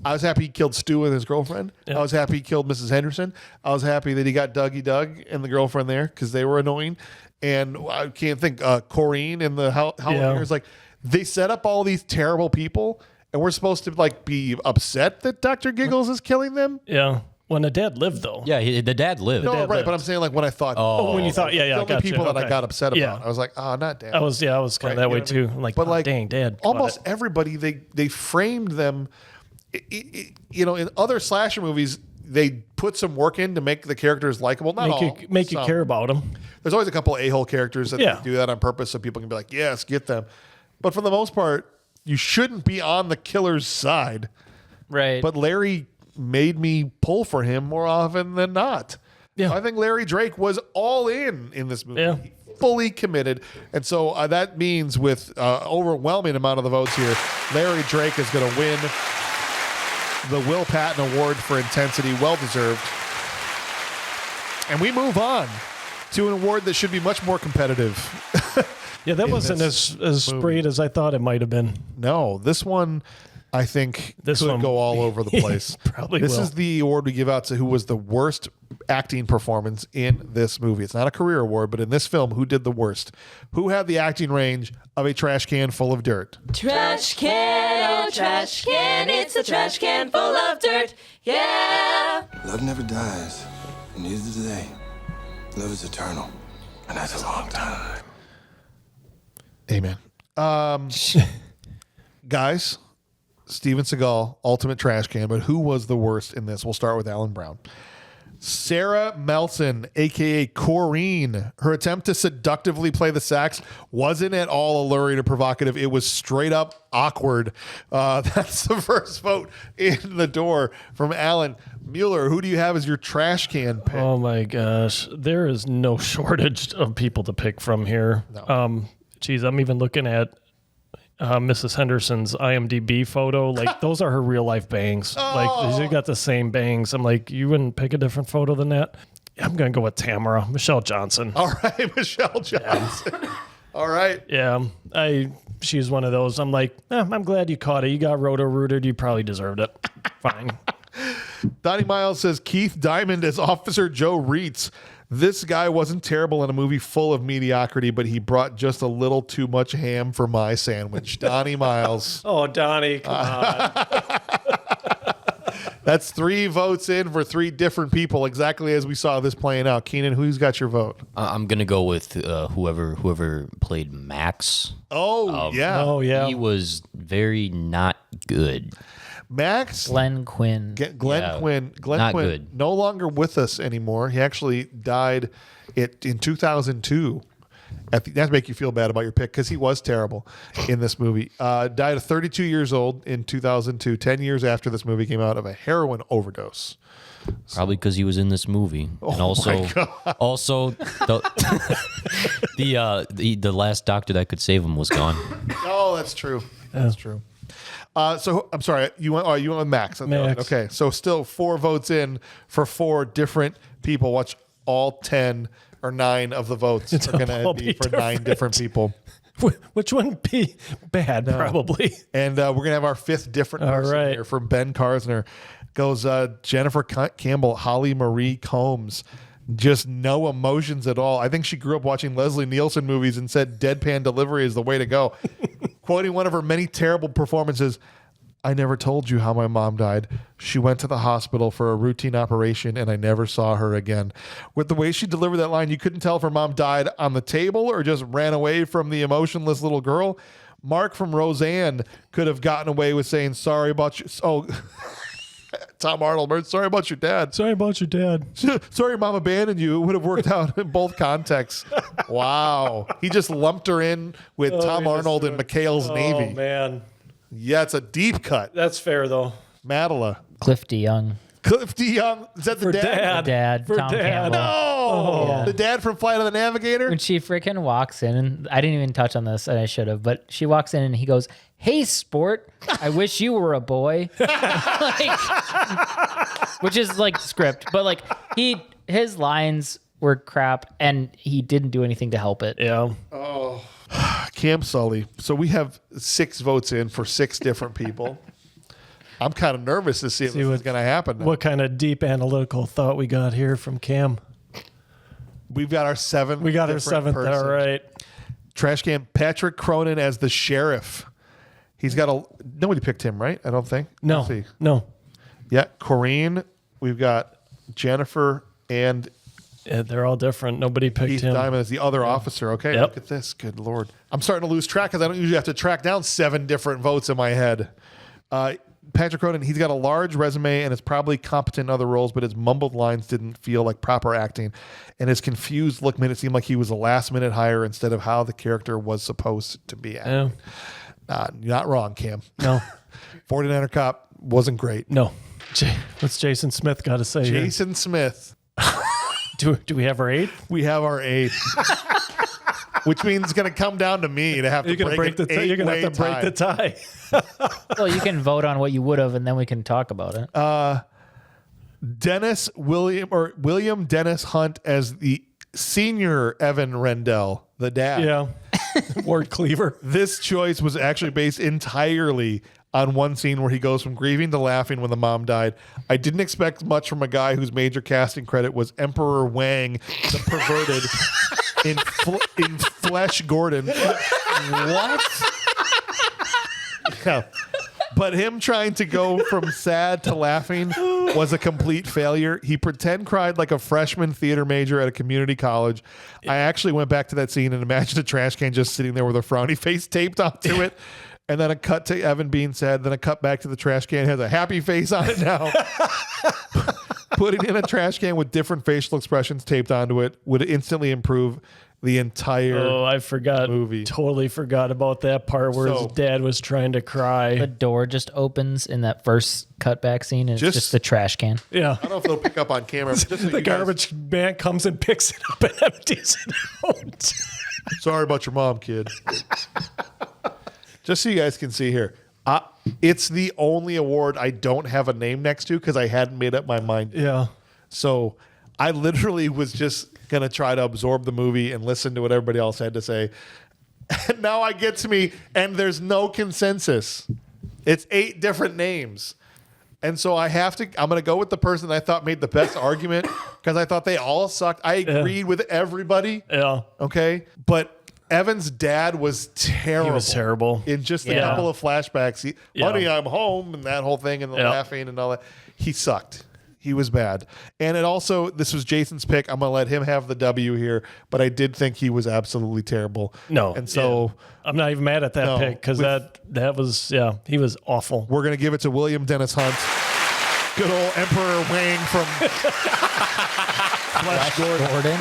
I was happy he killed Stu and his girlfriend. Yep. I was happy he killed Mrs. Henderson. I was happy that he got Dougie Doug and the girlfriend there because they were annoying. And I can't think, Corrine and the Halloweeners. Like, they set up all these terrible people, and we're supposed to like be upset that Dr. Giggles is killing them. Yeah. When the dad lived, though. Yeah, the dad lived. No, right, but I'm saying like when I thought. Oh, when you thought, the only people that I got upset about. I was like, oh, not Dad. I was kind of that way too. I'm like, but like, dang, Dad. Almost everybody, they framed them. You know, in other slasher movies, they put some work in to make the characters likable. Not all. Make you care about them. There's always a couple a-hole characters that do that on purpose so people can be like, yes, get them. But for the most part, you shouldn't be on the killer's side. Right. But Larry made me pull for him more often than not. Yeah. I think Larry Drake was all in this movie. Yeah. Fully committed. And so that means with overwhelming amount of the votes here, Larry Drake is going to win the Will Patton Award for intensity. Well-deserved. And we move on to an award that should be much more competitive. Yeah, that wasn't as sprayed as I thought it might have been. No, this one, I think, could go all over the place. Probably This will. is the award we give out to who was the worst acting performance in this movie. It's not a career award, but in this film, who did the worst? Who had the acting range of a trash can full of dirt? Trash can, oh trash can, it's a trash can full of dirt, yeah. Love never dies, and neither do they. Love is eternal, and that's a long time. Amen. Guys, Steven Seagal, ultimate trash can, but who was the worst in this? We'll start with Alan Brown. Sarah Melson, a.k.a. Corrine. Her attempt to seductively play the sax wasn't at all alluring or provocative. It was straight up awkward. That's the first vote in the door from Alan. Mueller, who do you have as your trash can pick? Oh, my gosh. There is no shortage of people to pick from here. No. Geez, I'm even looking at Mrs. Henderson's IMDb photo. Like, those are her real life bangs. Like, she got the same bangs. I'm like, you wouldn't pick a different photo than that? I'm going to go with Tamara, Michelle Johnson. All right, Michelle Johnson. Yeah. All right. Yeah, she's one of those. I'm like, I'm glad you caught it. You got roto-rooted. You probably deserved it. Fine. Donnie Miles says Keith Diamond as Officer Joe Reitz. This guy wasn't terrible in a movie full of mediocrity, but he brought just a little too much ham for my sandwich. Donnie Miles. Oh, Donnie, come on. That's 3 votes in for 3 different people, exactly as we saw this playing out. Keenan, who's got your vote? I'm gonna go with whoever played Max. Oh, yeah. Oh, yeah. He was very not good. Max? Glenn Quinn. Glenn Quinn. Not good. No longer with us anymore. He actually died in 2002. That make you feel bad about your pick because he was terrible in this movie. Died at 32 years old in 2002, 10 years after this movie came out of a heroin overdose. Probably because he was in this movie, and also the last doctor that could save him was gone. Oh, that's true. That's true. So I'm sorry, you went with Max. Max. Okay, so still 4 votes in for 4 different people. Watch all 10 or 9 of the votes are going to be for 9 different people. Which wouldn't be bad, probably. And we're going to have our 5th different person here from Ben Karsner. Goes Jennifer Campbell, Holly Marie Combs. Just no emotions at all. I think she grew up watching Leslie Nielsen movies and said deadpan delivery is the way to go. Quoting one of her many terrible performances, I never told you how my mom died. She went to the hospital for a routine operation and I never saw her again. With the way she delivered that line, you couldn't tell if her mom died on the table or just ran away from the emotionless little girl. Mark from Roseanne could have gotten away with saying, sorry about you. Oh, Tom Arnold, sorry about your dad. Sorry about your dad. Sorry mom abandoned you. It would have worked out in both contexts. Wow. He just lumped her in with Tom Arnold and McHale's Navy. Oh, man. Yeah, it's a deep cut. That's fair, though. Madela. Cliff DeYoung. Cliff DeYoung. Is that the For dad? The dad. For Tom dad. Campbell. No. Yeah. The dad from Flight of the Navigator? When she freaking walks in, and I didn't even touch on this, and I should have, but she walks in and he goes, hey, sport, I wish you were a boy. Which is like script, but like his lines were crap and he didn't do anything to help it. Yeah. Oh. Cam Sully. So we have 6 votes in for 6 different people. I'm kind of nervous to see if this is going to happen now. What kind of deep analytical thought we got here from Cam? We've got our 7th. We got our 7th. All right. Trash can. Patrick Cronin as the sheriff. He's got nobody picked him, right? I don't think. No. Let's see. No. Yeah, Corrine. We've got Jennifer and they're all different. Nobody picked Keith him. Diamond as the other officer. Okay, Yep. Look at this. Good Lord. I'm starting to lose track because I don't usually have to track down 7 different votes in my head. Patrick Cronin, he's got a large resume and is probably competent in other roles, but his mumbled lines didn't feel like proper acting. And his confused look made it seem like he was a last-minute hire instead of how the character was supposed to be acting. You're not wrong, Cam. No. 49er Cop wasn't great. No. What's Jason Smith got to say here? Jason Smith. Do we have our 8th? We have our 8th. Which means it's going to come down to me to have to break the tie. You're going to have to break the tie. Well, you can vote on what you would have, and then we can talk about it. William Dennis Hunt as the senior Evan Rendell, the dad. Yeah. Ward Cleaver. This choice was actually based entirely on one scene where he goes from grieving to laughing when the mom died. I didn't expect much from a guy whose major casting credit was Emperor Wang, the perverted, in Flesh Gordon. What? Yeah. But him trying to go from sad to laughing was a complete failure. He pretend cried like a freshman theater major at a community college. I actually went back to that scene and imagined a trash can just sitting there with a frowny face taped onto it. And then a cut to Evan being sad. Then a cut back to the trash can. It has a happy face on it now. Putting in a trash can with different facial expressions taped onto it would instantly improve the entire I forgot. movie. Totally forgot about that part where his dad was trying to cry. The door just opens in that first cutback scene, and it's just the trash can. Yeah. I don't know if they'll pick up on camera. But just so the garbage man comes and picks it up and empties it out. Sorry about your mom, kid. Just so you guys can see here. It's the only award I don't have a name next to because I hadn't made up my mind. Yeah. So I literally was just going to try to absorb the movie and listen to what everybody else had to say. And now I get to me, and there's no consensus. It's 8 different names. And so I'm going to go with the person that I thought made the best argument because I thought they all sucked. I agreed with everybody. Yeah. Okay. But Evan's dad was terrible. He was terrible. In just a couple of flashbacks. Honey, I'm home, and that whole thing, and the laughing and all that. He sucked. He was bad. And it also, this was Jason's pick. I'm going to let him have the W here, but I did think he was absolutely terrible. No. And so I'm not even mad at that pick because that was, he was awful. We're going to give it to William Dennis Hunt. Good old Emperor Wang from Flesh Gordon.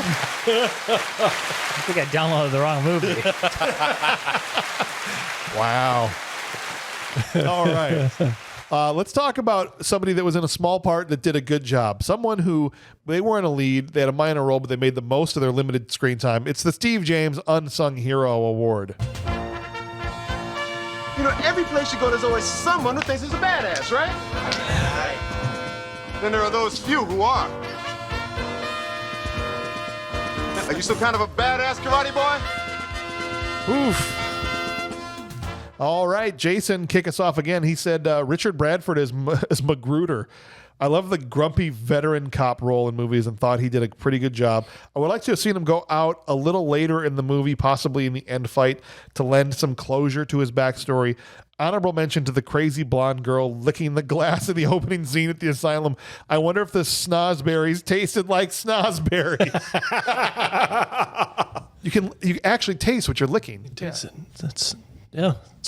I think I downloaded the wrong movie. Wow. All right. Let's talk about somebody that was in a small part that did a good job. Someone who, they weren't a lead, they had a minor role, but they made the most of their limited screen time. It's the Steve James Unsung Hero Award. You know, every place you go, there's always someone who thinks he's a badass, right? Then there are those few who are. Are you some kind of a badass karate boy? Oof. All right, Jason, kick us off again. He said Richard Bradford as Magruder. I love the grumpy veteran cop role in movies and thought he did a pretty good job. I would like to have seen him go out a little later in the movie, possibly in the end fight, to lend some closure to his backstory. Honorable mention to the crazy blonde girl licking the glass in the opening scene at the asylum. I wonder if the snozberries tasted like snozberries. You actually taste what you're licking. It's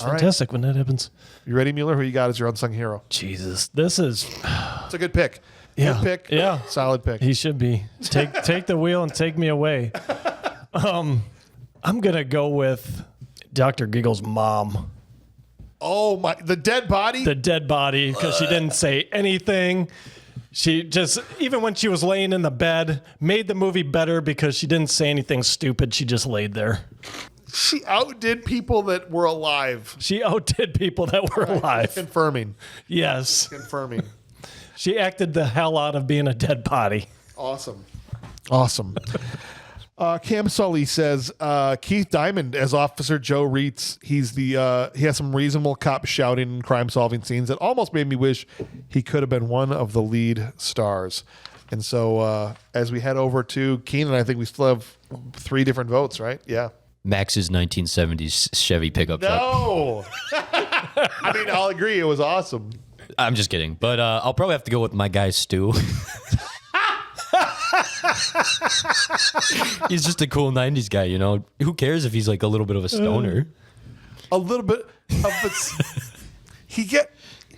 fantastic when that happens. You ready, Mueller? Who you got as your unsung hero? Jesus, this is it's a good pick. Yeah, good pick. Yeah, solid pick. He should be. Take the wheel and take me away. I'm gonna go with Dr. Giggles' mom. Oh my! The dead body. The dead body, because she didn't say anything. She just, even when she was laying in the bed, made the movie better because she didn't say anything stupid. She just laid there. She outdid people that were alive. She outdid people that were alive. Confirming. Yes. Confirming. She acted the hell out of being a dead body. Awesome. Cam Sully says Keith Diamond as Officer Joe Reitz. He has some reasonable cop shouting and crime solving scenes that almost made me wish he could have been one of the lead stars. And so as we head over to Keenan, I think we still have 3 different votes, right? Yeah. Max's 1970s Chevy pickup truck. No. I mean, I'll agree. It was awesome. I'm just kidding. But I'll probably have to go with my guy, Stu. He's just a cool 90s guy, you know? Who cares if he's like a little bit of a stoner? A little bit of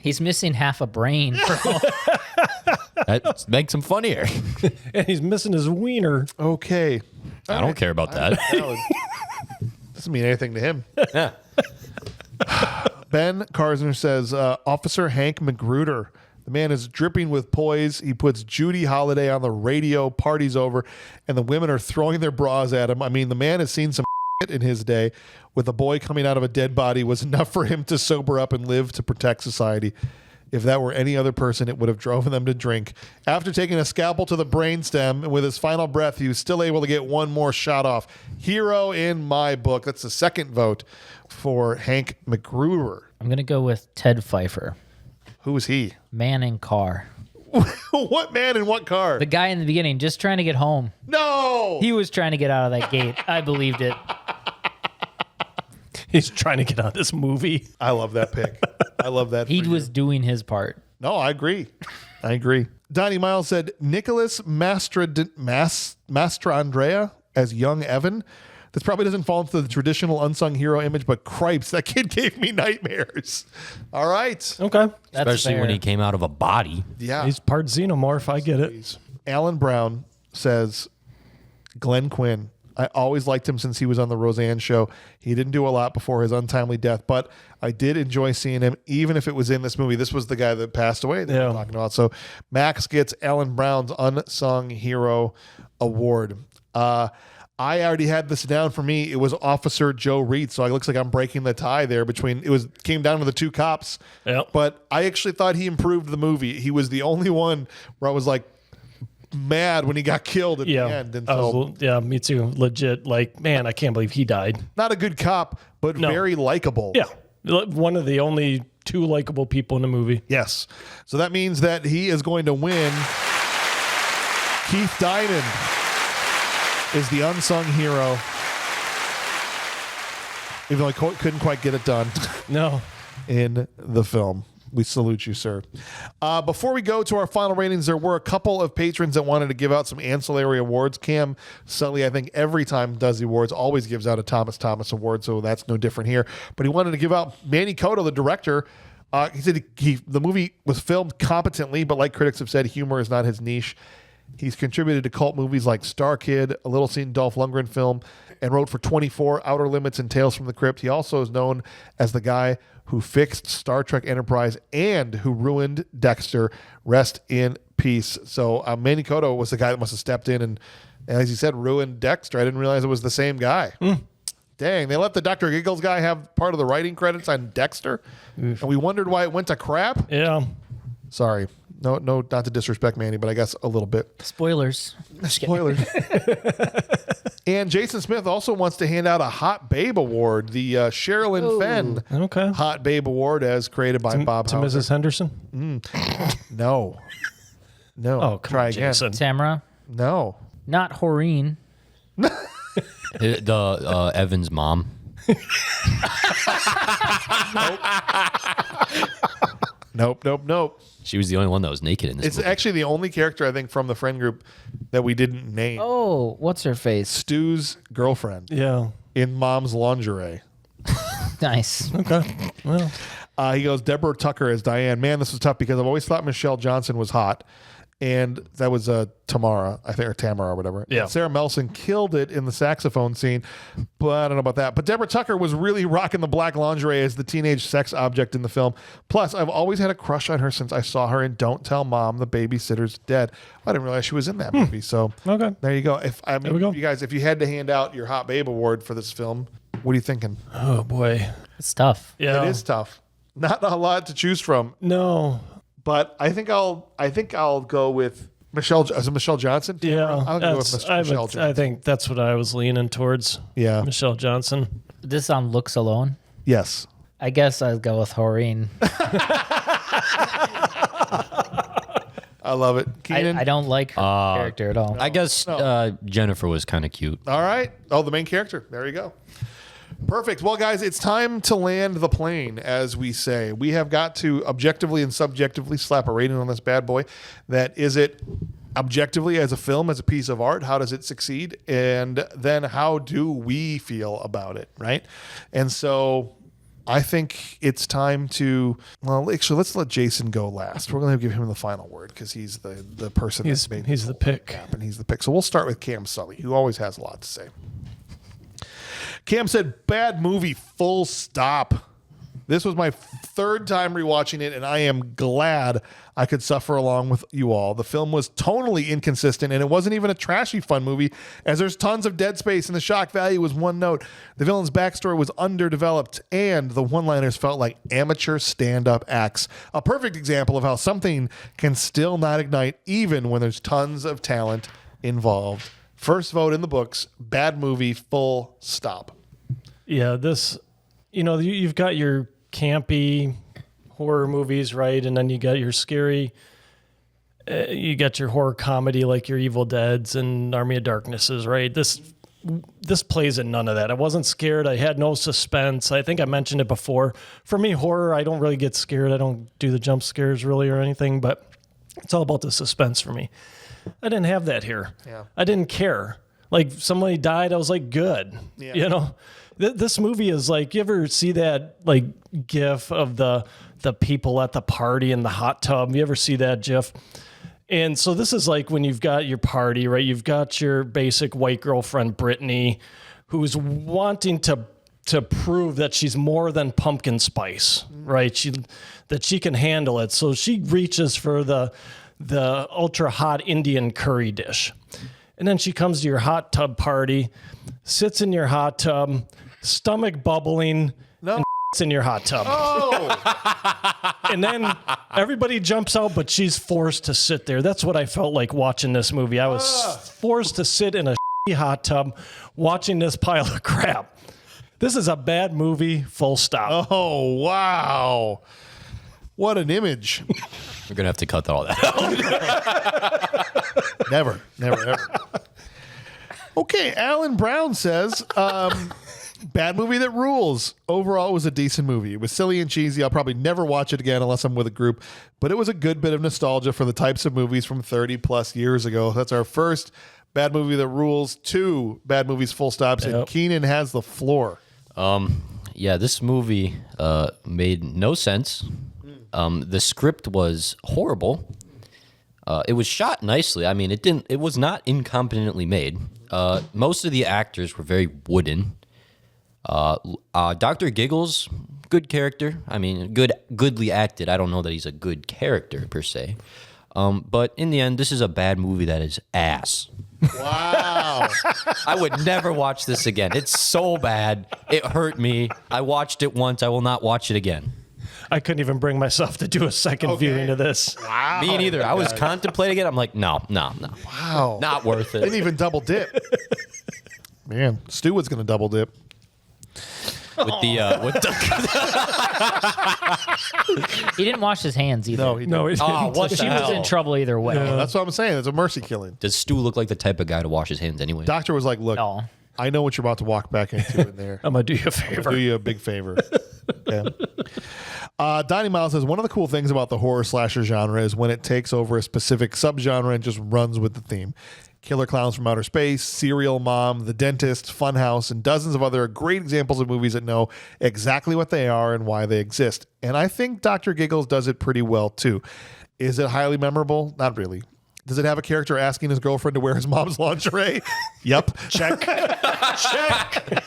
He's missing half a brain. That makes him funnier. And he's missing his wiener. Okay. I don't care about that. Doesn't mean anything to him. Yeah. Ben Karsner says, Officer Hank Magruder. The man is dripping with poise. He puts Judy Holliday on the radio, party's over, and the women are throwing their bras at him. I mean, the man has seen some in his day. With a boy coming out of a dead body was enough for him to sober up and live to protect society. If that were any other person, it would have driven them to drink. After taking a scalpel to the brainstem, and with his final breath, he was still able to get one more shot off. Hero in my book. That's the second vote for Hank Magruder. I'm going to go with Ted Pfeiffer. Who is he? Man in car. What man in what car? The guy in the beginning, just trying to get home. No! He was trying to get out of that gate. I believed it. He's trying to get out of this movie. I love that pick. I love that. He was doing his part. No, I agree. I agree. Donnie Miles said Nicholas Mastrandrea as young Evan. This probably doesn't fall into the traditional unsung hero image, but cripes, that kid gave me nightmares. All right. Okay. Especially when he came out of a body. Yeah. He's part xenomorph. I get it. Alan Brown says Glenn Quinn. I always liked him since he was on the Roseanne show. He didn't do a lot before his untimely death, but I did enjoy seeing him, even if it was in this movie. This was the guy that passed away that we're talking about. So Max gets Alan Brown's Unsung Hero Award. I already had this down for me. It was Officer Joe Reed, so it looks like I'm breaking the tie there between. Came down to the two cops. Yep. But I actually thought he improved the movie. He was the only one where I was like, mad when he got killed at the end. And so, yeah, me too. Legit. Like, man, I can't believe he died. not a good cop, but very likable. Yeah. One of the only two likable people in the movie. Yes. So that means that he is going to win. Keith Diamond is the unsung hero. Even though I couldn't quite get it done. No. In the film. We salute you, sir. Before we go to our final ratings, there were a couple of patrons that wanted to give out some ancillary awards. Cam Sully, I think every time does the awards, always gives out a Thomas Award, so that's no different here. But he wanted to give out Manny Cotto, the director. He said the movie was filmed competently, but like critics have said, humor is not his niche. He's contributed to cult movies like Star Kid, a Little Seen Dolph Lundgren film, and wrote for 24, Outer Limits, and Tales from the Crypt. He also is known as the guy who fixed Star Trek Enterprise and who ruined Dexter. Rest in peace. So Manny Cotto was the guy that must have stepped in and, as he said, ruined Dexter. I didn't realize it was the same guy. Dang, they let the Dr. Giggles guy have part of the writing credits on Dexter, and we wondered why it went to crap. Yeah. Sorry. No, not to disrespect Manny, but I guess a little bit. Spoilers. Spoilers. And Jason Smith also wants to hand out a Hot Babe Award, the Sherilyn Fenn Hot Babe Award, as created by Bob to Hauser. Mrs. Henderson? No. Oh, try again. Jason. Tamara? No. Not Horeen. The Evan's mom. Nope. She was the only one that was naked in this It's movie. actually the only character, I think, from the friend group that we didn't name. Oh, what's her face? Stu's girlfriend. Yeah. In Mom's Lingerie. Nice. Okay. Well. He goes, Deborah Tucker as Diane. Man, this was tough because I've always thought Michelle Johnson was hot. And that was Tamara, I think, or Tamara or whatever. Yeah. And Sarah Melson killed it in the saxophone scene, but I don't know about that. But Deborah Tucker was really rocking the black lingerie as the teenage sex object in the film. Plus, I've always had a crush on her since I saw her in Don't Tell Mom, the Babysitter's Dead. I didn't realize she was in that movie. So okay, there you go. There we go. You guys, if you had to hand out your Hot Babe Award for this film, what are you thinking? Oh boy, it's tough. Yeah, it is tough. Not a lot to choose from. No. But I think I'll go with Michelle. Is it Michelle Johnson? Yeah, I'll go with Michelle Johnson. I think that's what I was leaning towards. Yeah, Michelle Johnson. This on looks alone. Yes. I guess I'd go with Horeen. I love it. Keenan? I don't like her character at all. I guess Jennifer was kind of cute. All right. Oh, the main character. There you go. Perfect. Well, guys, it's time to land the plane, as we say. We have got to objectively and subjectively slap a rating on this bad boy. That is it objectively as a film, as a piece of art? How does it succeed? And then how do we feel about it, right? And so I think it's time to, well, actually, let's let Jason go last. We're going to give him the final word because he's the person that's made he's the pick. happen. He's the pick. So we'll start with Cam Sully, who always has a lot to say. Cam said, bad movie, full stop. This was my third time rewatching it, and I am glad I could suffer along with you all. The film was tonally inconsistent, and it wasn't even a trashy fun movie, as there's tons of dead space, and the shock value was one note. The villain's backstory was underdeveloped, and the one-liners felt like amateur stand-up acts. A perfect example of how something can still not ignite, even when there's tons of talent involved. First vote in the books, bad movie, full stop. Yeah, this, you've got your campy horror movies, right? And then you got your scary, you got your horror comedy like your Evil Deads and Army of Darknesses, right? This plays in none of that. I wasn't scared. I had no suspense. I think I mentioned it before. For me, horror, I don't really get scared. I don't do the jump scares really or anything, but it's all about the suspense for me. I didn't have that here. Yeah. I didn't care. Like, somebody died, I was like, good. Yeah. This movie is like, you ever see that like gif of the people at the party in the hot tub? You ever see that gif? And so this is like when you've got your party, right? You've got your basic white girlfriend, Brittany, who's wanting to prove that she's more than pumpkin spice, right? That she can handle it. So she reaches for the ultra hot Indian curry dish. And then she comes to your hot tub party, sits in your hot tub, stomach bubbling, and in your hot tub. Oh! And then everybody jumps out, but she's forced to sit there. That's what I felt like watching this movie. I was forced to sit in a hot tub watching this pile of crap. This is a bad movie, full stop. Oh, wow. What an image. We're going to have to cut all that out. Never, ever. Okay, Alan Brown says, bad movie that rules. Overall, it was a decent movie. It was silly and cheesy. I'll probably never watch it again unless I'm with a group, but it was a good bit of nostalgia for the types of movies from 30 plus years ago. That's our first bad movie that rules. 2 bad movies, full stops, and Keenan has the floor. Yeah, this movie made no sense. The script was horrible. It was shot nicely. I mean, it was not incompetently made. Most of the actors were very wooden. Dr. Giggles, good character. I mean, goodly acted. I don't know that he's a good character per se. But in the end, this is a bad movie that is ass. Wow. I would never watch this again. It's so bad. It hurt me. I watched it once. I will not watch it again. I couldn't even bring myself to do a second viewing of this. Wow. Me neither. I was contemplating it. I'm like, no. Wow. Not worth it. Didn't even double dip. Man, Stu was going to double dip. With the He didn't wash his hands either. No, he didn't. oh, what So the she was in hell? trouble either way. That's what I'm saying. It's a mercy killing. Does Stu look like the type of guy to wash his hands anyway? Doctor was like, look, No. I know what you're about to walk back into in there. I'm going to do you a I'll favor. do you a big favor. Okay. Donnie Miles says, one of the cool things about the horror slasher genre is when it takes over a specific subgenre and just runs with the theme. Killer Clowns from Outer Space, Serial Mom, The Dentist, Funhouse, and dozens of other great examples of movies that know exactly what they are and why they exist. And I think Dr. Giggles does it pretty well, too. Is it highly memorable? Not really. Does it have a character asking his girlfriend to wear his mom's lingerie? Yep. Check. Check.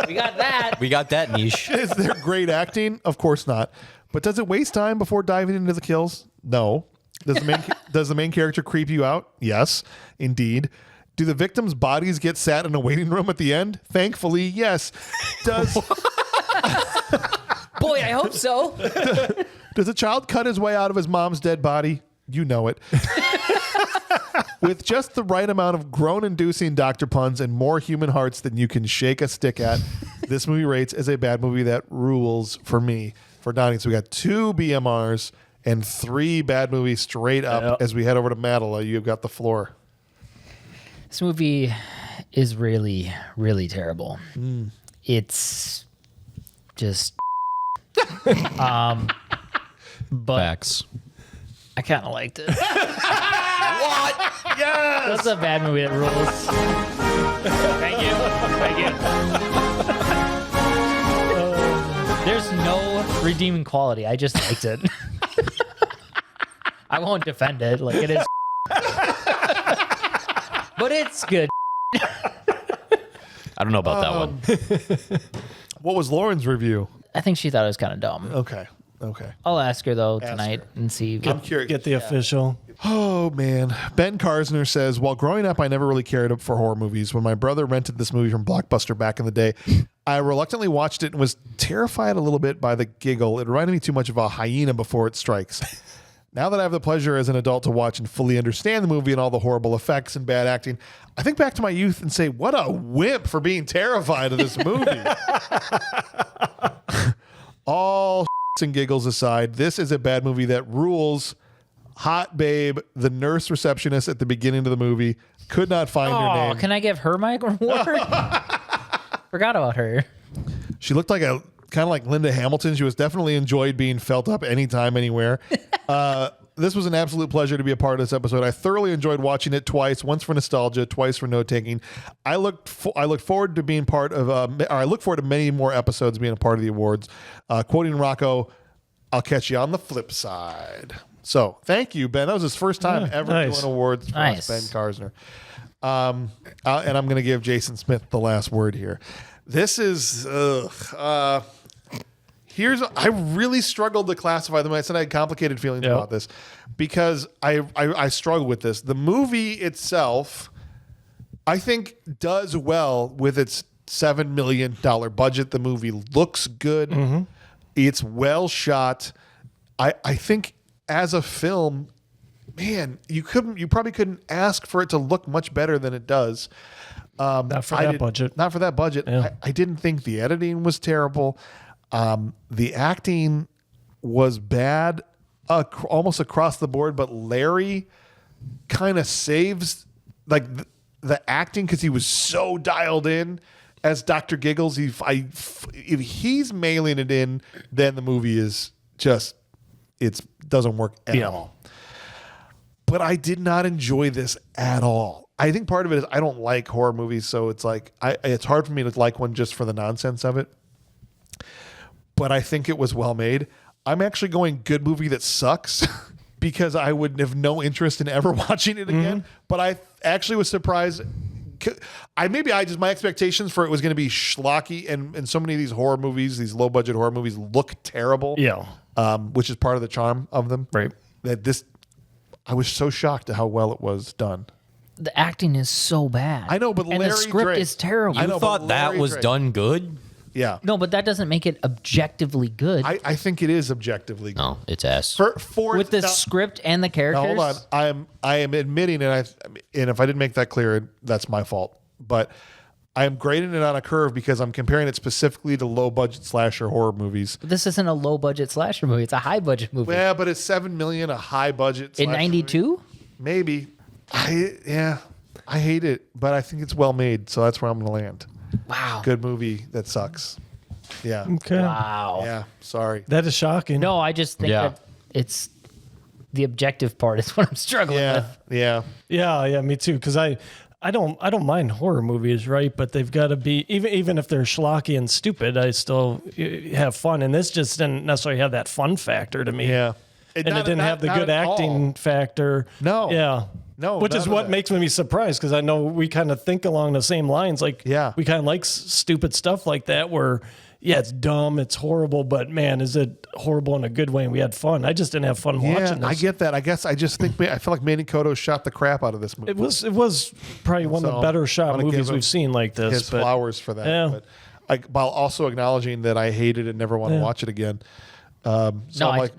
We got that. We got that niche. Is there great acting? Of course not. But does it waste time before diving into the kills? No. Does the main character creep you out? Yes, indeed. Do the victims' bodies get sat in a waiting room at the end? Thankfully, yes. Does Boy, I hope so. Does a child cut his way out of his mom's dead body? You know it. With just the right amount of groan-inducing doctor puns and more human hearts than you can shake a stick at, this movie rates as a bad movie that rules for me. For Donnie, so we got 2 BMRs and 3 bad movies straight up. As we head over to Madela, you've got the floor. This movie is really, really terrible. It's just, but Facts. I kind of liked it. What? Yes! That's a bad movie that rules. Thank you. There's no redeeming quality. I just liked it. I won't defend it. Like it is, but it's good. I don't know about that one. What was Lauren's review? I think she thought it was kind of dumb. Okay. I'll ask her though tonight and see. I'm curious. Get the official. Oh, man. Ben Karsner says, while growing up, I never really cared for horror movies. When my brother rented this movie from Blockbuster back in the day, I reluctantly watched it and was terrified a little bit by the giggle. It reminded me too much of a hyena before it strikes. Now that I have the pleasure as an adult to watch and fully understand the movie and all the horrible effects and bad acting, I think back to my youth and say, what a wimp for being terrified of this movie. All and giggles aside, this is a bad movie that rules. Hot babe, the nurse receptionist at the beginning of the movie, could not find her name. Can I give her my award? Forgot about her. She looked like kind of like Linda Hamilton. She was definitely enjoyed being felt up anytime, anywhere. This was an absolute pleasure to be a part of this episode. I thoroughly enjoyed watching it twice, once for nostalgia, twice for note taking. I look forward to being part of. I look forward to many more episodes being a part of the awards. Quoting Rocco, "I'll catch you on the flip side." So thank you, Ben. That was his first time ever doing awards for us, Ben Karsner. And I'm going to give Jason Smith the last word here. This is I really struggled to classify them. I said I had complicated feelings about this because I struggle with this. The movie itself, I think, does well with its $7 million budget. The movie looks good. Mm-hmm. It's well shot. I think as a film, man, you probably couldn't ask for it to look much better than it does. Not for that budget. Not for that budget. Yeah. I didn't think the editing was terrible. The acting was bad almost across the board, but Larry kind of saves like the acting because he was so dialed in as Dr. Giggles. If he's mailing it in, then the movie is just it doesn't work at all. But I did not enjoy this at all. I think part of it is I don't like horror movies, so it's like it's hard for me to like one just for the nonsense of it. But I think it was well made. I'm actually going good movie that sucks because I would have no interest in ever watching it again. Mm-hmm. But I actually was surprised. My expectations for it was going to be schlocky, and so many of these horror movies, these low budget horror movies, look terrible. Yeah, which is part of the charm of them. Right. I was so shocked at how well it was done. The acting is so bad. I know, but and the script is terrible. You thought that was done good? Yeah. No, but that doesn't make it objectively good. I think it is objectively good. No, it's ass. With the script and the characters. Now, hold on. I am admitting, and if I didn't make that clear, that's my fault. But I am grading it on a curve because I'm comparing it specifically to low budget slasher horror movies. But this isn't a low budget slasher movie. It's a high budget movie. Yeah, but it's $7 million, a high budget. In '92? Maybe. I hate it, but I think it's well made, so that's where I'm going to land. Wow. Good movie that sucks. Yeah. Okay. Wow. Yeah. Sorry. That is shocking. No, I just think that it's the objective part is what I'm struggling with. Yeah. Yeah. Me too. Because I don't mind horror movies, right? But they've got to be even if they're schlocky and stupid, I still have fun. And this just didn't necessarily have that fun factor to me. Yeah. It didn't have the good acting factor. No. Yeah. No, which is what makes me surprised because I know we kind of think along the same lines. Like, we kind of like stupid stuff like that where, it's dumb, it's horrible, but man, is it horrible in a good way? And we had fun. I just didn't have fun watching this. I get that. I guess I just think I feel like Manny Cotto shot the crap out of this movie. It was probably one of the better shot movies we've seen like this. His flowers for that. Yeah. But while also acknowledging that I hate it and never want to watch it again. I'm like,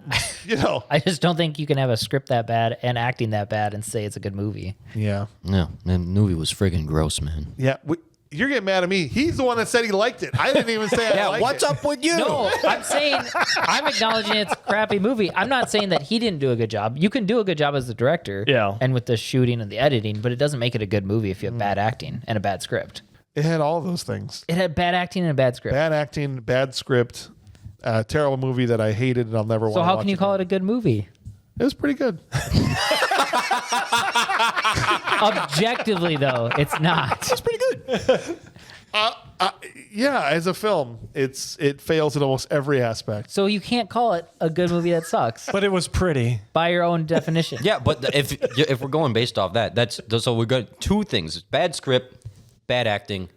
I just don't think you can have a script that bad and acting that bad and say it's a good movie. Yeah. No, that movie was friggin' gross, man. Yeah. You're getting mad at me. He's the one that said he liked it. I didn't even say I liked it. What's up with you? No, I'm acknowledging it's a crappy movie. I'm not saying that he didn't do a good job. You can do a good job as the director and with the shooting and the editing, but it doesn't make it a good movie if you have bad acting and a bad script. It had all those things. It had bad acting and a bad script. Bad acting, bad script. Terrible movie that I hated and I'll never want to watch. So how can you call it a good movie? It was pretty good. Objectively, though, it's not. It's pretty good. Yeah, as a film, it fails in almost every aspect. So you can't call it a good movie that sucks. But it was pretty. By your own definition. Yeah, but if we're going based off that, so we got two things: bad script, bad acting,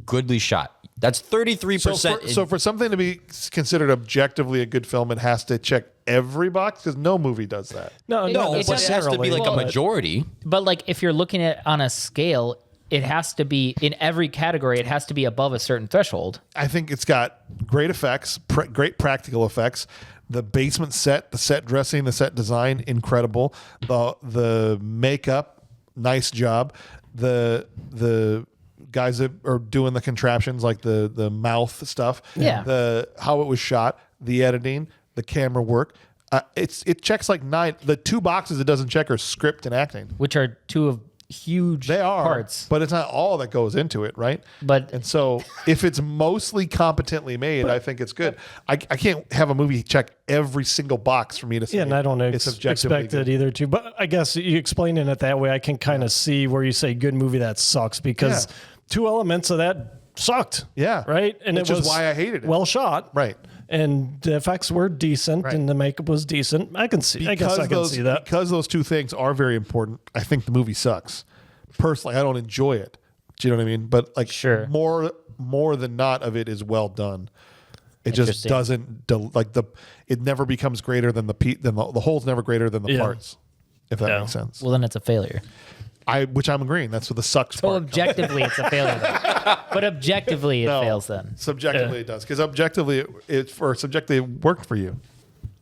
goodly shot. That's 33%. So for something to be considered objectively a good film, it has to check every box because no movie does that. No, but it has to be like a majority. But like if you're looking at on a scale, it has to be in every category. It has to be above a certain threshold. I think it's got great effects, great practical effects. The basement set, the set dressing, the set design, incredible. The makeup, nice job. The guys that are doing the contraptions, like the mouth stuff. Yeah. How it was shot, the editing, the camera work. It checks like 9. The 2 boxes it doesn't check are script and acting, which are 2 of huge parts. But it's not all that goes into it, right? And so if it's mostly competently made, I think it's good. I can't have a movie check every single box for me to say. Yeah, and I don't it's expect it either too. But I guess you explaining it that way, I can kind of see where you say good movie that sucks because 2 elements of that sucked. Yeah. Right? And which is why I hated it. Well shot. Right. And the effects were decent and the makeup was decent. I can see. I guess I can see that. Because those 2 things are very important, I think the movie sucks. Personally, I don't enjoy it. Do you know what I mean? But like, more than not of it is well done. It just doesn't it never becomes greater than the whole's never greater than the parts. If that makes sense. Well, then it's a failure. Which I'm agreeing. That's what the sucks so part. Objectively, it's a failure. But objectively, it fails then. Subjectively, it does. Because objectively, subjectively, it worked for you.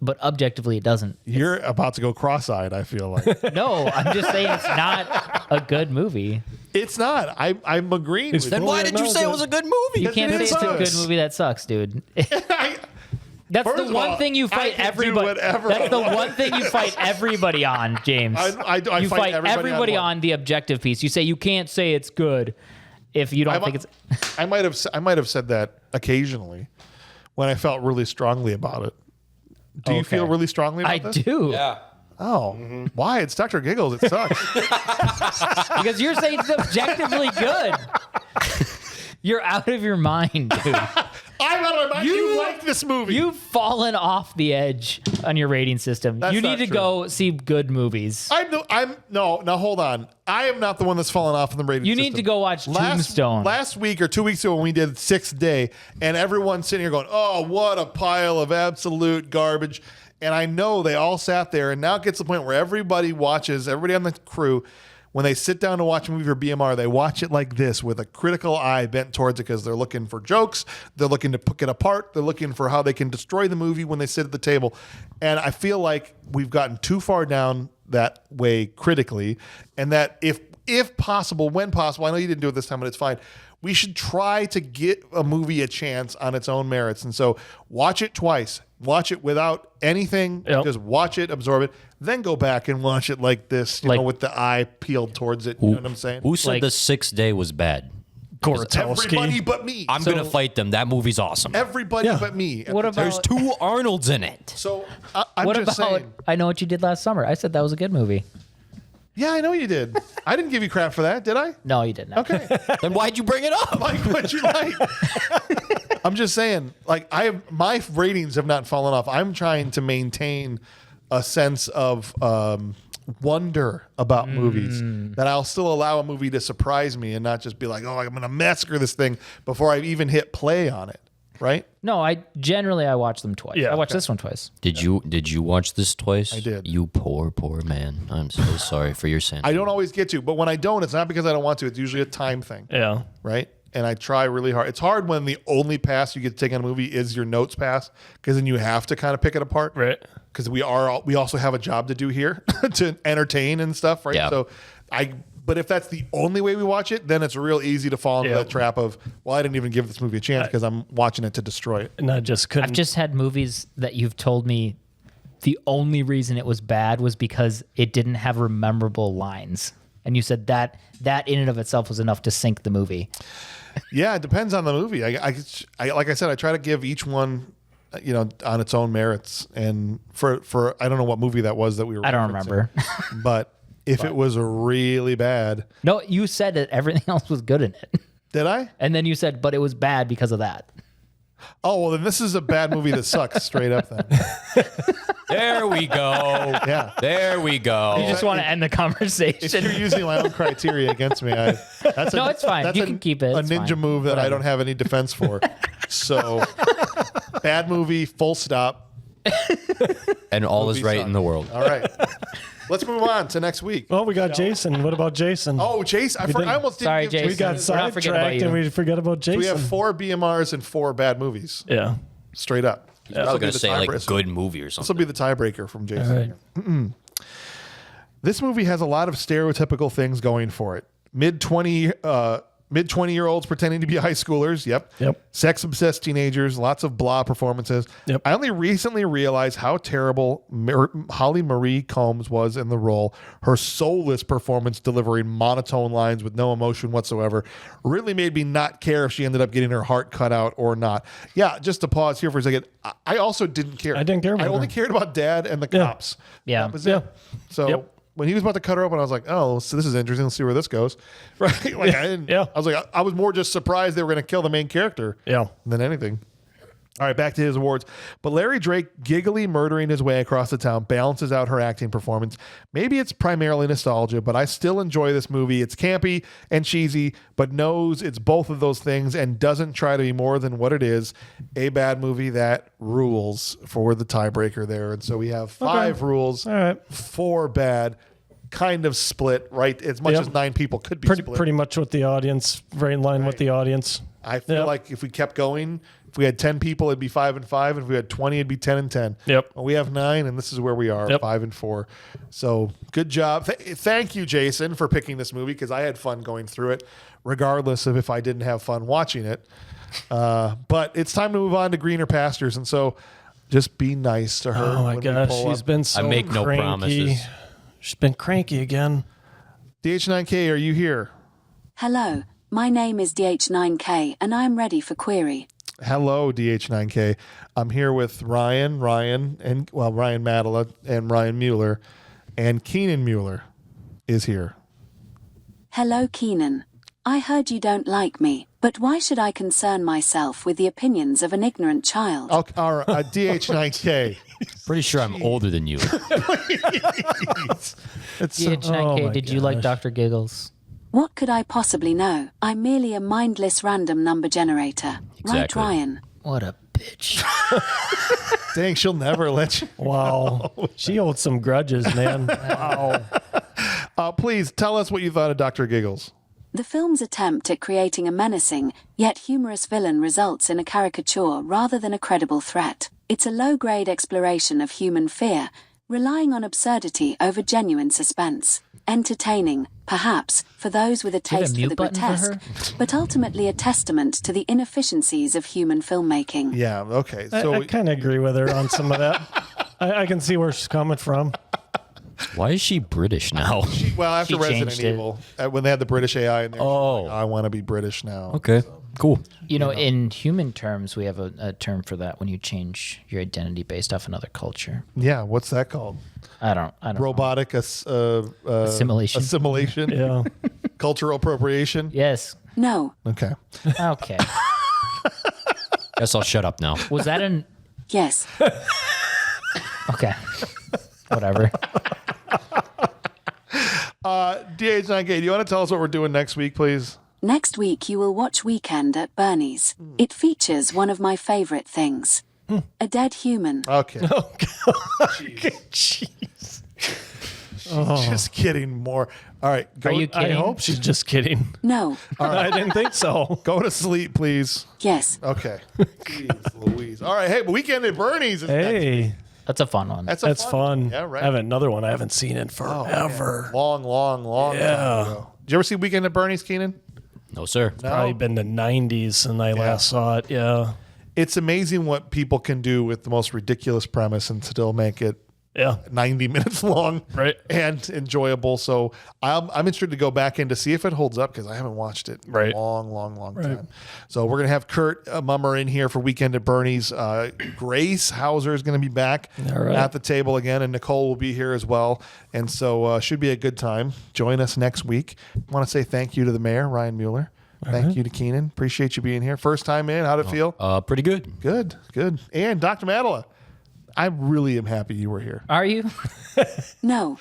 But objectively, it doesn't. You're about to go cross-eyed, I feel like. No, I'm just saying it's not a good movie. It's not. I'm agreeing with you. Then why did you say it was a good movie? You can't say it's a good movie that sucks, dude. That's First the of one all, thing you fight everybody. That's the one thing you fight everybody on, James. I you fight fight everybody on the objective piece. You say you can't say it's good if you don't think it's. I might have said that occasionally when I felt really strongly about it. Do you feel really strongly about this? I do. Yeah. Oh, why? It's Dr. Giggles. It sucks. Because you're saying it's objectively good. You're out of your mind, dude. I'm out of my mind. You like this movie. You've fallen off the edge on your rating system. That's you need not to true. go see good movies. Now hold on. I am not the one that's fallen off in the rating You system. need to go watch Tombstone. Last week or 2 weeks ago when we did Sixth Day, and everyone's sitting here going, oh, what a pile of absolute garbage. And I know they all sat there, and now it gets to the point where everybody on the crew, when they sit down to watch a movie for BMR, they watch it like this with a critical eye bent towards it because they're looking for jokes. They're looking to pick it apart. They're looking for how they can destroy the movie when they sit at the table. And I feel like we've gotten too far down that way critically, and that if possible, when possible, I know you didn't do it this time, but it's fine. We should try to get a movie a chance on its own merits. And so watch it twice. Watch it without anything. Yep. Just watch it, absorb it, then go back and watch it like this, you know, with the eye peeled towards it. You know what I'm saying? Who said the Sixth Day was bad? Everybody but me. I'm going to fight them. That movie's awesome. Everybody but me. What about There's 2 Arnolds in it. So I'm just saying. I Know What You Did Last Summer? I said that was a good movie. Yeah, I know you did. I didn't give you crap for that, did I? No, you didn't. Okay. Then why'd you bring it up? Like what you like. I'm just saying, like my ratings have not fallen off. I'm trying to maintain a sense of wonder about movies, that I'll still allow a movie to surprise me and not just be like, oh, I'm going to massacre this thing before I even hit play on it. Right? No, I watch them twice. Yeah, I watched this one twice. Did you watch this twice? I did. You poor man. I'm so sorry for your sin. I don't always get to, but when I don't, it's not because I don't want to. It's usually a time thing. Yeah. Right? And I try really hard. It's hard when the only pass you get to take on a movie is your notes pass, because then you have to kind of pick it apart. Right. Because we also have a job to do here to entertain and stuff, right? Yeah. But if that's the only way we watch it, then it's real easy to fall into that trap of, well, I didn't even give this movie a chance because I'm watching it to destroy it. And I just couldn't. I've just had movies that you've told me the only reason it was bad was because it didn't have memorable lines. And you said that in and of itself was enough to sink the movie. Yeah, it depends on the movie. I like I said, I try to give each one, on its own merits. And for I don't know what movie that was that we were I don't referencing, remember. But if it was really bad. No, you said that everything else was good in it. Did I? And then you said, but it was bad because of that. Oh, well, then this is a bad movie that sucks straight up then. There we go. Yeah. There we go. You just want to end the If conversation. you're using my own criteria against me, that's No, it's fine. You can keep it. A It's ninja fine. move that I don't have any defense for. So, bad movie, full stop. And all is Movie right sucked. in the world. All right. Let's move on to next week. Well, we got Jason. What about Jason? Oh, Jason. I almost didn't Sorry, give Jason. we got We're not forgetting about sidetracked you. and we forgot about Jason. We have 4 BMRs and 4 bad movies. Yeah. Straight up. I was going to say like good movie or This will something. be the tiebreaker from Jason. All right. This movie has a lot of stereotypical things going for it. Mid 20-year-olds pretending to be high schoolers. Yep. Sex obsessed teenagers. Lots of blah performances. Yep. I only recently realized how terrible Holly Marie Combs was in the role. Her soulless performance, delivering monotone lines with no emotion whatsoever, really made me not care if she ended up getting her heart cut out or not. Yeah, just to pause here for a second. I also didn't care. I didn't care about I only her. cared about Dad and the cops. Yeah. That was it. So. Yep. When he was about to cut her open, I was like, "Oh, so this is interesting. Let's see where this goes." Right? Like I didn't. Yeah. I was like, I was more just surprised they were going to kill the main character. Yeah. Than anything. All right, back to his awards. But Larry Drake giggly murdering his way across the town balances out her acting performance. Maybe it's primarily nostalgia, but I still enjoy this movie. It's campy and cheesy, but knows it's both of those things and doesn't try to be more than what it is. A bad movie that rules for the tiebreaker there. And so we have 5 rules, All right. 4 bad, kind of split, right? As much Yep. as 9 people could be split. Pretty much with the audience, right in line with the audience. I feel like if we kept going, if we had 10 people, it'd be 5 and 5. And if we had 20, it'd be 10 and 10. Yep. Well, we have 9, and this is where we are, Yep. 5 and 4. So good job. Thank you, Jason, for picking this movie because I had fun going through it, regardless of if I didn't have fun watching it. But it's time to move on to greener pastures, and so just be nice to her. Oh my when we gosh, pull she's up. been so I make no cranky. promises. She's been cranky again. DH9K, are you here? Hello, my name is DH9K and I am ready for query. Hello, DH9K. I'm here with Ryan Madela and Ryan Mueller, and Keenan Mueller is here. Hello, Keenan. I heard you don't like me, but why should I concern myself with the opinions of an ignorant child? All right, DH9K. Pretty sure I'm older than you. DH9K, did you like Dr. Giggles? What could I possibly know? I'm merely a mindless random number generator. Right, Exactly. Ryan? What a bitch. Dang, she'll never let you. Wow. She holds some grudges, man. Wow. Please tell us what you thought of Dr. Giggles. The film's attempt at creating a menacing, yet humorous villain results in a caricature rather than a credible threat. It's a low-grade exploration of human fear, relying on absurdity over genuine suspense. Entertaining, perhaps, for those with a Do you have taste a for mute the button for grotesque, but ultimately a testament to the inefficiencies of human filmmaking. Yeah, okay. So I kind of agree with her on some of that. I can see where she's coming from. Why is she British now? after She Resident changed it. Evil, when they had the British AI in there, Oh. I want to be British now. Okay, cool. You know, in human terms, we have a term for that when you change your identity based off another culture. Yeah, what's that called? I don't Robotic Assimilation. Assimilation. Yeah. Cultural appropriation. Yes. No. Okay. Okay. Guess I'll shut up now. Was that an... Yes. Okay. Whatever. DH9K, do you want to tell us what we're doing next week, please? Next week you will watch Weekend at Bernie's. It features one of my favorite things. A dead human. Okay. Oh, God. Jeez. Just kidding. More. All right. Are you kidding? I hope she's just kidding. No. I didn't think so. Go to sleep, please. Yes. Okay. Jeez Louise. All right. Hey, but Weekend at Bernie's is next week. Hey, That's a fun one. That's fun. Yeah, right. I have another one I haven't seen in Oh, forever. man. Long Yeah. time ago. Did you ever see Weekend at Bernie's, Keenan? No, sir. Probably been the 90s and I last saw it. Yeah. It's amazing what people can do with the most ridiculous premise and still make it Yeah. 90 minutes long, Right. and enjoyable. So I'm interested to go back in to see if it holds up because I haven't watched it in Right. a long time. So we're gonna have Kurt Mummer in here for Weekend at Bernie's. Grace Hauser is gonna be back All right. at the table again, and Nicole will be here as well. And so should be a good time. Join us next week. I want to say thank you to the mayor, Ryan Mueller, Thank you to Keenan. Appreciate you being here. First time in. How'd it feel? Pretty good. Good. And Dr. Madela, I really am happy you were here. Are you? No.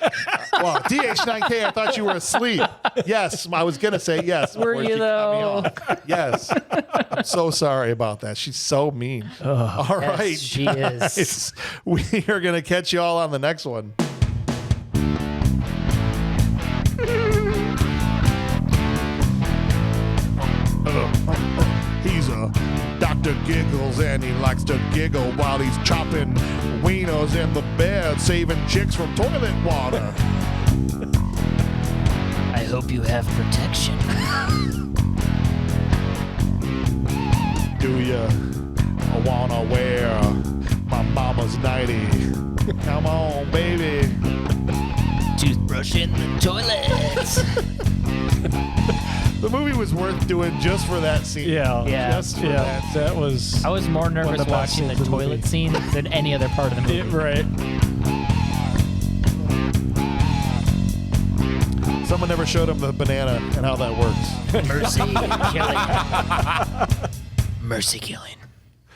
Well, DH9K, I thought you were asleep. Yes, I was going to say yes. Were you, though? Yes. I'm so sorry about that. She's so mean. All right. Yes, she is. We are going to catch you all on the next one. He's a Dr. Giggles, and he likes to giggle while he's chopping wieners in the bed, saving chicks from toilet water. I hope you have protection. Do you wanna wear my mama's nightie? Come on, baby. Toothbrush in the toilet. The movie was worth doing just for that scene. Yeah. Just for that scene. That was. I was more nervous watching the toilet scene than any other part of the movie. Right. Someone never showed him the banana and how that works. Mercy killing. Mercy killing.